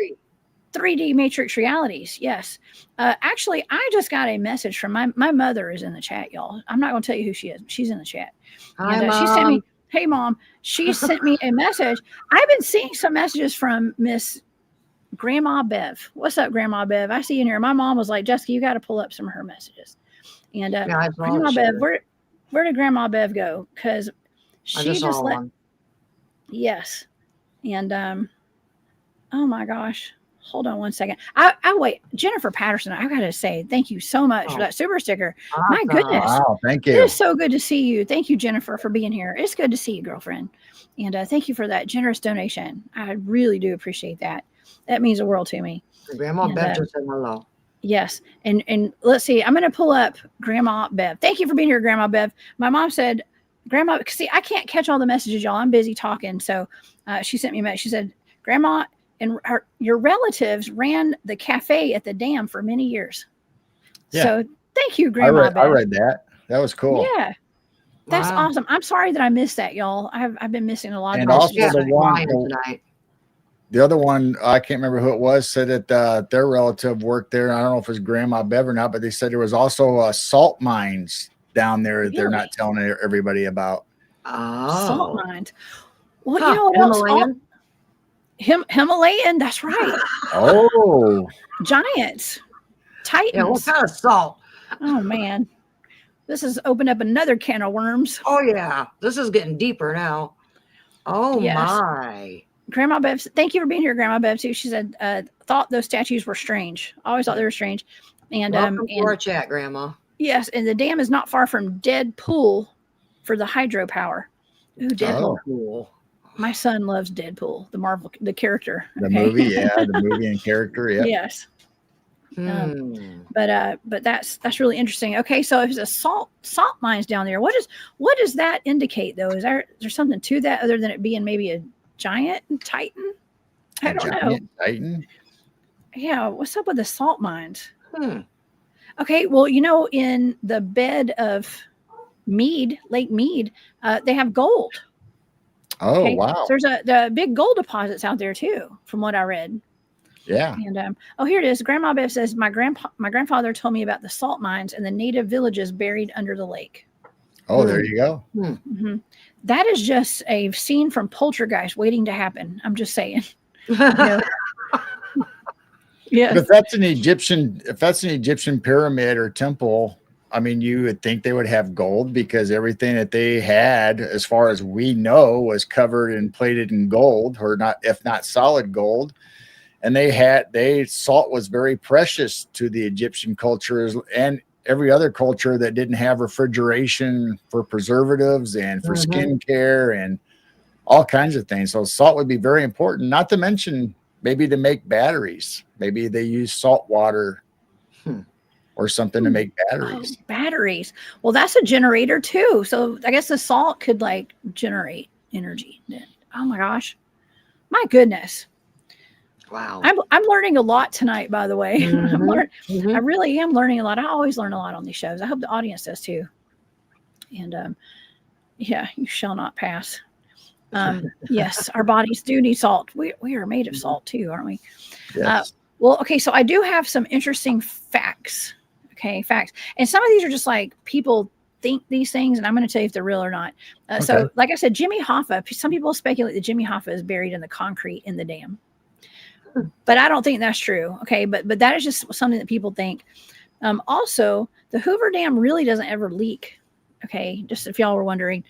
3D matrix realities. Yes. Actually, I just got a message from my mother is in the chat, y'all. I'm not going to tell you who she is. She's in the chat. Hi, and Mom. she sent me, hey, Mom, she sent me a message. I've been seeing some messages from Miss Grandma Bev. What's up, Grandma Bev? I see you in here. My mom was like, Jessica, you got to pull up some of her messages. And Grandma Bev, where did Grandma Bev go? Because she just let. One. Yes. And oh my gosh. Hold on one second. I wait. Jennifer Patterson, I got to say, thank you so much for that super sticker. Awesome. My goodness. Wow, thank you. It is so good to see you. Thank you, Jennifer, for being here. It's good to see you, girlfriend. And thank you for that generous donation. I really do appreciate that. That means the world to me. Grandma Bev just said hello. Yes. And let's see. I'm going to pull up Grandma Bev. Thank you for being here, Grandma Bev. My mom said, Grandma, see, I can't catch all the messages, y'all. I'm busy talking. So she sent me a message. She said, Grandma, and your relatives ran the cafe at the dam for many years. Yeah. So thank you, Grandma. I read that. That was cool. Yeah. That's awesome. I'm sorry that I missed that, y'all. I've been missing a lot of messages. Also the other one, I can't remember who it was, said that their relative worked there. I don't know if it was Grandma Bev or not, but they said there was also salt mines down there that they're not telling everybody about. Oh. Salt mines. Well, you know what else? Himalayan, that's right. Oh, giants, titans. Yeah, what kind of salt? Oh man, this has opened up another can of worms. Oh yeah, this is getting deeper now. Oh yes. My. Grandma Bev, thank you for being here, Grandma Bev. Too. She said, thought those statues were strange. Always thought they were strange. And welcome to our chat, Grandma. Yes, and the dam is not far from Dead Pool for the hydropower. Ooh, Deadpool. My son loves Deadpool, the character. The movie, yeah, the movie and character, yeah. Yes. But that's really interesting. Okay, so if there's a salt mines down there, what does that indicate though? Is there something to that other than it being maybe a giant titan? I don't know. Titan? Yeah, what's up with the salt mines? Okay, well, in the bed of Mead, Lake Meade, they have gold. Oh, okay. Wow. So there's the big gold deposits out there too, from what I read. Yeah. And here it is. Grandma Bev says, my grandfather told me about the salt mines and the native villages buried under the lake. Oh, there you go. Mm-hmm. That is just a scene from Poltergeist waiting to happen. I'm just saying. Yeah. But if that's an Egyptian pyramid or temple, I mean, you would think they would have gold because everything that they had, as far as we know, was covered and plated in gold, or not, if not solid gold. And salt was very precious to the Egyptian cultures and every other culture that didn't have refrigeration for preservatives and for skincare and all kinds of things. So salt would be very important, not to mention maybe to make batteries. Maybe they use salt water or something to make batteries. Oh, batteries. Well, that's a generator too. So I guess the salt could like generate energy. Oh my gosh. My goodness. Wow. I'm learning a lot tonight, by the way. I really am learning a lot. I always learn a lot on these shows. I hope the audience does too. And yeah, you shall not pass. Yes, our bodies do need salt. We are made of salt too, aren't we? Yes. Well, okay, so I do have some interesting facts. Okay, facts. And some of these are just like people think these things, and I'm going to tell you if they're real or not. So, like I said, Jimmy Hoffa, some people speculate that Jimmy Hoffa is buried in the concrete in the dam. But I don't think that's true. Okay, but that is just something that people think. Also, the Hoover Dam really doesn't ever leak. Okay, just if y'all were wondering,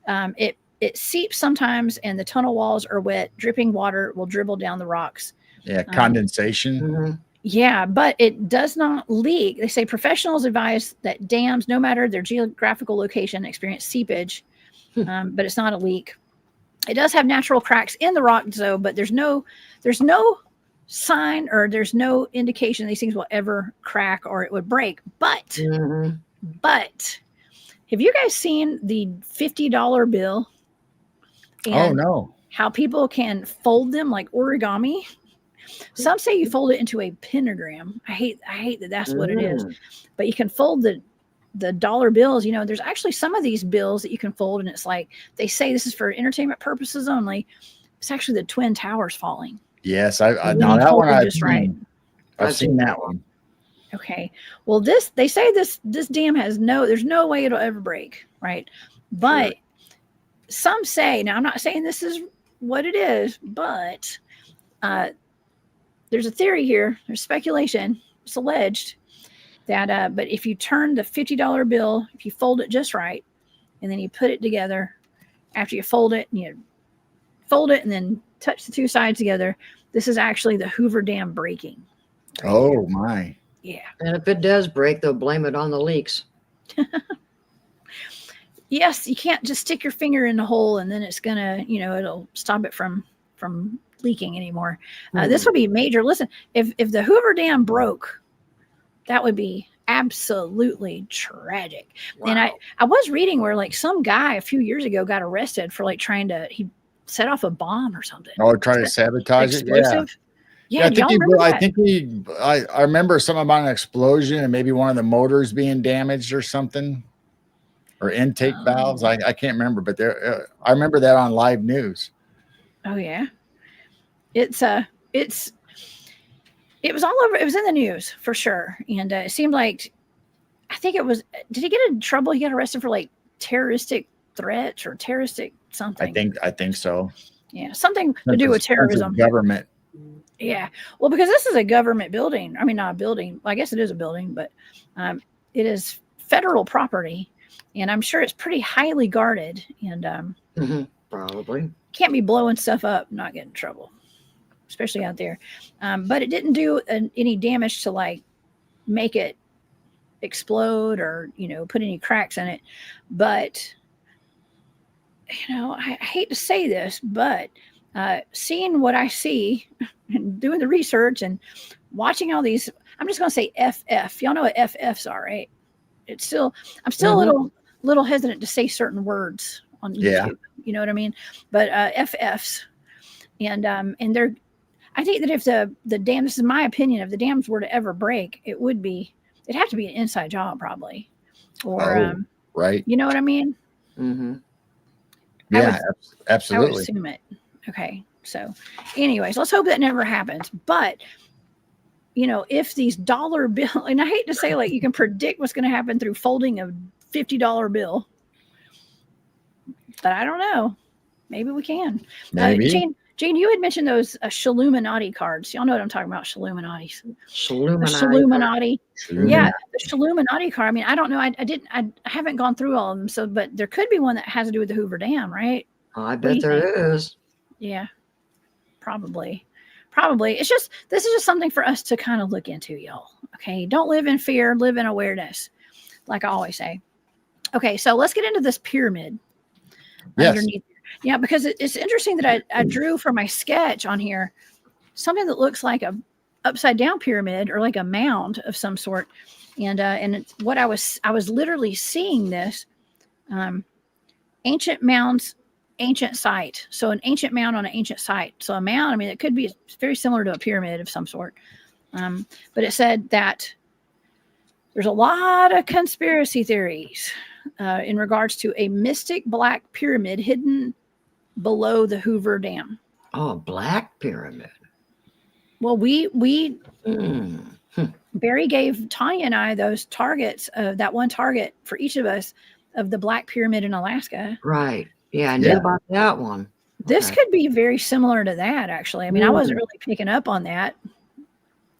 it seeps sometimes, and the tunnel walls are wet. Dripping water will dribble down the rocks. Yeah, condensation. Yeah, but it does not leak. They say professionals advise that dams, no matter their geographical location, experience seepage, but it's not a leak. It does have natural cracks in the rock, though, but there's no sign or there's no indication these things will ever crack or it would break. But have you guys seen the $50 bill? And how people can fold them like origami? Some say you fold it into a pentagram. I hate that that's what it is. But you can fold the dollar bills. You know, there's actually some of these bills that you can fold, and it's like they say this is for entertainment purposes only. It's actually the Twin Towers falling. Yes, I When now you that fold one it I've just seen. right. I've seen that one. Okay. Well, they say this dam there's no way it'll ever break, right? But some say, now I'm not saying this is what it is, but there's a theory here, there's speculation, it's alleged that but if you turn the $50 bill, if you fold it just right, and then you put it together, after you fold it and then touch the two sides together, this is actually the Hoover Dam breaking. Right oh my. Yeah. And if it does break, they'll blame it on the leaks. Yes, you can't just stick your finger in the hole and then it's gonna, it'll stop it from leaking anymore. This would be major. Listen, if the Hoover Dam broke, that would be absolutely tragic. Wow. And I was reading where like some guy a few years ago got arrested for like he set off a bomb or something. Oh, try to sabotage it. Explosive. Yeah, I do y'all remember that? I remember something about an explosion and maybe one of the motors being damaged or something, or intake valves. I can't remember, but I remember that on live news. Oh yeah, it was all over. It was in the news for sure, and it seemed like I think it was. Did he get in trouble? He got arrested for like terroristic threats or terroristic something. I think so. Yeah, something to do with terrorism. Government. Yeah. Well, because this is a government building. I mean, not a building. Well, I guess it is a building, but it is federal property. And I'm sure it's pretty highly guarded. And probably can't be blowing stuff up, not get in trouble, especially out there. But it didn't do any damage to like make it explode or, put any cracks in it. But, I hate to say this, but seeing what I see and doing the research and watching all these, I'm just going to say FF. Y'all know what FFs are, right? I'm still a little hesitant to say certain words on YouTube. Yeah. You know what I mean? But FFs, and they're. I think that if the dam, this is my opinion, if the dams were to ever break, it'd have to be an inside job probably, or right. You know what I mean? Mm-hmm. Yeah, absolutely. I would assume it. Okay. So anyways, let's hope that never happens. But, if these dollar bill, and I hate to say like you can predict what's going to happen through folding a $50 bill, but I don't know. Maybe we can. Maybe. Jane, you had mentioned those Shaluminati cards. Y'all know what I'm talking about, Shaluminati. Shaluminati. Yeah, the Shaluminati card. I mean, I don't know. I haven't gone through all of them. But there could be one that has to do with the Hoover Dam, right? I bet there is. Yeah, probably. This is just something for us to kind of look into, y'all. Okay. Don't live in fear, live in awareness. Like I always say. Okay. So let's get into this pyramid. Yes. Underneath. Yeah. Because it's interesting that I drew for my sketch on here, something that looks like a upside down pyramid or like a mound of some sort. And it's what I was literally seeing this, ancient mounds, ancient site. So an ancient mound on an ancient site. So a mound, I mean, it could be very similar to a pyramid of some sort. But it said that there's a lot of conspiracy theories in regards to a mystic black pyramid hidden below the Hoover Dam. Oh, black pyramid. Well, Barry gave Tanya and I those targets, that one target for each of us of the black pyramid in Alaska. Right. Yeah, I knew about that one. This could be very similar to that, actually. I mean, I wasn't really picking up on that,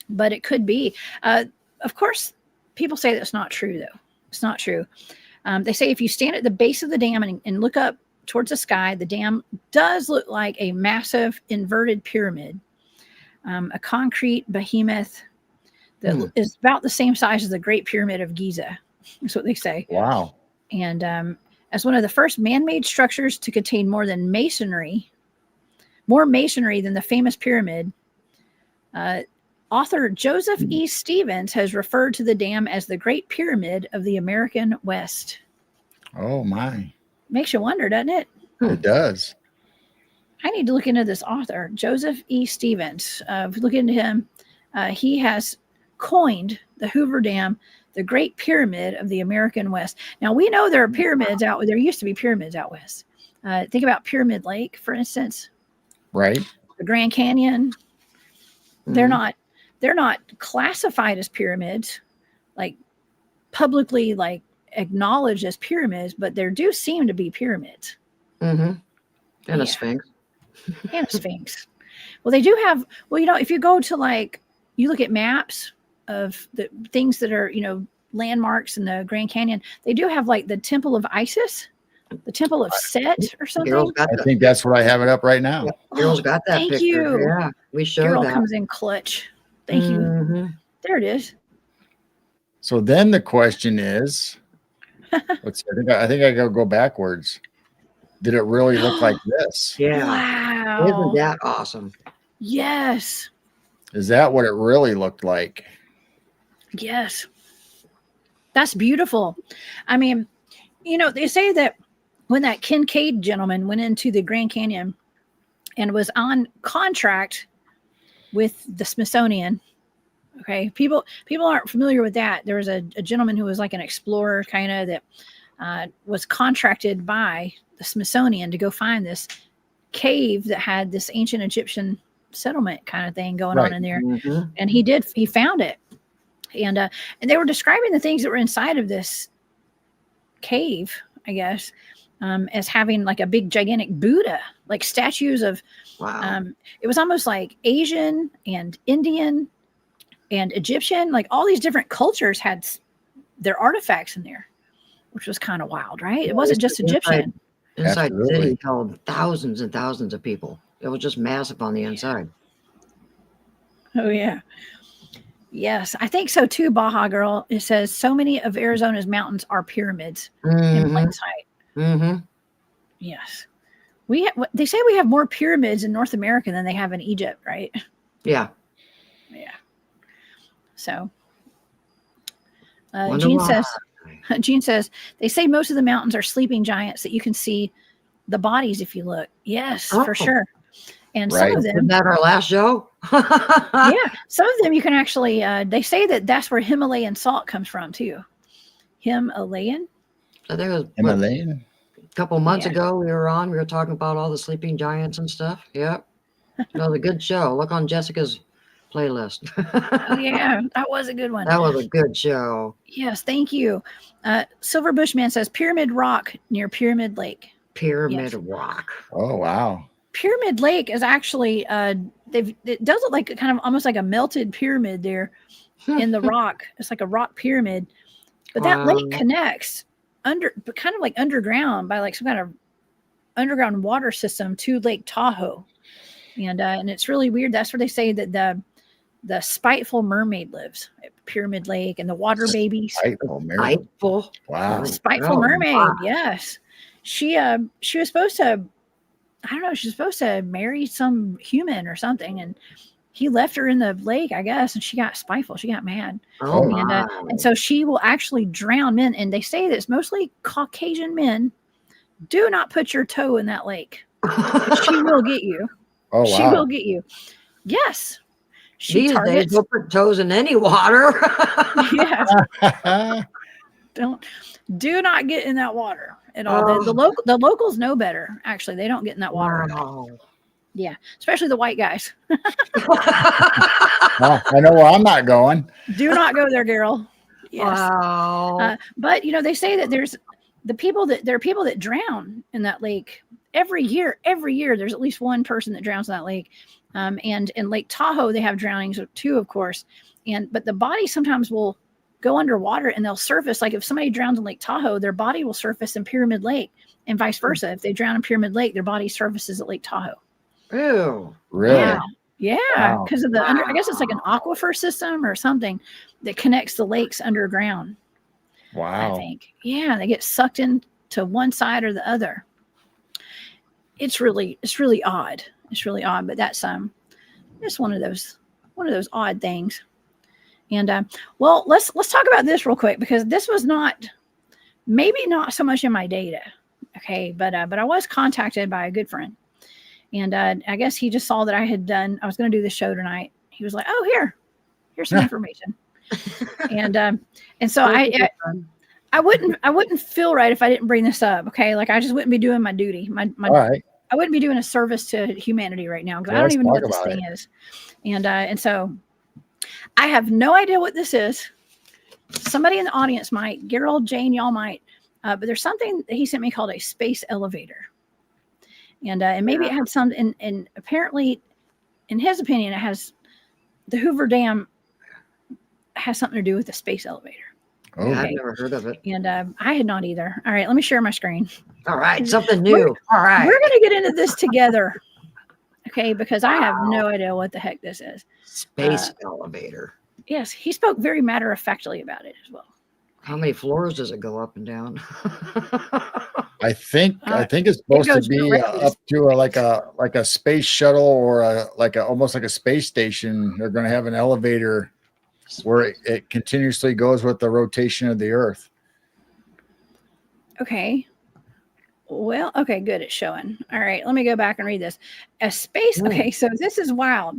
but it could be. Of course, people say that's not true, though. It's not true. They say if you stand at the base of the dam and look up towards the sky, the dam does look like a massive inverted pyramid, a concrete behemoth that is about the same size as the Great Pyramid of Giza. That's what they say. Wow. And as one of the first man-made structures to contain more masonry than the famous pyramid, author Joseph E. Stevens has referred to the dam as the Great Pyramid of the American West. Oh, my. Makes you wonder, doesn't it? It does. I need to look into this author, Joseph E. Stevens. Look into him. He has coined the Hoover Dam the Great Pyramid of the American West. Now, we know there are pyramids out. There used to be pyramids out west. Think about Pyramid Lake, for instance. Right. The Grand Canyon. They're Mhm. not classified as pyramids, like publicly like acknowledged as pyramids, but there do seem to be pyramids. And Yeah. a sphinx. And a sphinx. Well, they do have, well, if you go to like, you look at maps of the things that are, landmarks in the Grand Canyon, they do have like the Temple of Isis, the Temple of Set or something. Carol's got I the, think that's what I have it up right now. Carol's got that thank picture. you. Yeah, we showed Carol that. comes in clutch. Thank you. Mhm. There it is. So then the question is, let's see, I think I gotta go backwards. Did it really look like this? Yeah. Wow. Isn't that awesome? Yes. Is that what it really looked like? Yes. That's beautiful. I mean, they say that when that Kincaid gentleman went into the Grand Canyon and was on contract with the Smithsonian, okay, people aren't familiar with that. There was a gentleman who was like an explorer kind of that was contracted by the Smithsonian to go find this cave that had this ancient Egyptian settlement kind of thing going on in there. Mhm. And he found it. And they were describing the things that were inside of this cave, I guess, as having like a big gigantic Buddha, like statues of, Wow. it was almost like Asian and Indian and Egyptian, like all these different cultures had their artifacts in there, which was kind of wild, right? It wasn't just Egyptian. Inside the Absolutely. city held thousands and thousands of people. It was just massive on the inside. Oh, yeah. Yes, I think so too, Baja Girl. It says so many of Arizona's mountains are pyramids in plain sight. Mm-hmm. Yes. They say we have more pyramids in North America than they have in Egypt, right? Yeah. Yeah. So Wonder Jean why. says they say most of the mountains are sleeping giants that you can see the bodies if you look. Yes, for Oh. sure. And Right. some of Isn't them, that our last show? yeah, some of them you can actually, they say that's where Himalayan salt comes from too. Himalayan? I think it was Himalayan. a couple months Yeah. ago we were talking about all the sleeping giants and stuff. Yep. It was a good show. Look on Jessica's playlist. Oh, yeah, that was a good one. That was a good show. Yes, thank you. Silver Bushman says Pyramid Rock near Pyramid Lake. Pyramid Yes. Rock. Oh wow. Pyramid Lake is actually it does look like kind of almost like a melted pyramid there in the rock. It's like a rock pyramid, but that lake Wow. connects but kind of like underground by like some kind of underground water system to Lake Tahoe, and it's really weird. That's where they say that the spiteful mermaid lives at Pyramid Lake, and the water babies. Spiteful Mary. Spiteful. Wow. Spiteful Oh, mermaid, wow. yes. She was supposed to, I don't know, she's supposed to marry some human or something, and he left her in the lake, I guess, and she got spiteful. She got mad. Oh, And, my. And so she will actually drown men, and they say that it's mostly Caucasian men. Do not put your toe in that lake. She will get you. Oh She wow. will get you. Yes. She These days, targets. don't put toes in any water. Yeah. Do not get in that water at all. The locals know better. Actually, they don't get in that water. Wow. Yeah, especially the white guys. Well, I know where I'm not going. Do not go there, girl. Yes. Wow. But they say that there are people that drown in that lake every year. Every year, there's at least one person that drowns in that lake. And in Lake Tahoe, they have drownings too, of course. But the body sometimes will go underwater and they'll surface. Like if somebody drowns in Lake Tahoe, their body will surface in Pyramid Lake, and vice versa. If they drown in Pyramid Lake, their body surfaces at Lake Tahoe. Ew. Really? Yeah, Wow. because of I guess it's like an aquifer system or something that connects the lakes underground. I Wow. think. Yeah, they get sucked into one side or the other. It's really odd. It's really odd, but that's just one of those odd things. And well, let's talk about this real quick, because this was maybe not so much in my data. Okay, but I was contacted by a good friend, And I guess he just saw that I was going to do the show tonight. He was like, "Oh, here's some information." and so I wouldn't feel right if I didn't bring this up. Okay, like I just wouldn't be doing my duty. All right. I wouldn't be doing a service to humanity right now because Yeah, I don't even know let's what talk this about thing is. And so I have no idea what this is. Somebody in the audience might, Gerald, Jane, y'all might, but there's something that he sent me called a space elevator. And maybe it had some, and apparently, in his opinion, it has the Hoover Dam has something to do with the space elevator. Oh, Yeah, I've never heard of it. And I had not either. All right, let me share my screen. All right, something new. All right. We're going to get into this together. Okay, because I have no idea what the heck this is. Space elevator. Yes, he spoke very matter-of-factly about it as well. How many floors does it go up and down? I think it's supposed to be up to like a space shuttle or almost like a space station. They're going to have an elevator where it continuously goes with the rotation of the Earth. Okay. Well, okay, good. It's showing. All right, let me go back and read this. Okay, so this is wild.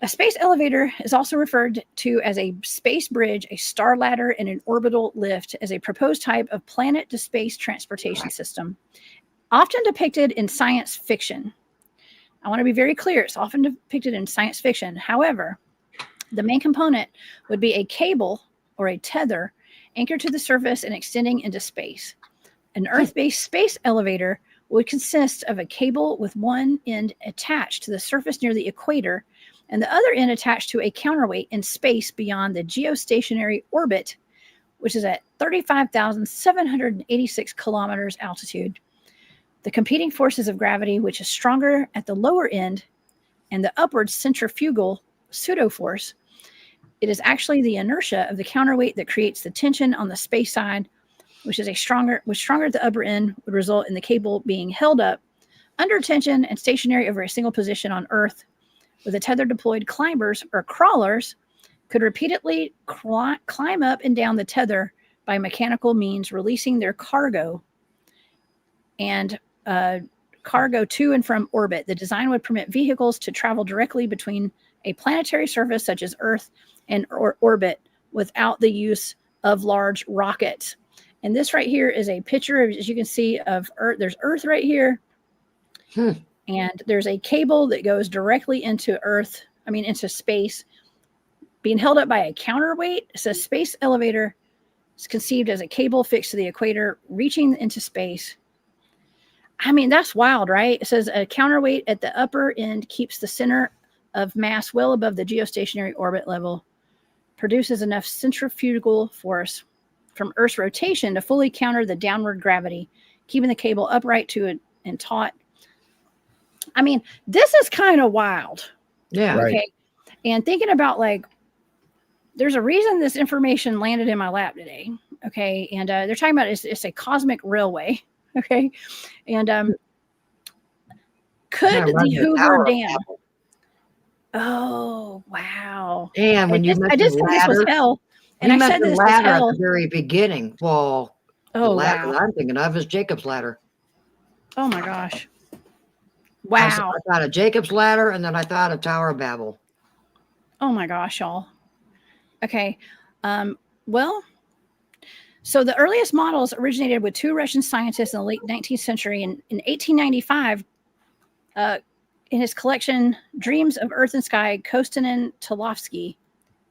A space elevator is also referred to as a space bridge, a star ladder, and an orbital lift as a proposed type of planet-to-space transportation system, often depicted in science fiction. I want to be very clear. It's often depicted in science fiction. However, the main component would be a cable or a tether anchored to the surface and extending into space. An Earth-based space elevator would consist of a cable with one end attached to the surface near the equator and the other end attached to a counterweight in space beyond the geostationary orbit, which is at 35,786 kilometers altitude. The competing forces of gravity, which is stronger at the lower end, and the upward centrifugal pseudo-force, it is actually the inertia of the counterweight that creates the tension on the space side, which is stronger at the upper end, would result in the cable being held up under tension and stationary over a single position on Earth, with the tether deployed climbers or crawlers could repeatedly climb up and down the tether by mechanical means, releasing their cargo and cargo to and from orbit. The design would permit vehicles to travel directly between a planetary surface such as Earth and orbit without the use of large rockets. And this right here is a picture, as you can see, of Earth. There's Earth right here. And there's a cable that goes directly into into space, being held up by a counterweight. It says space elevator is conceived as a cable fixed to the equator, reaching into space. I mean, that's wild, right? It says a counterweight at the upper end keeps the center of mass well above the geostationary orbit level, produces enough centrifugal force from Earth's rotation to fully counter the downward gravity, keeping the cable upright and taut. I mean, this is kind of wild. Yeah. Okay. Right. And thinking about there's a reason this information landed in my lap today. Okay. And they're talking about it's a cosmic railway. Okay. And could the Hoover Dam? Oh, wow. And when I just said this was hell. And I said this was hell at the very beginning. Well, the ladder wow. I'm thinking of is Jacob's ladder. Oh my gosh. Wow. I thought of Jacob's ladder, and then I thought of Tower of Babel. Oh my gosh, y'all. Okay. Well, so the earliest models originated with two Russian scientists in the late 19th century. In 1895, in his collection, Dreams of Earth and Sky, Kostanin Tulovsky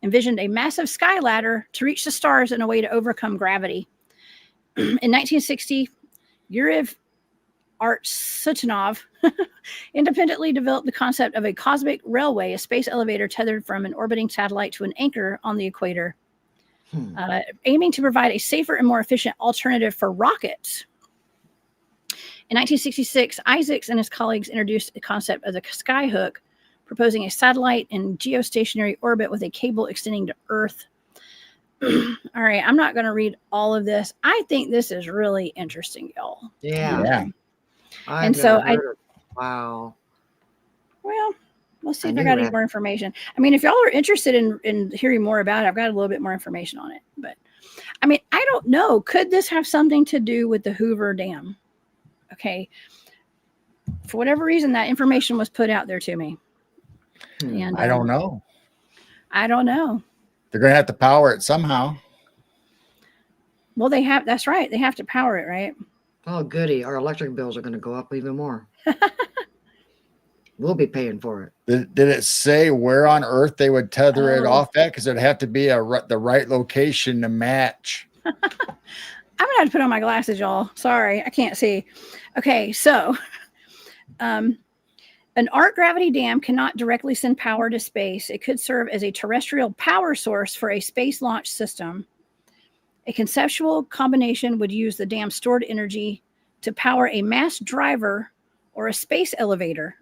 envisioned a massive sky ladder to reach the stars in a way to overcome gravity. In 1960, Yuri Artsutinov independently developed the concept of a cosmic railway, a space elevator tethered from an orbiting satellite to an anchor on the equator, aiming to provide a safer and more efficient alternative for rockets. In 1966, Isaacs and his colleagues introduced the concept of the skyhook, proposing a satellite in geostationary orbit with a cable extending to Earth. All right, I'm not going to read all of this. I think this is really interesting, y'all. Yeah. Wow. Well, let's see if I got any more information. I mean, if y'all are interested in hearing more about it, I've got a little bit more information on it. But I mean, I don't know. Could this have something to do with the Hoover Dam? Okay. for whatever reason, that information was put out there to me. And I don't know. I don't know. They're going to have to power it somehow. Well, that's right. They have to power it, right? Oh, goody. Our electric bills are going to go up even more. We'll be paying for it. Did it say where on Earth they would tether it off at? Because it'd have to be the right location to match. I'm gonna have to put on my glasses, y'all. Sorry, I can't see. Okay, so an arc gravity dam cannot directly send power to space. It could serve as a terrestrial power source for a space launch system. A conceptual combination would use the dam's stored energy to power a mass driver or a space elevator.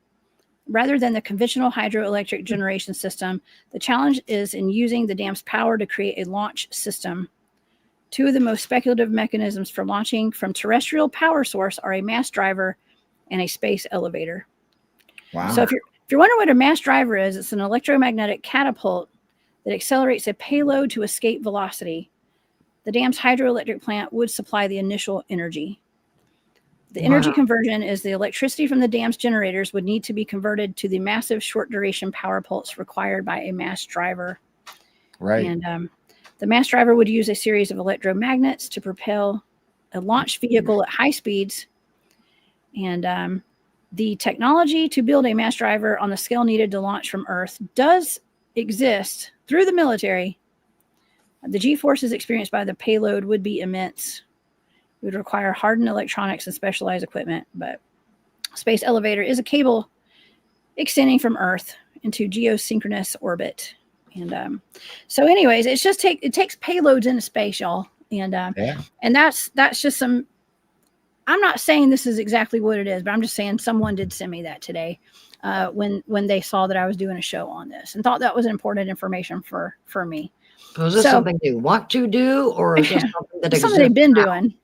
Rather than the conventional hydroelectric generation system, the challenge is in using the dam's power to create a launch system. Two of the most speculative mechanisms for launching from terrestrial power source are a mass driver and a space elevator. Wow. So if you're wondering what a mass driver is, it's an electromagnetic catapult that accelerates a payload to escape velocity. The dam's hydroelectric plant would supply the initial energy. The energy conversion is the electricity from the dam's generators would need to be converted to the massive short duration power pulse required by a mass driver. Right. And the mass driver would use a series of electromagnets to propel a launch vehicle at high speeds. And the technology to build a mass driver on the scale needed to launch from Earth does exist through the military. The G-forces experienced by the payload would be immense. It would require hardened electronics and specialized equipment, but space elevator is a cable extending from Earth into geosynchronous orbit. And so anyways, it takes payloads into space, y'all. And and that's just some, I'm not saying this is exactly what it is, but I'm just saying someone did send me that today when they saw that I was doing a show on this and thought that was important information for me. So is this something they want to do, or is this something that something they've been doing?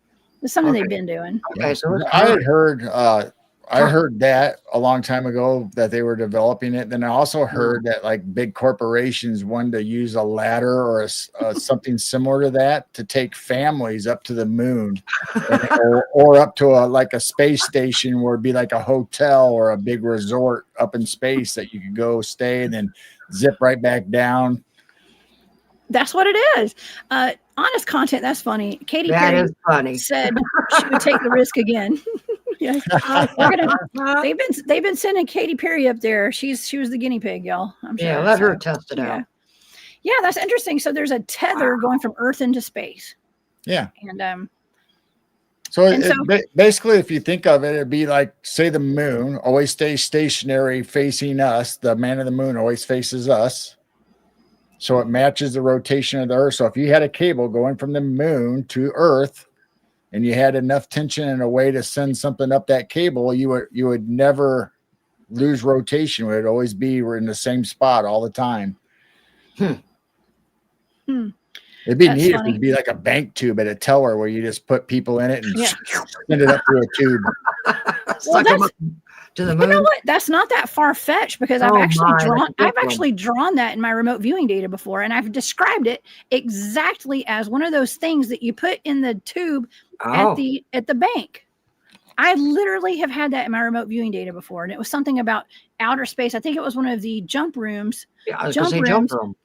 It's something they've been doing. Okay, so I heard that a long time ago that they were developing it. Then I also heard that like big corporations wanted to use a ladder or something similar to that to take families up to the moon, or up to a space station where it'd be like a hotel or a big resort up in space that you could go stay and then zip right back down. That's what it is. Honest content. That's funny. Katy Perry said she would take the risk again. Yes. They've been sending Katy Perry up there. She was the guinea pig, y'all. I'm sure. Yeah, let her test it out. Yeah, that's interesting. So there's a tether going from Earth into space. Yeah. And so basically, if you think of it, it'd be like, say the moon always stays stationary facing us. The man of the moon always faces us. So it matches the rotation of the Earth. So if you had a cable going from the moon to Earth and you had enough tension and a way to send something up that cable, you would never lose rotation. It would always be in the same spot all the time. It'd be neat if it'd be like a bank tube at a teller where you just put people in it and send it up through a tube. To the moon. You know what? That's not that far fetched because I've actually drawn that in my remote viewing data before, and I've described it exactly as one of those things that you put in the tube at the bank. I literally have had that in my remote viewing data before, and it was something about outer space. I think it was one of the jump rooms. Yeah, I was going to say jump room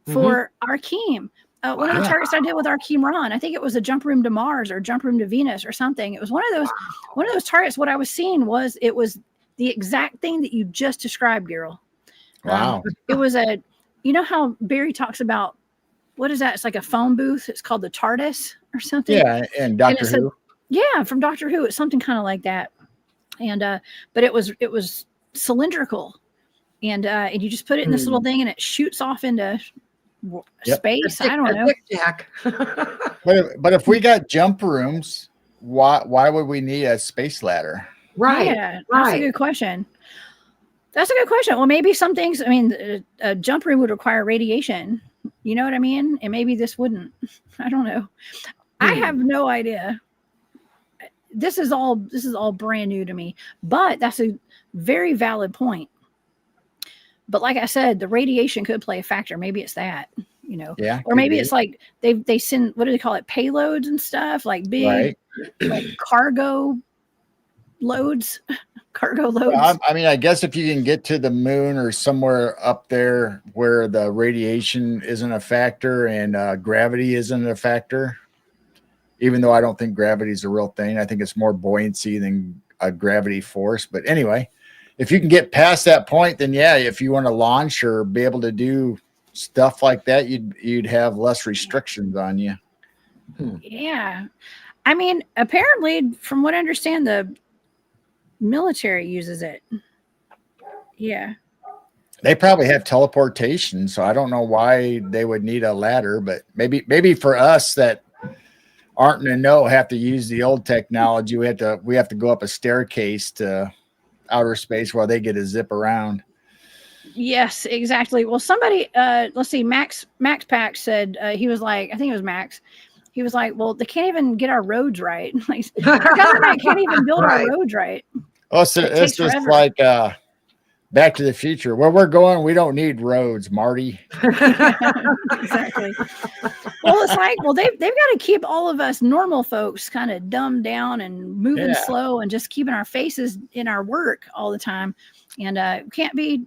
for Arkeem. One of the targets I did with Arkeem Ron, I think it was a jump room to Mars or jump room to Venus or something. It was one of those targets. What I was seeing was the exact thing that you just described, Daryl. Wow. It was you know how Barry talks about, what is that? It's like a phone booth. It's called the TARDIS or something. Yeah, and Doctor Who. Yeah, from Doctor Who. It's something kind of like that. And but it was cylindrical, and you just put it in this little thing, and it shoots off into space. I don't know. But if we got jump rooms, why would we need a space ladder? Right. Yeah, that's a good question. Well, maybe some things, I mean, a jump room would require radiation. You know what I mean? And maybe this wouldn't. I don't know. I have no idea. This is all brand new to me, but that's a very valid point. But like I said, the radiation could play a factor. Maybe it's that, Yeah. Or maybe it's like they send, what do they call it? Payloads and stuff, like big like cargo loads, cargo loads. I mean, I guess if you can get to the moon or somewhere up there where the radiation isn't a factor and gravity isn't a factor, even though I don't think gravity is a real thing. I think it's more buoyancy than a gravity force. But anyway, if you can get past that point, then yeah, if you want to launch or be able to do stuff like that, you'd have less restrictions on you. Yeah. I mean, apparently, from what I understand, the military uses it. Yeah. They probably have teleportation, so I don't know why they would need a ladder, but maybe for us that aren't in the know have to use the old technology. We have to go up a staircase to outer space while they get to zip around. Yes, exactly. Well, somebody, let's see, Max Pack said, he was like, I think it was Max. He was like, well, they can't even get our roads right. Like, our government can't even build our roads right. Oh, so it's just forever. Like Back to the Future. Where we're going, we don't need roads, Marty. Exactly. Well, it's like, well, they've got to keep all of us normal folks kind of dumbed down and moving slow and just keeping our faces in our work all the time. And can't be,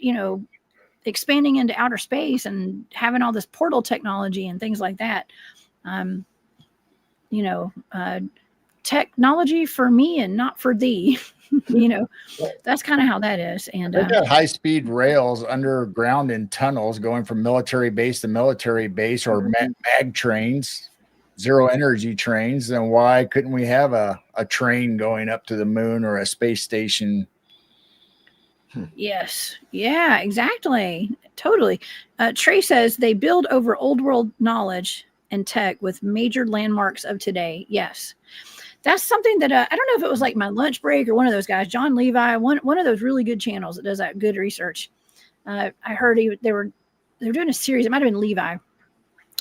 expanding into outer space and having all this portal technology and things like that. Technology for me and not for thee. That's kind of how that is. And they got high-speed rails underground in tunnels going from military base to military base, or mag trains, zero energy trains. Then why couldn't we have a train going up to the moon or a space station? Yes. Yeah, exactly. Totally. Trey says they build over old world knowledge and tech with major landmarks of today. Yes. That's something that I don't know if it was like my lunch break or one of those guys, John Levi, one of those really good channels that does that good research. I heard they were doing a series. It might have been Levi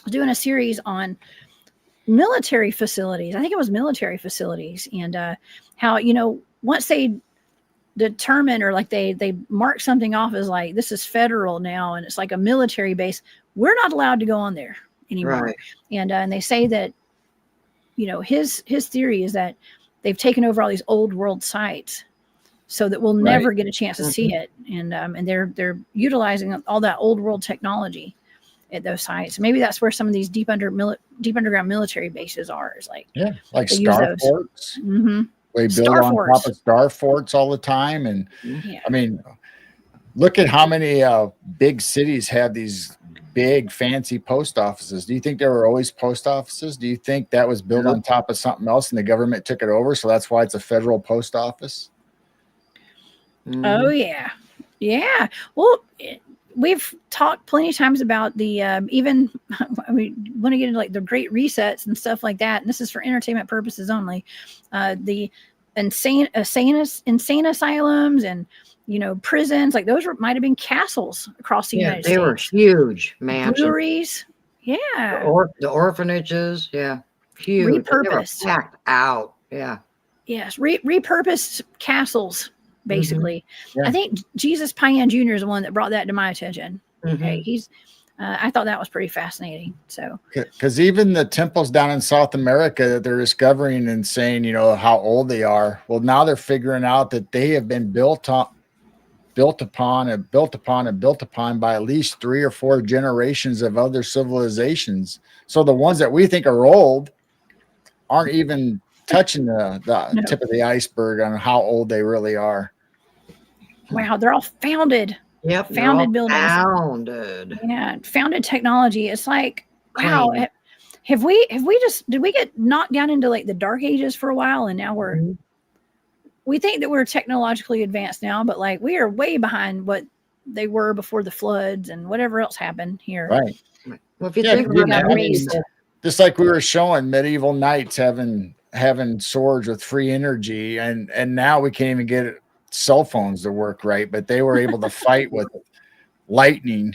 doing a series on military facilities. I think it was military facilities, and how once they determine or like they mark something off as like this is federal now and it's like a military base, we're not allowed to go on there anymore. Right. And they say that his theory is that they've taken over all these old world sites so that we'll never get a chance to see it. And they're utilizing all that old world technology at those sites. Maybe that's where some of these deep underground military bases are. Is like Star Forts. Mm-hmm. They build on top of Star Forts all the time. And I mean, look at how many big cities have these big fancy post offices. Do you think there were always post offices? Do you think that was built on top of something else and the government took it over, so that's why it's a federal post office? Oh yeah. Well, we've talked plenty of times about the even we want to get into like the great resets and stuff like that, and this is for entertainment purposes only. The insane asylums and prisons, like those might have been castles across the United States. They were huge mansions. Breweries, yeah. The orphanages, yeah, huge. Repurposed, packed out, yeah. Yes, repurposed castles, basically. Mm-hmm. Yeah. I think Jesus Payan Jr. is the one that brought that to my attention. Mm-hmm. Okay, I thought that was pretty fascinating. So, because even the temples down in South America that they're discovering and saying, how old they are. Well, now they're figuring out that they have been built upon by at least 3 or 4 generations of other civilizations. So the ones that we think are old aren't even touching the tip of the iceberg on how old they really are. Wow, they're all founded. Yep, founded buildings. Founded technology. It's like, wow, did we get knocked down into like the dark ages for a while, and now we think that we're technologically advanced now, but like we are way behind what they were before the floods and whatever else happened here. Right. Well, if you think about that, just like we were showing medieval knights having swords with free energy, and now we can't even get cell phones to work right, but they were able to fight with lightning.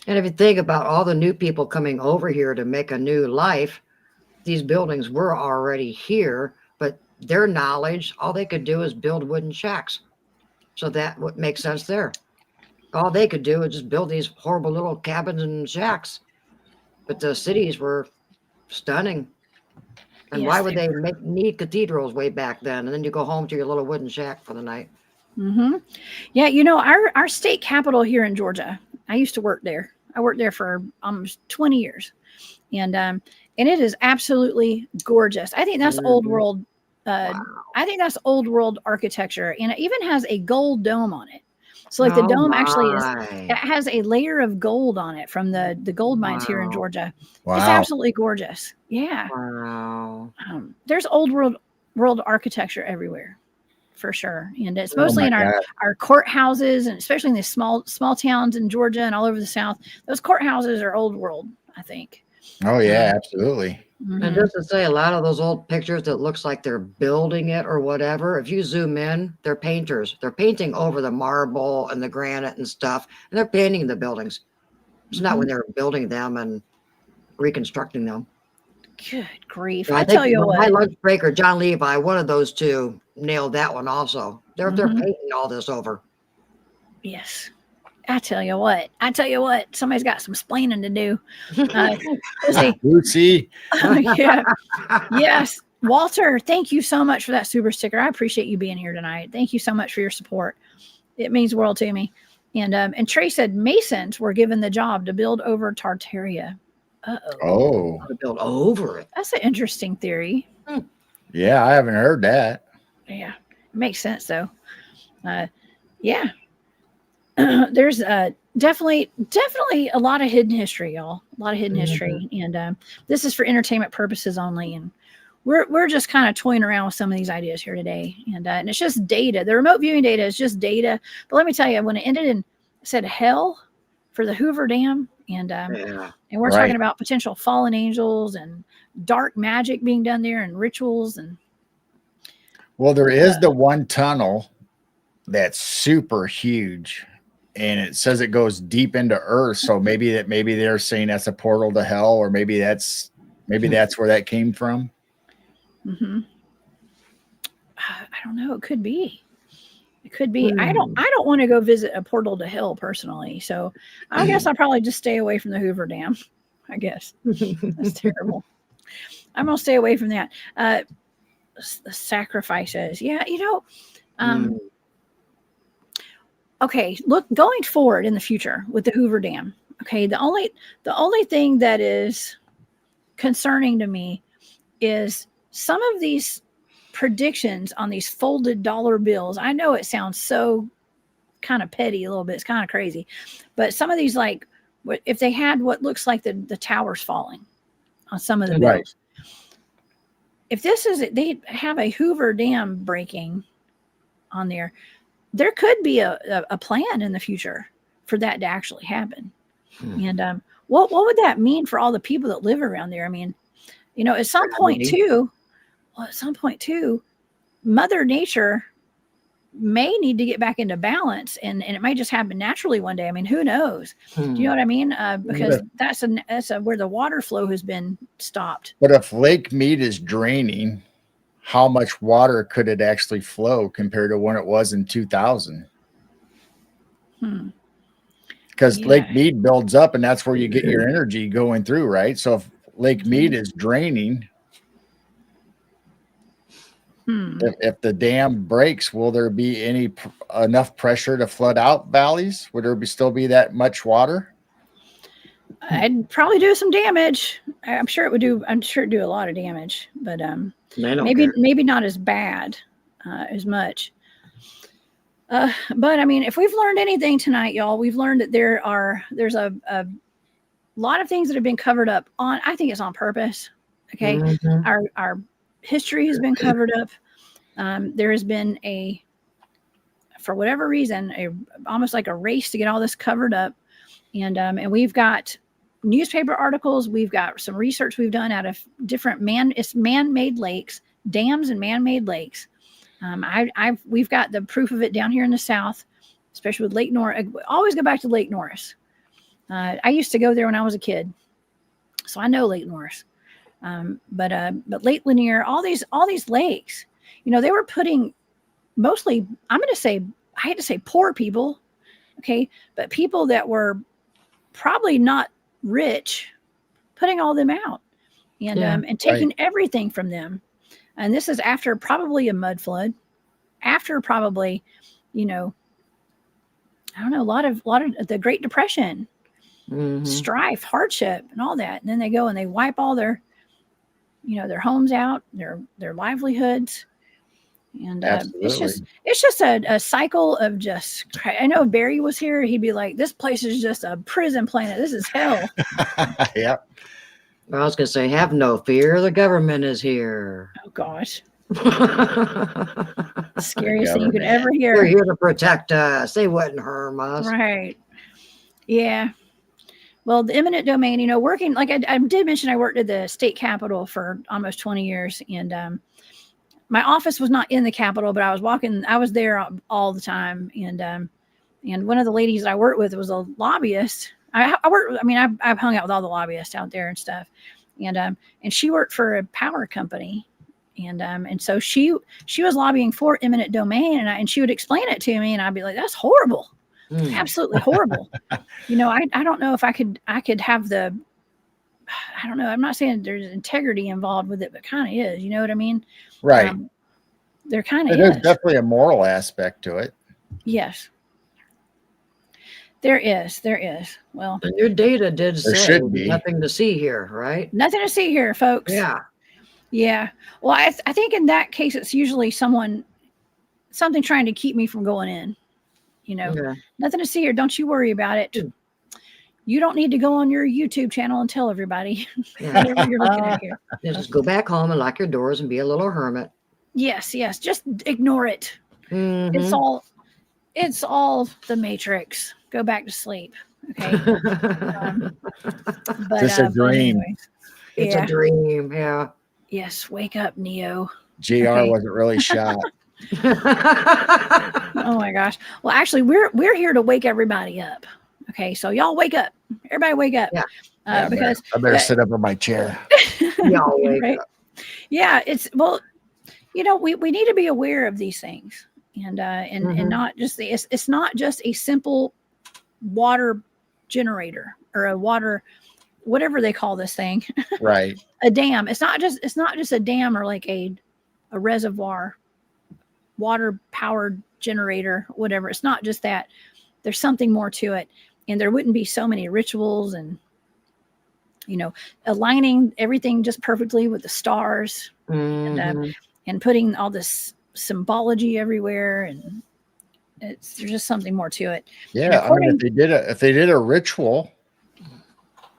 And if you think about all the new people coming over here to make a new life, these buildings were already here, but their knowledge, all they could do is build wooden shacks. So that what makes sense there. All they could do is just build these horrible little cabins and shacks. But the cities were stunning. And why would they need cathedrals way back then? And then you go home to your little wooden shack for the night. Mm-hmm. Yeah, you know, our state capital here in Georgia, I used to work there. I worked there for almost 20 years. And it is absolutely gorgeous. I think that's old Mhm. world. Uh, Wow. I think that's old world architecture, and it even has a gold dome on it. So, like the Oh dome actually it my. has a layer of gold on it from the gold mines here in Wow. Georgia. It's Wow. absolutely gorgeous. Yeah, Wow. there's old world architecture everywhere for sure, and it's Oh mostly my in God. our courthouses, and especially in these small towns in Georgia and all over the South. Those courthouses are old world, I think. Oh yeah, Um, absolutely. And mhm. just to say, a lot of those old pictures that looks like they're building it or whatever, if you zoom in, they're painters. They're painting over the marble and the granite and stuff, and they're painting the buildings. It's not when Mhm. they're building them and reconstructing them. Good grief! So I I think tell you my what. lunch break or John Levi, one of those two, nailed that one also. They're Mhm. painting all this over. Yes, I tell you what. I tell you what. Somebody's got some splaining to do. Uh, let's see. Lucy. Yeah. Yes. Walter, thank you so much for that super sticker. I appreciate you being here tonight. Thank you so much for your support. It means the world to me. And Trey said Masons were given the job to build over Tartaria. Uh-oh. Oh, To build over it. That's an interesting theory. Hmm. yeah, I haven't heard that. Yeah. It makes sense though. Uh yeah. There's definitely a lot of hidden history, y'all. A lot of hidden Mhm. history. And this is for entertainment purposes only. And we're just kind of toying around with some of these ideas here today. And it's just data. The remote viewing data is just data. But let me tell you, when it ended in said hell for the Hoover Dam, Yeah. and we're talking Right. about potential fallen angels and dark magic being done there and rituals and Well, there uh, is the one tunnel that's super huge, and it says it goes deep into Earth. So maybe they're saying that's a portal to hell, or maybe that's where that came from. mhm. I don't know. It could be. It could be. Hmm. I don't want to go visit a portal to hell personally. So I guess I'll probably just stay away from the Hoover Dam. I guess that's terrible. I'm gonna stay away from that. Sacrifices. Yeah, you know. Um, Hmm. okay, look, going forward in the future with the Hoover Dam. Okay, the only thing that is concerning to me is some of these predictions on these folded dollar bills. I know it sounds so kind of petty a little bit. It's kind of crazy. But some of these, like, if they had what looks like the towers falling on some of the Right. bills, if this is, they have a Hoover Dam breaking on there could be a plan in the future for that to actually happen. Hmm. And what would that mean for all the people that live around there? I mean, you know, Gravity. at some point too, Mother Nature may need to get back into balance, and it may just happen naturally one day. I mean, who knows? Do you know Hmm. what I mean? But Because that's where the water flow has been stopped. but if Lake Mead is draining, how much water could it actually flow compared to when it was in 2000? Hmm. Because Lake Yeah. Mead builds up, and that's where you get your energy going through, right? So if Lake Mead Mhm. is draining, Hmm. if the dam breaks, will there be enough pressure to flood out valleys? Would there still be that much water? I'd probably do some damage. I'm sure it would do. I'm sure it'd do a lot of damage, but They don't care. maybe not as bad as much. But I mean, if we've learned anything tonight, y'all, we've learned that there's a lot of things that have been covered up on. I think it's on purpose. Okay, Mhm. our history has been covered up. There has been for whatever reason, almost like a race to get all this covered up, and we've got newspaper articles. We've got some research we've done out of different man-made lakes, dams, and man-made lakes. We've got the proof of it down here in the South, especially with Lake Norris. Always go back to Lake Norris. I used to go there when I was a kid, so I know Lake Norris. But Lake Lanier, all these lakes, you know, they were putting mostly. I'm going to say, I hate to say poor people, okay, but people that were probably not rich, putting all them out Yeah. and Right. taking everything from them. And this is after probably a mud flood, after probably you know, I don't know, a lot of the Great Depression, strife, hardship, and all that. And then they go and they wipe all their, you know, their homes out, their livelihoods. And it's just a cycle of just, I know if Barry was here, he'd be like, this place is just a prison planet. This is hell. Yep. Well, I was going to say, have no fear. The government is here. Oh, gosh. The scariest thing you could ever hear. They're here to protect us. They wouldn't harm us. Right. Yeah. Well, the eminent domain, you know, working, like I did mention, I worked at the state capitol for almost 20 years. And my office was not in the Capitol, but I was there all the time. And one of the ladies I worked with was a lobbyist. I've hung out with all the lobbyists out there and stuff. And she worked for a power company. And so she was lobbying for eminent domain, and she would explain it to me, and I'd be like, that's horrible. Absolutely horrible. You know, I don't know if I could have the, I don't know. I'm not saying there's integrity involved with it, but kind of is, you know what I mean? Right. There kind of is. There's definitely a moral aspect to it. Yes. There is. Well, and your data did say should be nothing to see here, right? Nothing to see here, folks. Yeah. Yeah. Well, I think in that case, it's usually something trying to keep me from going in, you know, nothing to see here. Don't you worry about it. You don't need to go on your YouTube channel and tell everybody whatever you're looking at here. Just go back home and lock your doors and be a little hermit. Yes. Just ignore it. It's all the Matrix. Go back to sleep. Okay. But it's a dream. Anyways, it's a dream. Yeah. Yes. Wake up, Neo. JR wasn't really shot. Oh my gosh. Well, actually, we're here to wake everybody up. Okay, so y'all wake up. Everybody wake up. Yeah. Because I better sit up in my chair. Y'all wake up. Yeah, you know, we need to be aware of these things, and not just it's not just a simple water generator or a water, whatever they call this thing. Right. A dam. It's not just a dam or like a reservoir, water powered generator, whatever. It's not just that. There's something more to it. And there wouldn't be so many rituals and, you know, aligning everything just perfectly with the stars and putting all this symbology everywhere. And there's just something more to it. Yeah. I mean, if they did a ritual,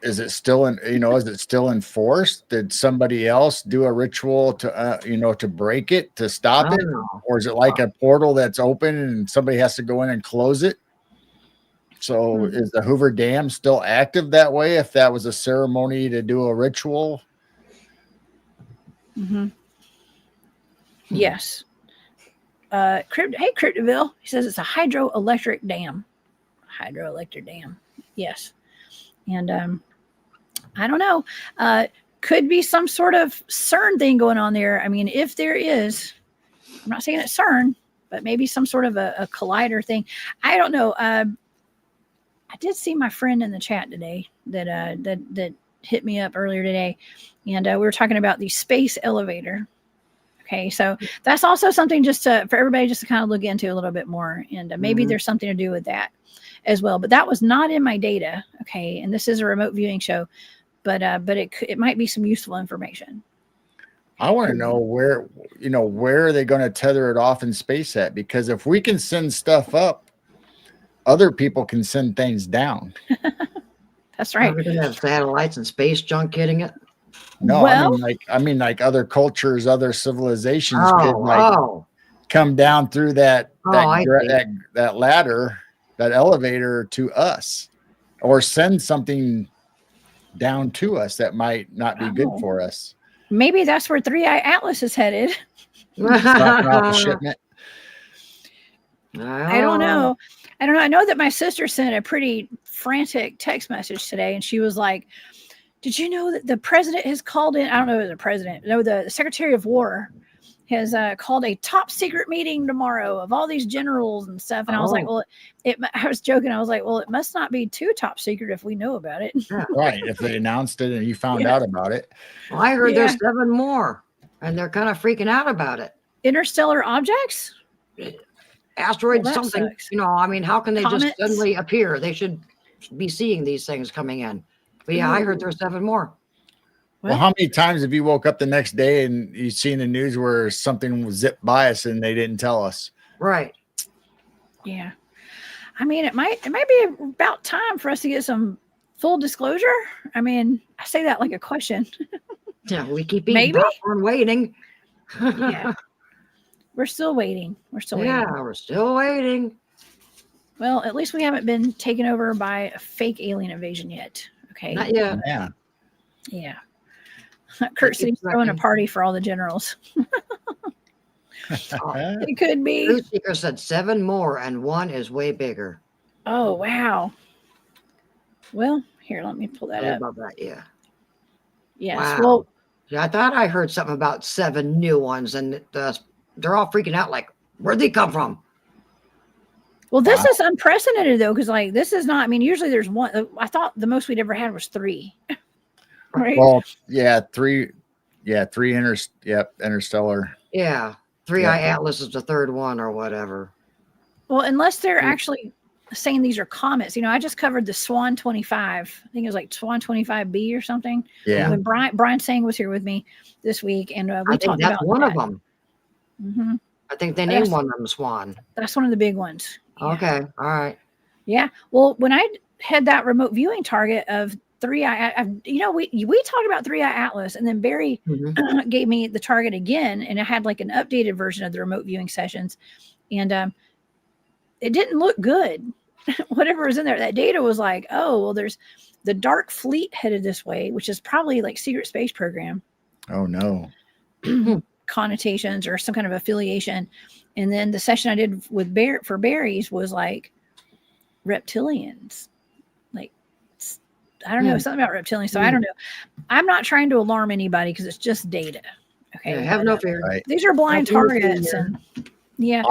is it still enforced? Did somebody else do a ritual to, to break it, to stop it? Or is it like a portal that's open and somebody has to go in and close it? So is the Hoover Dam still active that way? If that was a ceremony to do a ritual? Yes. Hey, Cryptidville. He says it's a hydroelectric dam. Hydroelectric dam. Yes. And I don't know. Could be some sort of CERN thing going on there. I mean, if there is, I'm not saying it's CERN, but maybe some sort of a collider thing. I don't know. I did see my friend in the chat today that hit me up earlier today, and we were talking about the space elevator. Okay, so that's also something for everybody just to kind of look into a little bit more, and maybe there's something to do with that as well. But that was not in my data. Okay, and this is a remote viewing show, but it might be some useful information. I want to know where are they going to tether it off in space at? Because if we can send stuff up, other people can send things down. That's right. We're going to have satellites and space junk hitting it. No, well, I mean, like other cultures, other civilizations could come down through that ladder, that elevator to us, or send something down to us that might not be good for us. Maybe that's where 3-Eye Atlas is headed. Shipment. I don't know. I know that my sister sent a pretty frantic text message today, and she was like, did you know that the president has called in? I don't know if the president. No, the Secretary of War has called a top secret meeting tomorrow of all these generals and stuff. And I was like, well, I was joking. I was like, well, it must not be too top secret if we know about it. Yeah. Right. If they announced it and you found out about it. Well, I heard there's 7 more, and they're kind of freaking out about it. Interstellar objects? asteroid Well, that something. sucks. You know, I mean, how can they just Comets? suddenly appear? They should be seeing these things coming in. But yeah, I heard there's 7 more. Well, how many times have you woke up the next day and you seen the news where something was zipped by us and they didn't tell us? Right. Yeah. I mean, it might be about time for us to get some full disclosure. I mean, I say that like a question. Yeah, we keep eating Maybe? popcorn waiting. Yeah. We're still waiting. We're still waiting. Yeah, we're still waiting. Well, at least we haven't been taken over by a fake alien invasion yet. Okay. Not yet. Yeah. Yeah. Kurt said he's throwing a party for all the generals. It could be. Truth Seeker said 7 more, and 1 is way bigger. Oh, wow. Well, here, let me pull that up. About that, yeah. Yes. Wow. Well, Yeah, I thought I heard something about 7 new ones, and they're all freaking out. Like, where'd they come from? well, this is unprecedented though, because like this is not. I mean, usually there's one. I thought the most we'd ever had was 3. Right. Well, yeah, 3. Yeah, 3 interstellar. Yeah, 3-Eye Atlas is the 3rd one or whatever. Well, unless they're actually saying these are comets. You know, I just covered the Swan 25. I think it was like Swan 25B or something. Yeah. When Brian Sang was here with me this week, and we I think talked that's about one that. of them. Mm-hmm. I think they named one of them Swan. That's one of the big ones. Yeah. Okay, all right. Yeah. Well, when I had that remote viewing target of 3-Eye, you know, we talked about 3-Eye Atlas, and then Barry gave me the target again, and it had like an updated version of the remote viewing sessions, and it didn't look good. Whatever was in there, that data was like, oh, well, there's the Dark Fleet headed this way, which is probably like secret space program. Oh no. Connotations or some kind of affiliation. And then the session I did with for Barry's was like reptilians. Like, I don't know, something about reptilians. So I don't know. I'm not trying to alarm anybody because it's just data. Okay. Yeah, have no fear. Right. These are blind targets. And yeah.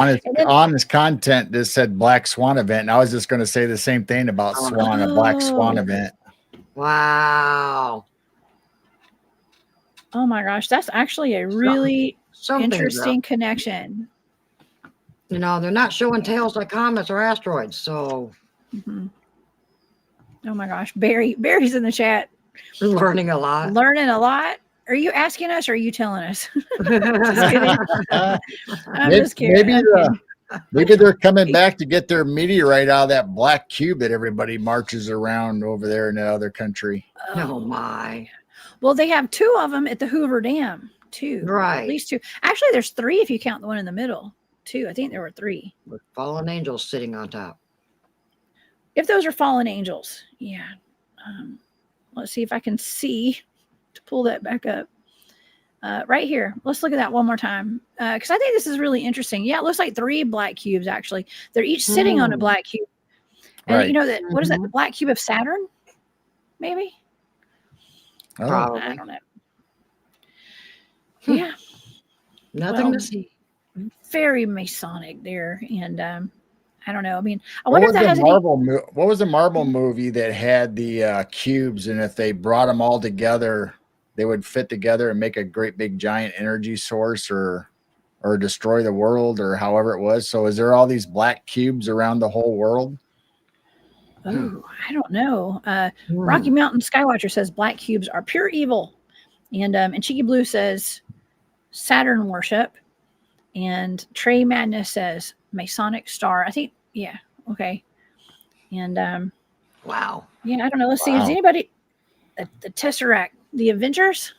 Honest content, this said Black Swan event. And I was just going to say the same thing about Swan, a Black Swan event. Wow. Oh my gosh. That's actually a really interesting up. connection. You know, they're not showing tails like comets or asteroids. So, oh my gosh. Barry's in the chat. We're learning a lot. Learning a lot. Are you asking us or are you telling us? Just kidding. I'm just kidding. Maybe they're coming back to get their meteorite out of that black cube that everybody marches around over there in that other country. Oh my. Well, they have 2 of them at the Hoover Dam, too. Right. At least 2. Actually, there's 3 if you count the one in the middle, too. I think there were 3. With fallen angels sitting on top. If those are fallen angels, yeah. Let's see if I can see to pull that back up. Right here. Let's look at that one more time. Because I think this is really interesting. Yeah, it looks like 3 black cubes, actually. They're each sitting on a black cube. And you know that, what is that, the black cube of Saturn? Maybe? Oh. Probably. I don't know. Yeah. Nothing to see. Very Masonic there. And I don't know. I mean, I wonder if that has what was the Marvel movie that had the cubes, and if they brought them all together, they would fit together and make a great big giant energy source or destroy the world or however it was. So is there all these black cubes around the whole world? Oh, I don't know. Rocky Mountain Skywatcher says black cubes are pure evil. And Cheeky Blue says Saturn worship. And Trey Madness says Masonic star. I think, yeah, okay. And wow. Yeah, I don't know. Let's see. Is anybody the Tesseract, the Avengers?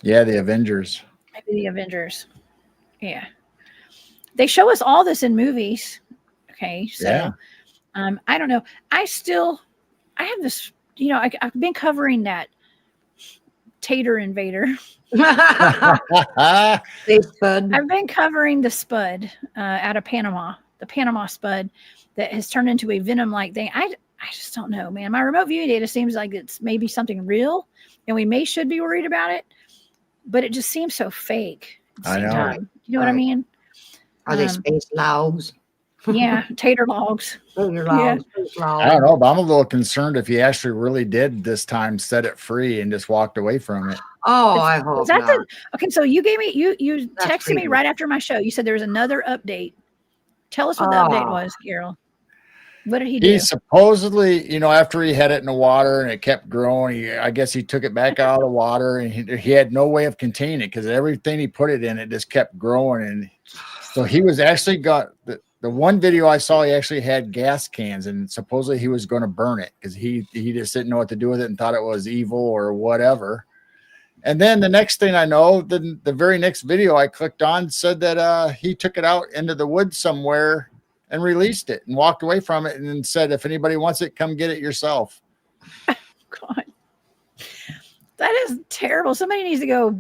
Yeah, the Avengers. Maybe the Avengers. Yeah. They show us all this in movies. Okay. So yeah. I don't know. I have this, you know, I've been covering that Tater Invader. I've been covering the Spud out of Panama, the Panama Spud that has turned into a venom-like thing. I just don't know, man. My remote viewing data seems like it's maybe something real, and we should be worried about it, but it just seems so fake at the same time. You know what I mean? Are they space logs? Yeah, tater logs. Tater logs, I don't know, but I'm a little concerned if he actually really did this time set it free and just walked away from it. Oh, I hope not. Okay, so you gave me you texted me right after my show. You said there was another update Tell us what the update was, Carol. What did he do? He supposedly, after he had it in the water and it kept growing, I guess he took it back out of the water, and he had no way of containing it because everything he put it in, it just kept growing. And so he was actually got the one video I saw, he actually had gas cans, and supposedly he was going to burn it because he just didn't know what to do with it and thought it was evil or whatever. And then the next thing I know, the very next video I clicked on said that he took it out into the woods somewhere and released it and walked away from it and then said, if anybody wants it, come get it yourself. God, that is terrible. Somebody needs to go.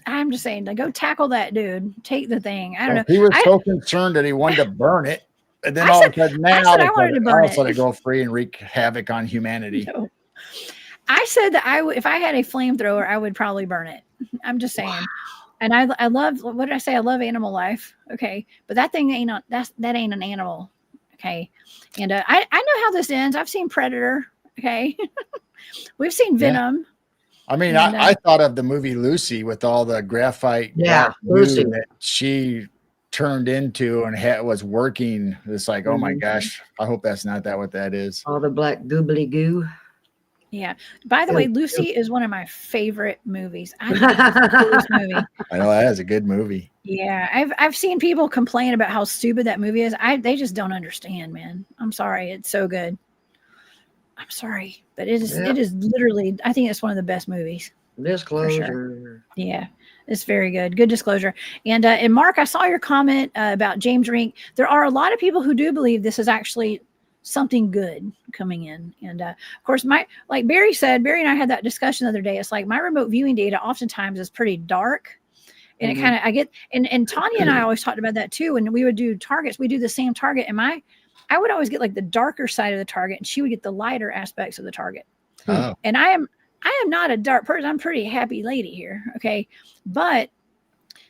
I'm just saying, go tackle that dude. Take the thing. I don't know. He was so concerned that he wanted to burn it. And then all of a sudden now I wanted to burn it. Let it go free and wreak havoc on humanity. No. I said that if I had a flamethrower, I would probably burn it. I'm just saying. Wow. And I love, what did I say? I love animal life. Okay. But that thing that ain't an animal. Okay. And I know how this ends. I've seen Predator. Okay. We've seen Venom. Yeah. I mean, I thought of the movie Lucy with all the graphite Lucy that she turned into and was working. It's like, oh my gosh, I hope that's not what that is. All the black goobly goo. Yeah. By the way, Lucy is one of my favorite movies. I love this movie. I know, that is a good movie. Yeah, I've seen people complain about how stupid that movie is. They just don't understand, man. I'm sorry. It's so good. I'm sorry, but it is literally, I think it's one of the best movies. Disclosure. Sure. Yeah, it's very good. Good disclosure. And Mark, I saw your comment about James Rink. There are a lot of people who do believe this is actually something good coming in. And of course, like Barry said, Barry and I had that discussion the other day. It's like my remote viewing data oftentimes is pretty dark. And it kind of, I get, and Tanya and I always talked about that too. When we would do targets, we do the same target. And I would always get like the darker side of the target, and she would get the lighter aspects of the target. Oh. And I am not a dark person. I'm a pretty happy lady here. Okay. But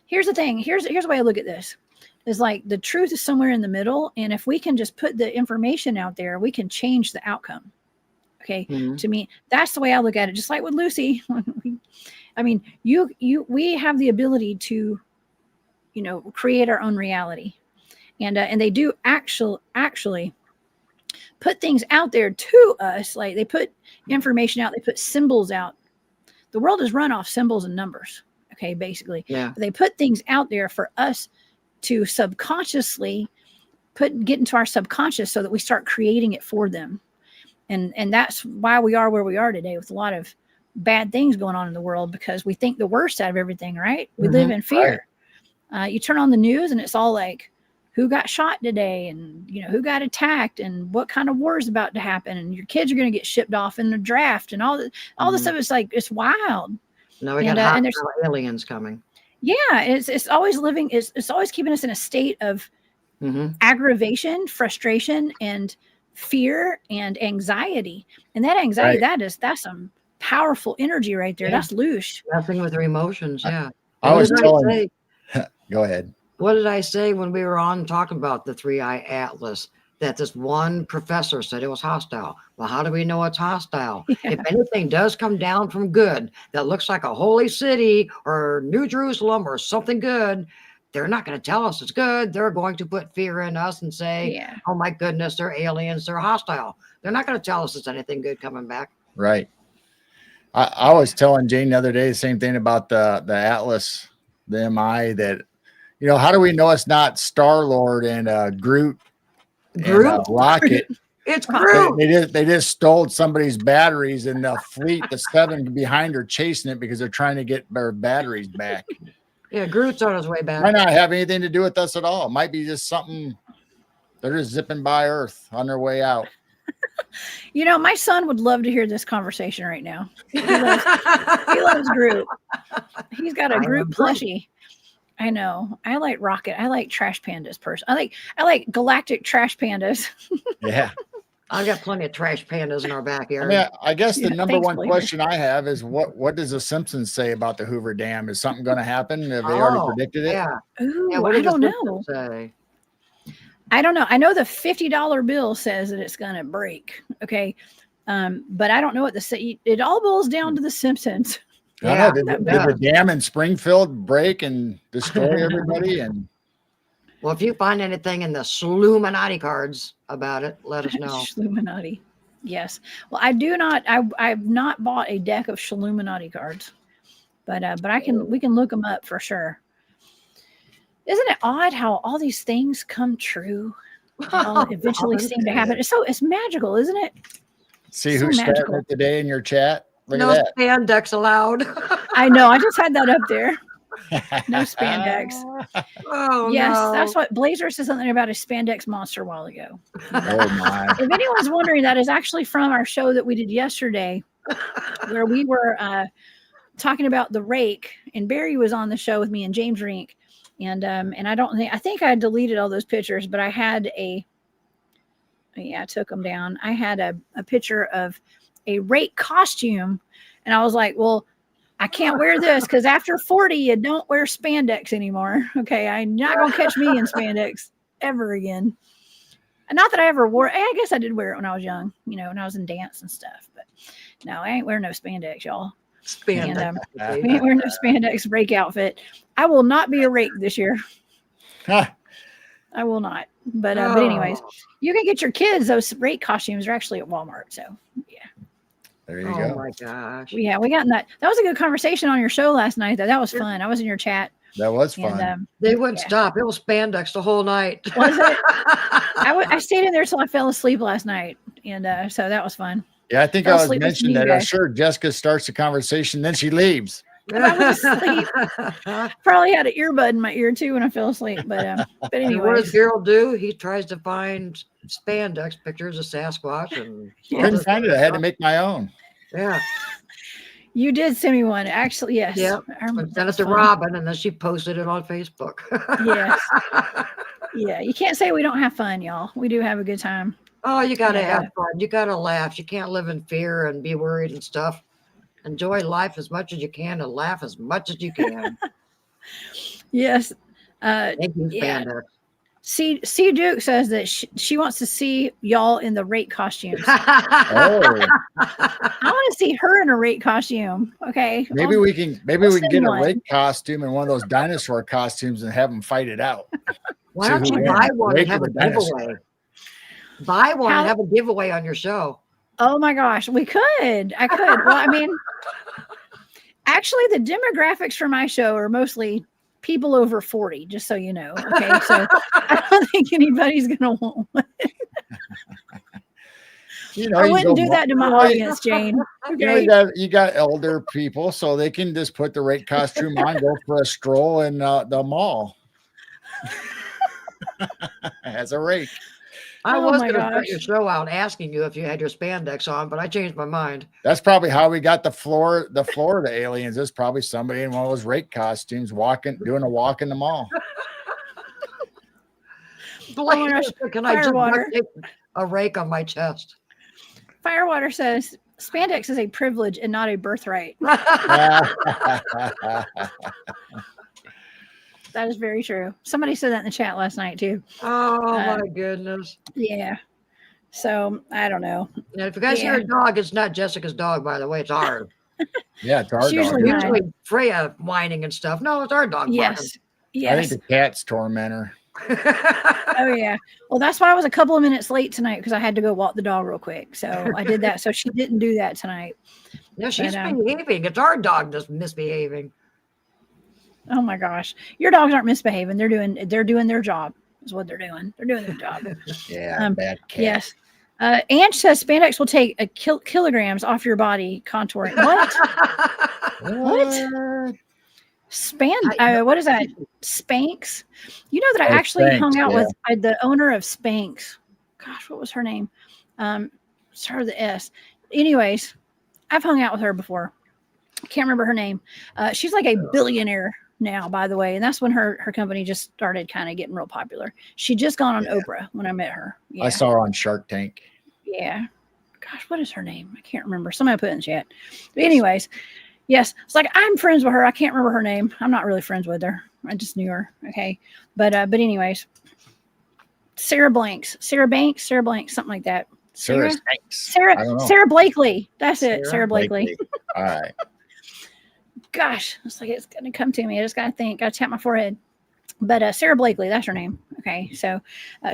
here's the thing. Here's the way I look at this. Is like the truth is somewhere in the middle. And if we can just put the information out there, we can change the outcome. Okay. To me, that's the way I look at it. Just like with Lucy. I mean, we have the ability to, create our own reality. And they do actually put things out there to us. Like they put information out, they put symbols out. The world is run off symbols and numbers. Okay. Basically. Yeah. They put things out there for us to subconsciously get into our subconscious so that we start creating it for them. And that's why we are where we are today with a lot of bad things going on in the world, because we think the worst out of everything, right? We live in fear. You turn on the news and it's all like, who got shot today and, who got attacked and what kind of war is about to happen. And your kids are going to get shipped off in the draft and all this stuff. It's like, it's wild. Now we got and there's aliens coming. Yeah, it's always living. It's always keeping us in a state of aggravation, frustration, and fear and anxiety. And that anxiety, that's some powerful energy right there. Yeah. That's loose. Nothing with their emotions. Yeah. I was telling. Go ahead. What did I say when we were on talking about the 3-eye atlas? That this one professor said it was hostile. Well, how do we know it's hostile? Yeah. If anything does come down from good that looks like a holy city or New Jerusalem or something good, they're not going to tell us it's good. They're going to put fear in us and say, oh my goodness, they're aliens, they're hostile. They're not going to tell us it's anything good coming back. Right. I was telling Jane the other day the same thing about the Atlas, the MI, that, how do we know it's not Star-Lord and Groot? And rocket. It's Groot. They just stole somebody's batteries, and the fleet, the 7 behind her, chasing it because they're trying to get their batteries back. Yeah, Groot's on his way back. Might not have anything to do with us at all. It might be just something. They're just zipping by Earth on their way out. My son would love to hear this conversation right now. He loves Groot. He's got a Groot plushie. I know. I like Rocket. I like Trash Pandas I like galactic Trash Pandas. Yeah. I've got plenty of Trash Pandas in our backyard. I guess the number one question I have is what does the Simpsons say about the Hoover Dam? Is something going to happen? Have they already predicted it? Yeah. Ooh, I don't know. Say? I don't know. I know the $50 bill says that it's going to break. Okay. But I don't know what it all boils down to the Simpsons. Yeah, did the dam in Springfield break and destroy everybody? And Well, if you find anything in the Sluminati cards about it, let us know. Shluminati. Yes. Well, I do not. I've not bought a deck of Shluminati cards, but we can look them up for sure. Isn't it odd how all these things come true? They all eventually seem to happen. It's magical, isn't it? See who's starting it today in your chat. Look no at that. spandex allowed. I know. I just had that up there. No spandex. Oh, yes, no. that's what Blazer said something about a spandex monster a while ago. Oh my. If anyone's wondering, that is actually from our show that we did yesterday, where we were talking about the rake, and Barry was on the show with me and James Rink. And I think I deleted all those pictures, but I had I took them down. I had a picture of a rake costume, and I was like, well, I can't wear this because after 40, you don't wear spandex anymore. Okay, I'm not gonna catch me in spandex ever again. And not that I ever wore. I guess I did wear it when I was young, when I was in dance and stuff. But no, I ain't wearing no spandex, y'all. Spandex. I ain't wearing no spandex rake outfit. I will not be a rake this year. I will not. But anyways, you can get your kids those rake costumes are actually at Walmart. So yeah. There you go. Oh my gosh. Yeah, we got in that. That was a good conversation on your show last night, though. That was fun. I was in your chat. That was fun. And, they wouldn't stop. It was spandex the whole night. Was it? I stayed in there till I fell asleep last night, and so that was fun. Yeah, I think I was mentioning that. I'm sure Jessica starts the conversation, then she leaves. I was asleep. Probably had an earbud in my ear too when I fell asleep. But anyway, what does Gerald do? He tries to find spandex pictures of Sasquatch, and couldn't find it. I had to make my own. Yeah, you did send me one, actually. Yes. Yeah. Sent it to Robin, and then she posted it on Facebook. Yes. Yeah, you can't say we don't have fun, y'all. We do have a good time. Oh, you gotta have fun. You gotta laugh. You can't live in fear and be worried and stuff. Enjoy life as much as you can and laugh as much as you can. Yes. Thank you, spandex. C Duke says that she wants to see y'all in the rake costumes. Oh. I want to see her in a rake costume. Okay. Maybe we can get a rake costume and one of those dinosaur costumes and have them fight it out. Why don't you buy one and have a giveaway? Buy one and have a giveaway on your show. Oh my gosh, we could. I could. Well, I mean, actually, the demographics for my show are mostly people over 40, just so you know. Okay, so I don't think anybody's gonna want one. I wouldn't do that to my audience, Jane. Okay? You got elder people, so they can just put the rake costume on, go for a stroll in the mall as a rake. I was going to put your show out asking you if you had your spandex on, but I changed my mind. That's probably how we got the floor of the aliens. There's probably somebody in one of those rake costumes doing a walk in the mall. Can I just take a rake on my chest? Firewater says spandex is a privilege and not a birthright. That is very true. Somebody said that in the chat last night too. Oh my goodness. Yeah. So I don't know. And if you guys hear a dog, it's not Jessica's dog, by the way. It's ours. Yeah, it's our dog. Usually Freya whining and stuff. No, it's our dog. Yes. I think the cats torment her. Oh yeah. Well, that's why I was a couple of minutes late tonight because I had to go walk the dog real quick. So I did that. So she didn't do that tonight. Yeah, she's behaving. It's our dog that's misbehaving. Oh my gosh, your dogs aren't misbehaving. They're doing their job. Is what they're doing. They're doing their job. Yeah, bad cat. Yes. Ange says spandex will take kilograms off your body contouring. What? What? What is that? Spanx? You know that I actually hung out with the owner of Spanx. Gosh, what was her name? Started with the S. Anyways, I've hung out with her before. I can't remember her name. She's like a billionaire now, by the way, and that's when her company just started kind of getting real popular. She just gone on Oprah when I met her. Yeah. I saw her on Shark Tank. Yeah. Gosh, what is her name? I can't remember. Somebody put it in the chat. But anyways, yes, it's like I'm friends with her. I can't remember her name. I'm not really friends with her. I just knew her. Okay, but anyways, Sarah Banks, something like that. Sarah Blakely. That's it. Sarah Blakely. All right. Gosh, it's like it's gonna come to me. I just gotta think. Gotta tap my forehead. But Sarah Blakely, that's her name. Okay, so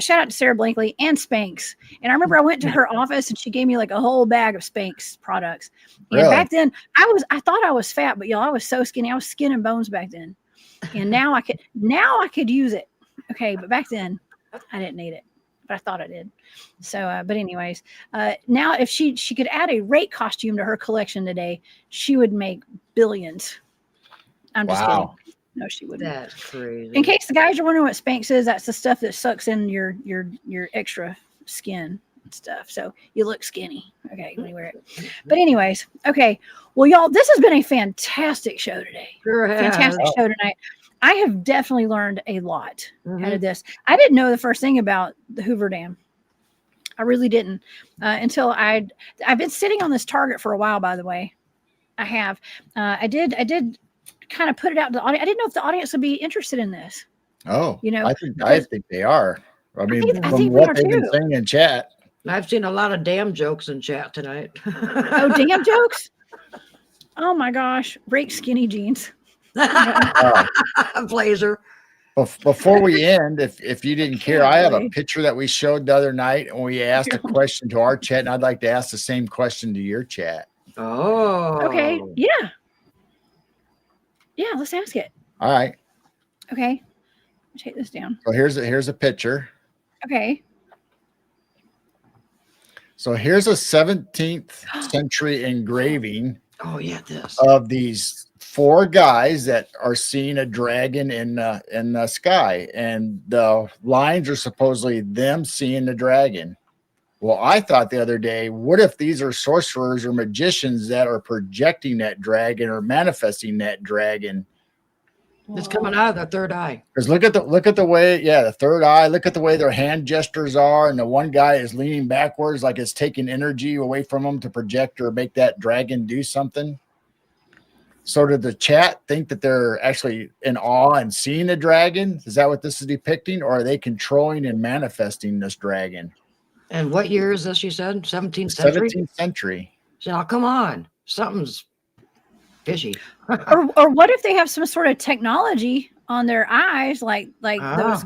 shout out to Sarah Blakely and Spanx. And I remember I went to her office and she gave me like a whole bag of Spanx products. And Really? back then, I thought I was fat, but y'all, I was so skinny. I was skin and bones back then. And now I could use it. Okay, but back then I didn't need it, but I thought I did. So, but anyways, now if she could add a rake costume to her collection today, she would make billions. I'm just kidding. No, she wouldn't. That's crazy. In case the guys are wondering what Spanx is, that's the stuff that sucks in your extra skin and stuff. So you look skinny. Okay, when you wear it. But anyways, okay. Well, y'all, this has been a fantastic show today. Sure has. Fantastic show tonight. I have definitely learned a lot out of this. I didn't know the first thing about the Hoover Dam. I really didn't until I've been sitting on this target for a while, by the way. I have. I did kind of put it out to the audience. I didn't know if the audience would be interested in this. Oh, you know, I think they are. I mean, I from think what they they've are been too. saying in chat. I've seen a lot of damn jokes in chat tonight. Oh, damn jokes. Oh my gosh. Break skinny jeans. Blazer. Before we end, if you didn't care, I have a picture that we showed the other night and we asked a question to our chat, and I'd like to ask the same question to your chat. Oh. Okay. Yeah. Yeah, let's ask it. All right. Okay. Take this down. So here's a picture. Okay. So here's a 17th century engraving. Oh yeah, this of these 4 guys that are seeing a dragon in the sky, and the lines are supposedly them seeing the dragon. Well, I thought the other day, what if these are sorcerers or magicians that are projecting that dragon or manifesting that dragon? It's coming out of the third eye. Because look at the way, the third eye. Look at the way their hand gestures are, and the one guy is leaning backwards, like it's taking energy away from him to project or make that dragon do something. So did the chat think that they're actually in awe and seeing a dragon? Is that what this is depicting, or are they controlling and manifesting this dragon? And what year is this? You said 17th century. 17th century. So now, come on, something's fishy. or what if they have some sort of technology on their eyes, like those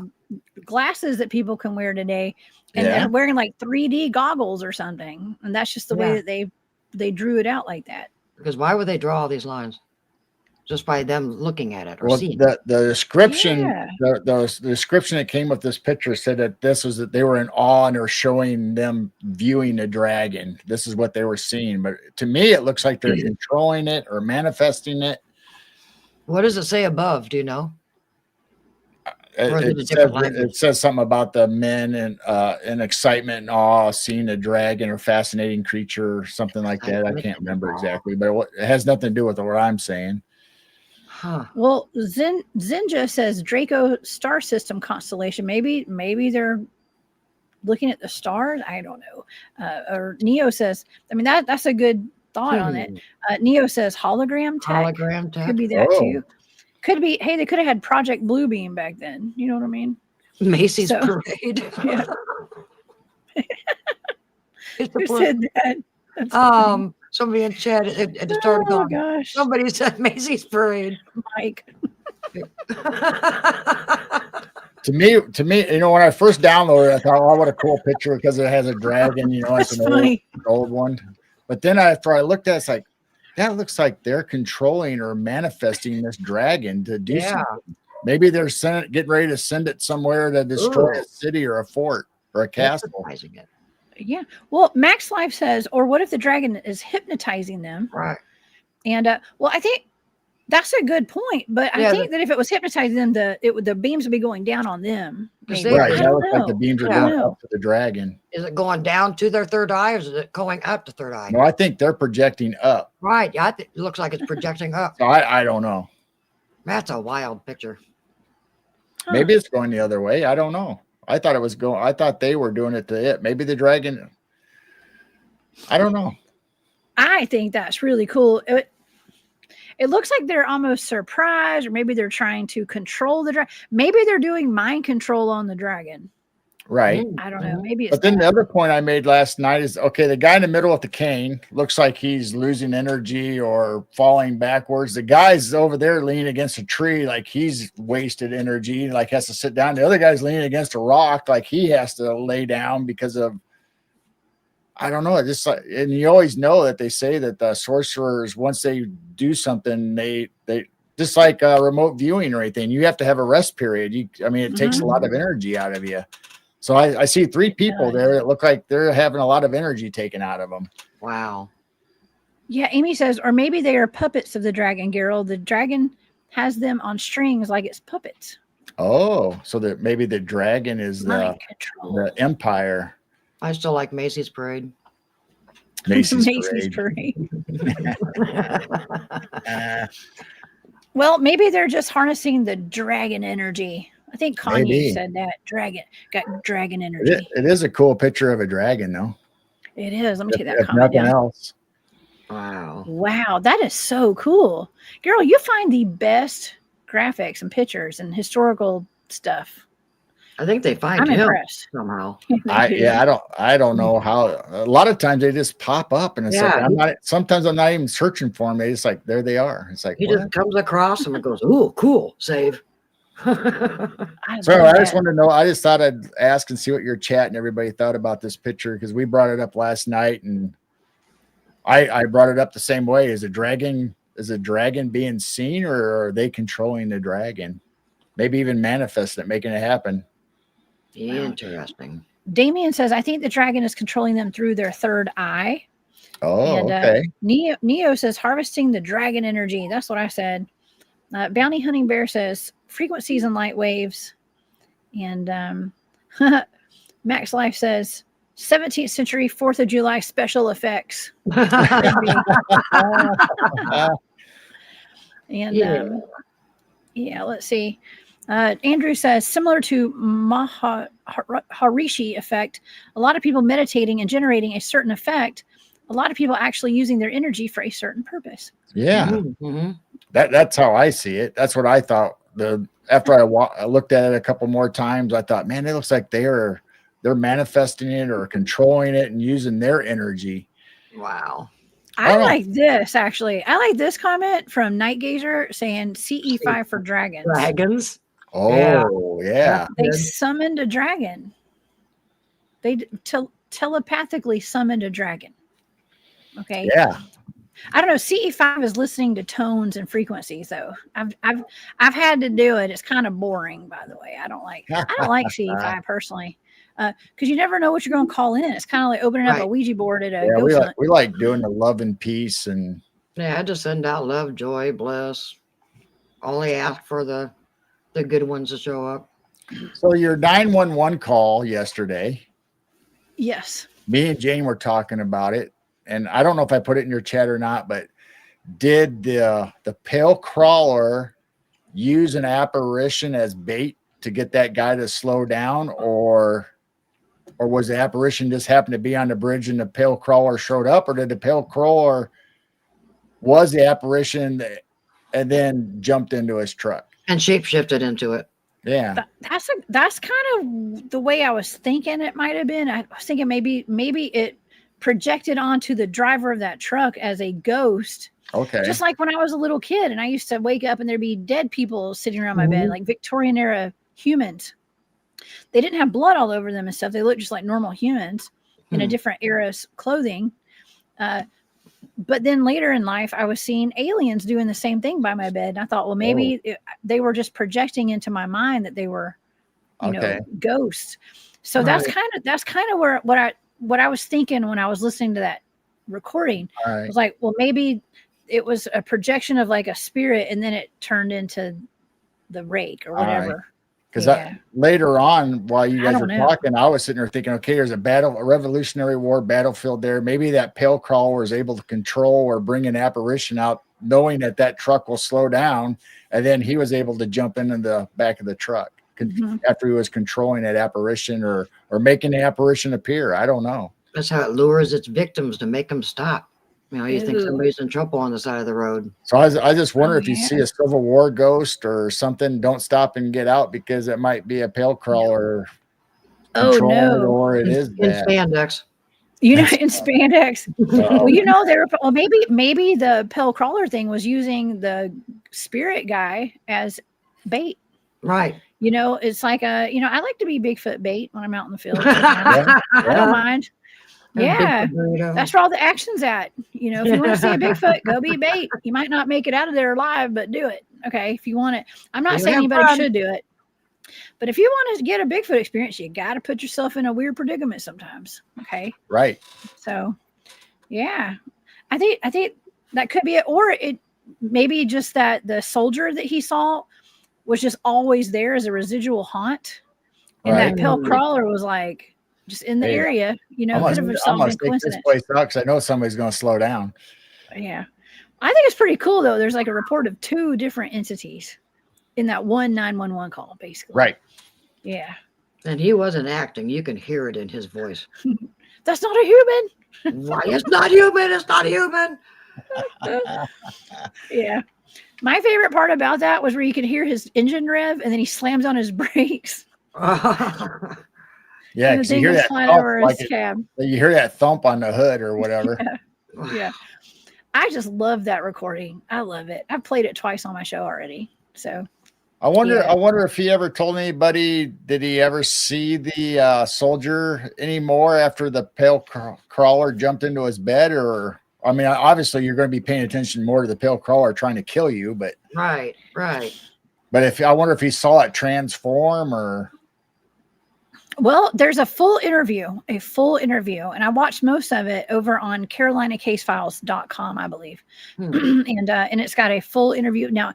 glasses that people can wear today, and they're wearing like 3D goggles or something, and that's just the way that they drew it out like that. Because why would they draw all these lines? Just by them looking at it or seeing the description, the description that came with this picture said that that they were in awe and they're showing them viewing a dragon. This is what they were seeing. But to me, it looks like they're controlling it or manifesting it. What does it say above? Do you know? It says something about the men and excitement and awe, seeing a dragon or fascinating creature or something like that. I can't remember exactly, but it has nothing to do with what I'm saying. Huh. Well, Zinja says Draco star system constellation. Maybe they're looking at the stars. I don't know. Or Neo says, I mean, that's a good thought on it. Neo says hologram tech. Hologram tech. Could be that too. Could be, hey, they could have had Project Bluebeam back then. You know what I mean? Macy's parade. Yeah. Who said that? Somebody in chat at the start of going, gosh. Somebody said Macy's parade. Mike. To me, you know, when I first downloaded it, I thought, oh, what a cool picture because it has a dragon, you know, it's an old one. But then after I looked at it, it's like, that looks like they're controlling or manifesting this dragon to do something. Maybe they're getting ready to send it somewhere to destroy a city or a fort or a castle. Yeah. Well, Max Life says, or what if the dragon is hypnotizing them? Right. And well, I think that's a good point. But I think that if it was hypnotizing them, the beams would be going down on them. Right. That looks like the beams are going up to the dragon. Is it going down to their third eye, or is it going up to third eye? No, I think they're projecting up. Right. Yeah, it looks like it's projecting up. So I don't know. That's a wild picture. Maybe it's going the other way. I don't know. I thought it was going. I thought they were doing it to it. Maybe the dragon. I don't know. I think that's really cool. It looks like they're almost surprised, or maybe they're trying to control the dragon. Maybe they're doing mind control on the dragon. Right. I don't know. Maybe it's But then the that. other point I made last night is, okay, the guy in the middle with the cane looks like he's losing energy or falling backwards. The guy's over there leaning against a tree like he's wasted energy, like has to sit down. The other guy's leaning against a rock like he has to lay down because of, I don't know. Just like, and you always know that they say that the sorcerers, once they do something, they just like remote viewing or anything, you have to have a rest period. I mean, it takes a lot of energy out of you. So I see three people there that look like they're having a lot of energy taken out of them. Wow. Yeah, Amy says, or maybe they are puppets of the dragon, Geralt. The dragon has them on strings like it's puppets. Oh, so that maybe the dragon is Mind control. the empire. I still like Macy's Parade. Macy's Parade. Well, maybe they're just harnessing the dragon energy. I think Kanye said that. Got dragon energy. It is a cool picture of a dragon, though. It is. Let me take that if comment nothing down. else. Wow, that is so cool. Girl, you find the best graphics and pictures and historical stuff. I think they find I'm him impressed somehow. I don't know how. A lot of times they just pop up, and it's like sometimes I'm not even searching for them. They just like there they are. It's like he just comes across them and goes, "Ooh, cool, save." So I just wanted to know. I just thought I'd ask and see what your chat and everybody thought about this picture, because we brought it up last night, and I brought it up the same way. Is a dragon being seen, or are they controlling the dragon? Maybe even manifesting it, making it happen. Interesting. Damien says, I think the dragon is controlling them through their third eye. Oh, and, okay. Neo says, harvesting the dragon energy. That's what I said. Bounty Hunting Bear says, frequencies and light waves. And Max Life says, 17th century 4th of July special effects. And let's see. Andrew says, similar to Maharishi effect, a lot of people meditating and generating a certain effect, a lot of people actually using their energy for a certain purpose. Yeah. Mm-hmm. That's how I see it. That's what I thought. After I looked at it a couple more times, I thought, man, it looks like they're manifesting it or controlling it and using their energy. Wow. I like this, actually. I like this comment from Night Gazer saying CE5 for dragons. Dragons? Oh, yeah. They summoned a dragon. They telepathically summoned a dragon. Okay. Yeah. I don't know. CE5 is listening to tones and frequencies, though. I've had to do it. It's kind of boring, by the way. I don't like CE5 personally. Because you never know what you're going to call in. It's kind of like opening up a Ouija board at a ghost hunt. We like doing the love and peace, and I just send out love, joy, bliss. Only ask for the good ones to show up. So your 911 call yesterday. Yes. Me and Jane were talking about it, and I don't know if I put it in your chat or not, but did the pale crawler use an apparition as bait to get that guy to slow down, or was the apparition just happened to be on the bridge and the pale crawler showed up, or did the pale crawler was the apparition and then jumped into his truck and shapeshifted into it? Yeah, that's kind of the way I was thinking it might have been. I was thinking maybe it projected onto the driver of that truck as a ghost. Okay. Just like when I was a little kid and I used to wake up and there'd be dead people sitting around my bed, like Victorian era humans. They didn't have blood all over them and stuff. They looked just like normal humans in a different era's clothing. But then later in life, I was seeing aliens doing the same thing by my bed. And I thought, well, maybe they were just projecting into my mind that they were, you know, ghosts. So that's kind of where what I was thinking when I was listening to that recording. I was like, well, maybe it was a projection of like a spirit, and then it turned into the rake or whatever. Because later on, while you guys were talking, I was sitting there thinking, okay, there's a Revolutionary War battlefield there. Maybe that pale crawler was able to control or bring an apparition out, knowing that truck will slow down, and then he was able to jump into the back of the truck after he was controlling that apparition or making the apparition appear. I don't know. That's how it lures its victims to make them stop. You know, you think somebody's in trouble on the side of the road. So I just wonder if you see a Civil War ghost or something, don't stop and get out, because it might be a pale crawler Oh control it, no. or it is In bad. spandex. You know, in spandex. Oh, Well, you know, they were, well, maybe the pale crawler thing was using the spirit guy as bait. Right. You know, it's like I like to be Bigfoot bait when I'm out in the field sometimes. yeah, I don't mind. Yeah. Burrito. That's where all the action's at. You know, if you want to see a Bigfoot, go be bait. You might not make it out of there alive, but do it. Okay. If you want it. I'm not You saying have anybody fun. should do it. But if you want to get a Bigfoot experience, you got to put yourself in a weird predicament sometimes. Okay. right. So, yeah, I think that could be it, or it maybe just that the soldier that he saw was just always there as a residual haunt, and Right. that pale crawler was like just in the Hey, area. You know, I'm it could gonna, have just I'm all gonna been take this coincidence. place out because I know somebody's going to slow down. Yeah, I think it's pretty cool though. There's like a report of 2 different entities in that one 911 call, basically. Right. Yeah, And he wasn't acting. You can hear it in his voice. that's not a human. Why? It's not human. It's not human. Yeah. My favorite part about that was where you could hear his engine rev and then he slams on his brakes. Yeah, And the because you thing hear goes that flying thump, over like his cab. you hear that thump on the hood or whatever. Yeah. I just love that recording. I love it. I've played it twice on my show already. So I wonder. Yeah. I wonder if he ever told anybody. Did he ever see the soldier anymore after the pale crawler jumped into his bed? Or I mean, obviously you're going to be paying attention more to the pale crawler trying to kill you. But Right. But if I wonder if he saw it transform or. well, there's a full interview, and I watched most of it over on CarolinaCaseFiles.com, I believe. And it's got a full interview. Now,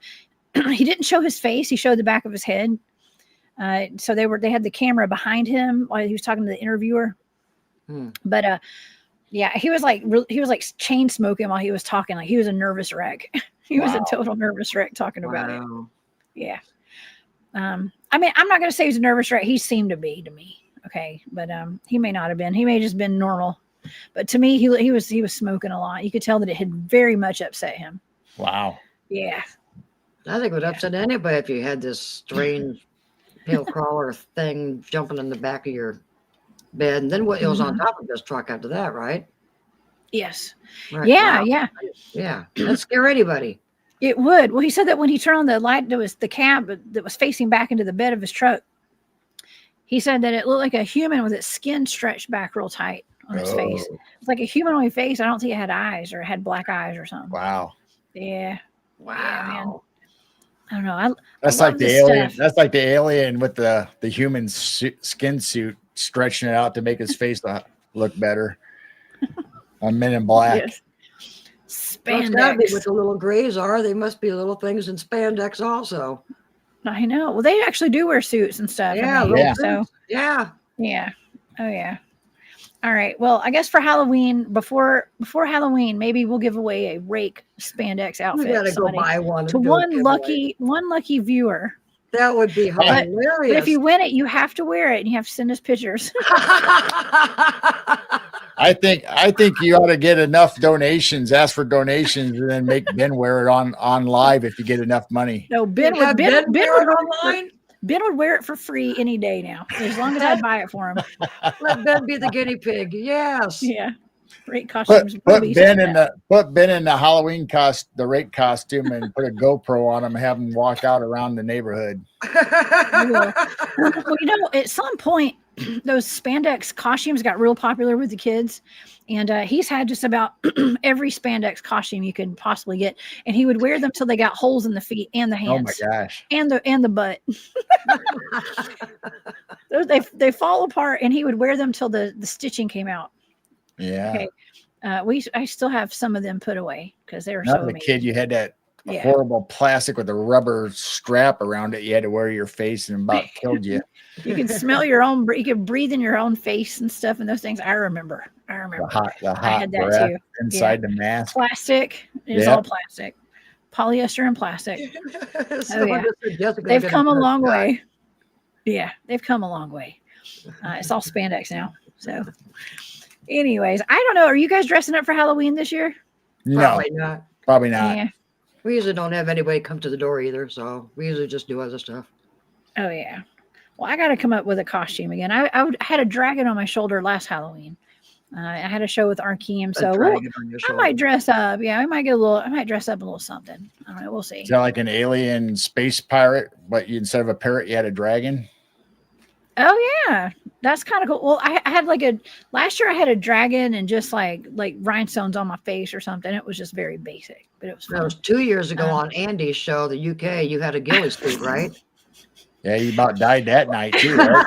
he didn't show his face; he showed the back of his head. So they had the camera behind him while he was talking to the interviewer. But yeah, he was like chain smoking while he was talking. Like he was a nervous wreck. He was a total nervous wreck talking about it. Yeah. I mean, I'm not going to say he's a nervous wreck. He seemed to be to me. Okay. But he may not have been. He may have just been normal. But to me, he was smoking a lot. You could tell that it had very much upset him. Wow. Yeah. I think it would upset anybody if you had this strange pale crawler thing jumping in the back of your bed. And then what it was on top of this truck after that, right? Yes. Right. Yeah. Wow. Yeah. Yeah. That'd scare anybody. It would. Well, he said that when he turned on the light, there was the cab that was facing back into the bed of his truck. He said that it looked like a human with its skin stretched back real tight on his face. It's like a humanoid face. I don't think it had eyes or it had black eyes or something. Wow. Yeah. Wow. Yeah, man. I don't know. That's like the alien. That's like the alien with the human skin suit stretching it out to make his face look better. On Men in Black. Yes. Spandex. Well, what the little grays are. They must be little things in spandex also. I know. Well, they actually do wear suits and stuff. Yeah. Yeah. So yeah. Yeah. Oh yeah. All right. Well, I guess for Halloween, before Halloween, maybe we'll give away a rake spandex outfit. We gotta go buy one to one lucky viewer. That would be hilarious. But if you win it, you have to wear it and you have to send us pictures. I think you ought to get enough donations, ask for donations, and then make Ben wear it on live if you get enough money. No, Ben would wear it for free any day now, as long as I buy it for him. Let Ben be the guinea pig. Yes. Yeah. Great costumes. Put Ben in the Halloween the rake costume, and put a GoPro on him and have him walk out around the neighborhood. Well, at some point, those spandex costumes got real popular with the kids, and he's had just about every spandex costume you could possibly get, and he would wear them till they got holes in the feet and the hands. Oh my gosh! And the butt. they fall apart, and he would wear them till the stitching came out. Yeah. Okay. I still have some of them put away because they were so amazing. Kid, you had that horrible plastic with a rubber strap around it. You had to wear your face and about killed you. You can smell your own. You can breathe in your own face and stuff and those things. I remember. The hot I had that too. Inside the mask. Plastic. It's all plastic. Polyester and plastic. They've come a long way. Yeah, they've come a long way. It's all spandex now. So. Anyways, I don't know. Are you guys dressing up for Halloween this year? No, probably not. Yeah. We usually don't have anybody come to the door either, so we usually just do other stuff. Oh yeah. Well, I got to come up with a costume again. I had a dragon on my shoulder last Halloween. I had a show with Arkeem, so I might dress up. Yeah, I might dress up a little something. I don't know. We'll see. Is that like an alien space pirate, but instead of a parrot, you had a dragon? Oh yeah, that's kind of cool. Well, I had last year I had a dragon and just like rhinestones on my face or something. It was just very basic, but it was fun. That was 2 years ago on Andy's show, the UK. You had a ghillie suit, right? Yeah, you about died that night too, right?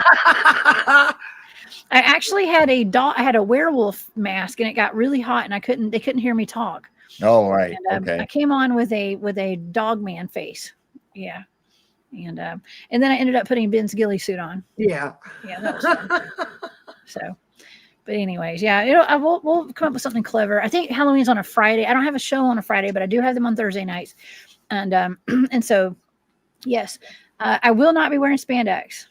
I actually had I had a werewolf mask, and it got really hot, and they couldn't hear me talk. Oh, right. And, okay. I came on with a dog man face. Yeah. And then I ended up putting Ben's ghillie suit on. Yeah. Yeah, that was fun. So, but anyways, yeah, we'll come up with something clever. I think Halloween's on a Friday. I don't have a show on a Friday, but I do have them on Thursday nights. And and so, yes, I will not be wearing spandex.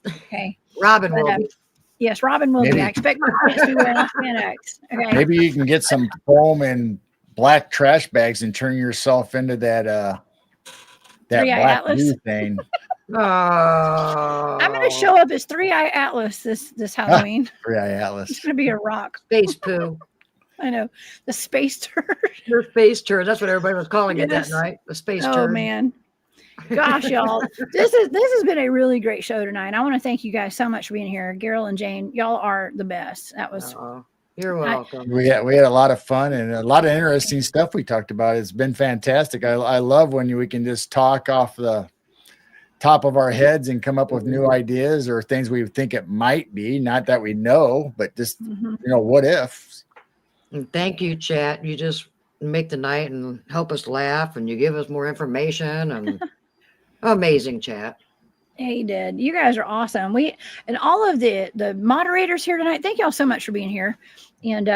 Okay. Robin will be. Yes, Robin will be. I expect my clients to be wearing spandex. Okay. Maybe you can get some foam and black trash bags and turn yourself into that black blue thing. I'm going to show up as 3-Eye Atlas this Halloween. 3-Eye Atlas. It's going to be a rock. Space poo. I know. The space turd. Your space turd. That's what everybody was calling it that night. The space turd. Oh, man. Gosh, y'all. This has been a really great show tonight. I want to thank you guys so much for being here. Gerald and Jane, y'all are the best. That was... You're welcome. We had a lot of fun and a lot of interesting stuff we talked about. It's been fantastic. I love when we can just talk off the top of our heads and come up with new ideas or things we think it might be. Not that we know, but just, what if? And thank you, chat. You just make the night and help us laugh, and you give us more information, and amazing chat. Yeah, he did. You guys are awesome. And all of the moderators here tonight, thank y'all so much for being here. And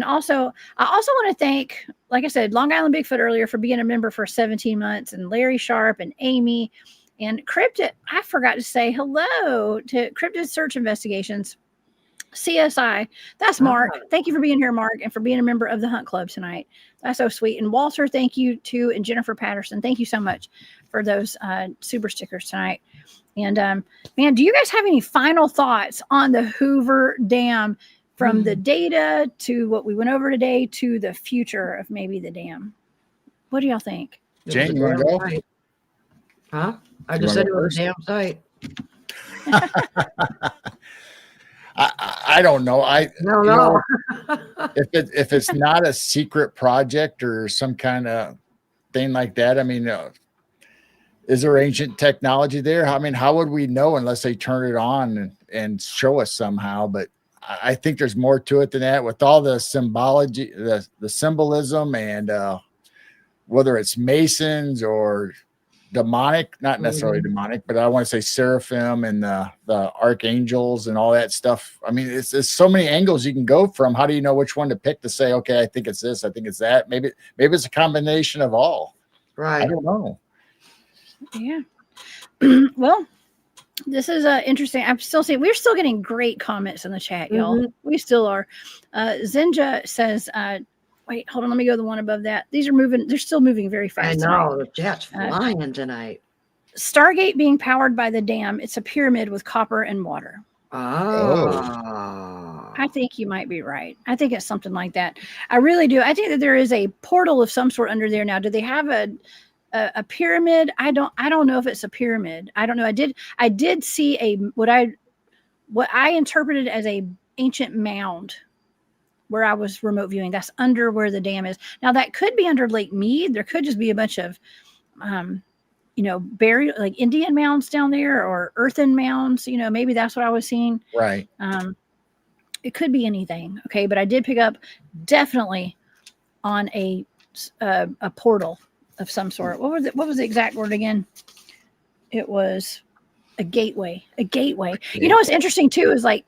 also, I also want to thank, like I said, Long Island Bigfoot earlier for being a member for 17 months, and Larry Sharp and Amy and Cryptid. I forgot to say hello to Cryptid Search Investigations, CSI. That's Mark. Thank you for being here, Mark, and for being a member of the Hunt Club tonight. That's so sweet. And Walter, thank you too. And Jennifer Patterson, thank you so much for those super stickers tonight. And man, do you guys have any final thoughts on the Hoover Dam, from the data to what we went over today to the future of maybe the dam? What do y'all think? Jane, you want to go? Site. Huh? I just said it was a damn site. I don't know. No. If it's not a secret project or some kind of thing like that, I mean, is there ancient technology there? I mean, how would we know unless they turn it on and show us somehow? But I think there's more to it than that, with all the symbology, the symbolism, and whether it's Masons or demonic, not necessarily demonic, but I want to say seraphim and the archangels and all that stuff. I mean, it's so many angles you can go from. How do you know which one to pick to say, okay, I think it's this, I think it's that. Maybe it's a combination of all. Right. I don't know. Yeah. Well, this is interesting. I'm still seeing, we're still getting great comments in the chat, y'all. We still are. Zenja says, wait, hold on. Let me go to the one above that. These are moving. They're still moving very fast. I know. The jet's flying tonight. Stargate being powered by the dam. It's a pyramid with copper and water. Oh. I think you might be right. I think it's something like that. I really do. I think that there is a portal of some sort under there now. Do they have a pyramid? I don't know if it's a pyramid. I don't know. I did see what I interpreted as a ancient mound where I was remote viewing. That's under where the dam is. Now that could be under Lake Meade. There could just be a bunch of buried, like Indian mounds down there, or earthen mounds. Maybe that's what I was seeing. Right. It could be anything. Okay. But I did pick up definitely on a portal of some sort. What was the exact word again? It was a gateway. What's interesting too is, like,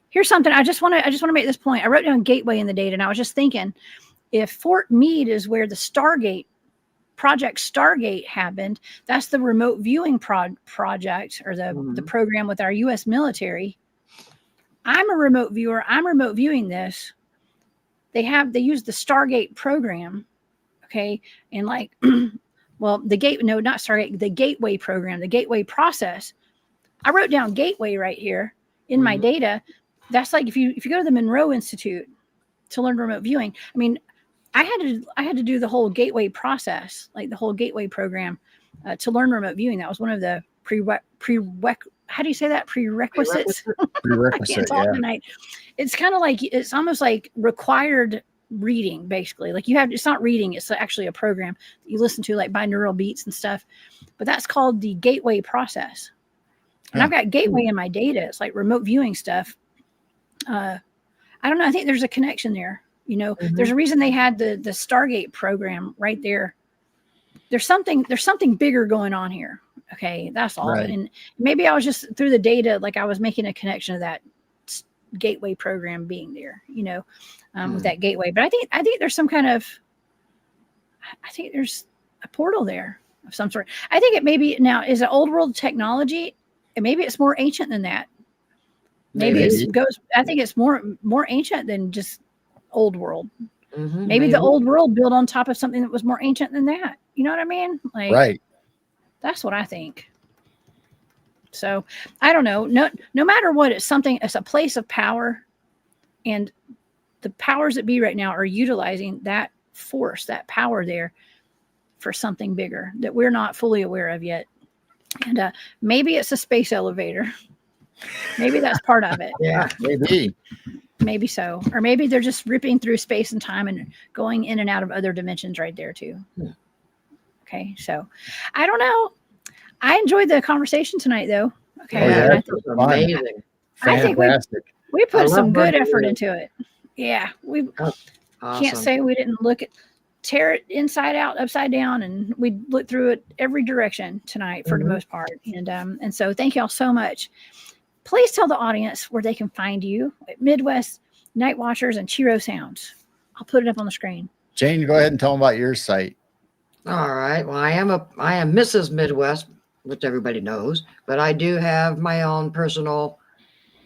here's something I just want to make this point. I wrote down gateway in the data, and I was just thinking, if Fort Meade is where the Project Stargate happened, that's the remote viewing project, or the program with our U.S. military. I'm a remote viewer. I'm remote viewing this. They use the Stargate program. Okay. And like, well, the gateway program, the gateway process. I wrote down gateway right here in my data. That's like if you go to the Monroe Institute to learn remote viewing. I mean, I had to do the whole gateway process, like the whole gateway program, to learn remote viewing. That was one of the how do you say that? Prerequisites. I can't Prerequisite, talk yeah. tonight. It's kind of like, it's almost like required reading, basically. Like it's not reading, it's actually a program that you listen to, like binaural beats and stuff. But that's called the gateway process. And I've got gateway in my data. It's like remote viewing stuff. I don't know. I think there's a connection there. You know, there's a reason they had the Stargate program right there. There's something bigger going on here. Okay, that's all. Right. And maybe I was just through the data, like I was making a connection to that gateway program being there, you know, with that gateway. But I think there's some kind of, I think there's a portal there of some sort. I think it maybe now is it old world technology, and maybe it's more ancient than that. Maybe it goes. I think it's more ancient than just old world. Maybe the old world built on top of something that was more ancient than that. You know what I mean? Like, right. That's what I think. So I don't know. No matter what, it's something. It's a place of power, and the powers that be right now are utilizing that force, that power there, for something bigger that we're not fully aware of yet. And maybe it's a space elevator. Maybe that's part of it. Yeah, Maybe so. Or maybe they're just ripping through space and time and going in and out of other dimensions right there too. Okay. So I don't know. I enjoyed the conversation tonight though. Okay. Yeah, amazing. I think we put some good effort into it. Yeah. We can't say we didn't tear it inside out, upside down, and we looked through it every direction tonight for the most part. And so thank y'all so much. Please tell the audience where they can find you at Midwest Night Watchers and Chiro Sounds. I'll put it up on the screen. Jane, go ahead and tell them about your site. All right. Well, I am Mrs. Midwest, which everybody knows, but I do have my own personal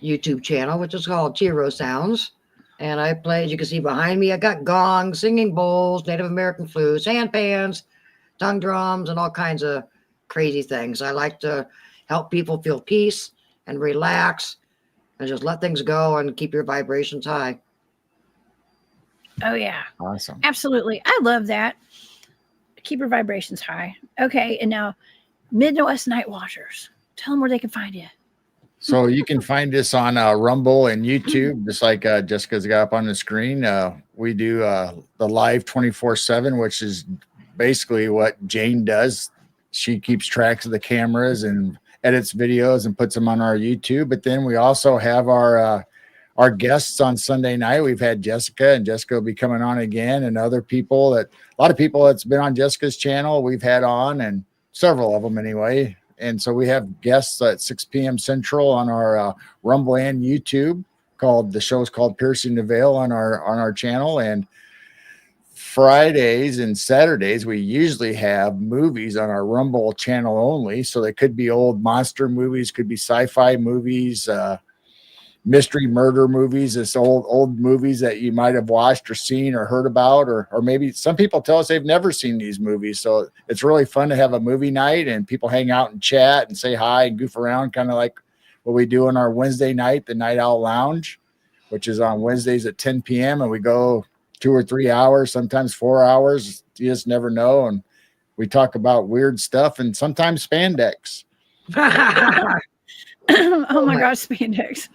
YouTube channel, which is called Chiro Sounds. And I play, as you can see behind me, I got gongs, singing bowls, Native American flutes, handpans, tongue drums, and all kinds of crazy things. I like to help people feel peace and relax and just let things go and keep your vibrations high. Oh, yeah. Awesome. Absolutely. I love that. Keep your vibrations high. Okay. And now, Midwest Night Watchers. Tell them where they can find you. So you can find us on Rumble and YouTube, just like Jessica's got up on the screen. We do the live 24/7, which is basically what Jane does. She keeps tracks of the cameras and edits videos and puts them on our YouTube. But then we also have our guests on Sunday night. We've had Jessica, and Jessica will be coming on again, and other people a lot of people that's been on Jessica's channel we've had on, and several of them anyway. And so we have guests at 6 p.m. Central on our Rumble and YouTube. The show's called Piercing the Veil on our channel. And Fridays and Saturdays, we usually have movies on our Rumble channel only. So they could be old monster movies, could be sci-fi movies, mystery murder movies. It's old movies that you might have watched or seen or heard about, or maybe some people tell us they've never seen these movies. So it's really fun to have a movie night and people hang out and chat and say hi and goof around, kind of like what we do on our Wednesday night, the Night Owl Lounge, which is on Wednesdays at 10 p.m. And we go 2 or 3 hours, sometimes 4 hours. You just never know. And we talk about weird stuff and sometimes spandex. Oh my gosh, spandex.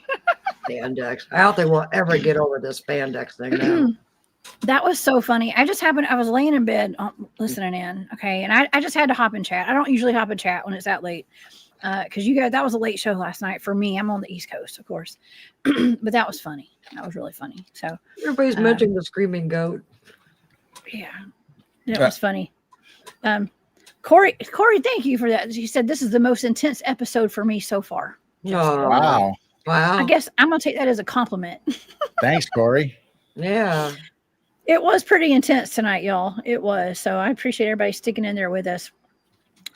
Spandex. I don't think we'll ever get over this spandex thing now. That was so funny. I was laying in bed listening in. Okay. And I just had to hop in chat. I don't usually hop in chat when it's that late. Because that was a late show last night for me. I'm on the East Coast, of course. But that was funny. That was really funny. So everybody's mentioning the screaming goat. Yeah. It was funny. Corey, thank you for that. He said this is the most intense episode for me so far. Oh, wow. I guess I'm going to take that as a compliment. Thanks, Corey. Yeah. It was pretty intense tonight, y'all. It was. So I appreciate everybody sticking in there with us.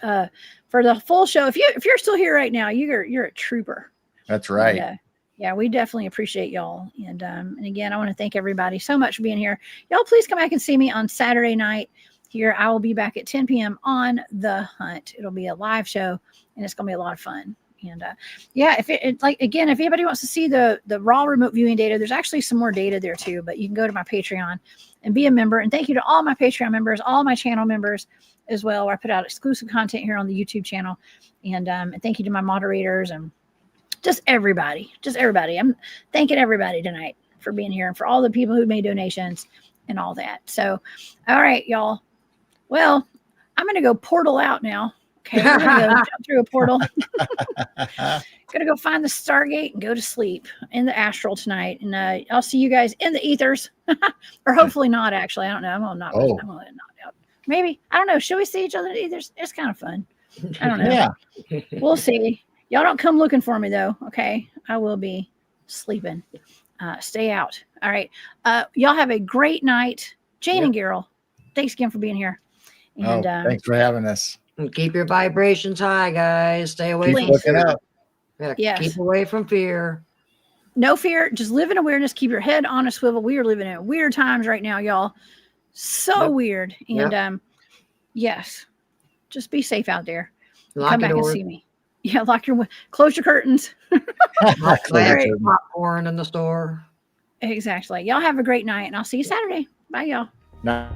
For the full show, if you're still here right now, you're a trooper. That's right. And, yeah, we definitely appreciate y'all. And again, I want to thank everybody so much for being here. Y'all, please come back and see me on Saturday night here. I will be back at 10 p.m. on The Hunt. It'll be a live show, and it's going to be a lot of fun. And yeah, if it like again, if anybody wants to see the raw remote viewing data, there's actually some more data there too. But you can go to my Patreon and be a member. And thank you to all my Patreon members, all my channel members as well. Where I put out exclusive content here on the YouTube channel. And thank you to my moderators and just everybody. I'm thanking everybody tonight for being here and for all the people who made donations and all that. So, all right, y'all. Well, I'm going to go portal out now. Okay, we're going to go jump through a portal. Going to go find the Stargate and go to sleep in the astral tonight. And I'll see you guys in the ethers. Or hopefully not, actually. I don't know. I'm going to let it knock out. Maybe. I don't know. Should we see each other in the ethers? It's kind of fun. I don't know. Yeah. We'll see. Y'all don't come looking for me, though. Okay. I will be sleeping. Stay out. All right. Y'all have a great night. Jane and Garrel, thanks again for being here. And thanks for having us. And keep your vibrations high, guys. Stay away Keep from looking fear. up. Yeah, Yes. keep away from fear. No fear. Just live in awareness. Keep your head on a swivel. We are living in weird times right now, y'all. So weird. And yes, just be safe out there. Come back and see me. Yeah, close your curtains. Popcorn in the store. Exactly. Y'all have a great night, and I'll see you Saturday. Bye, y'all. Nah.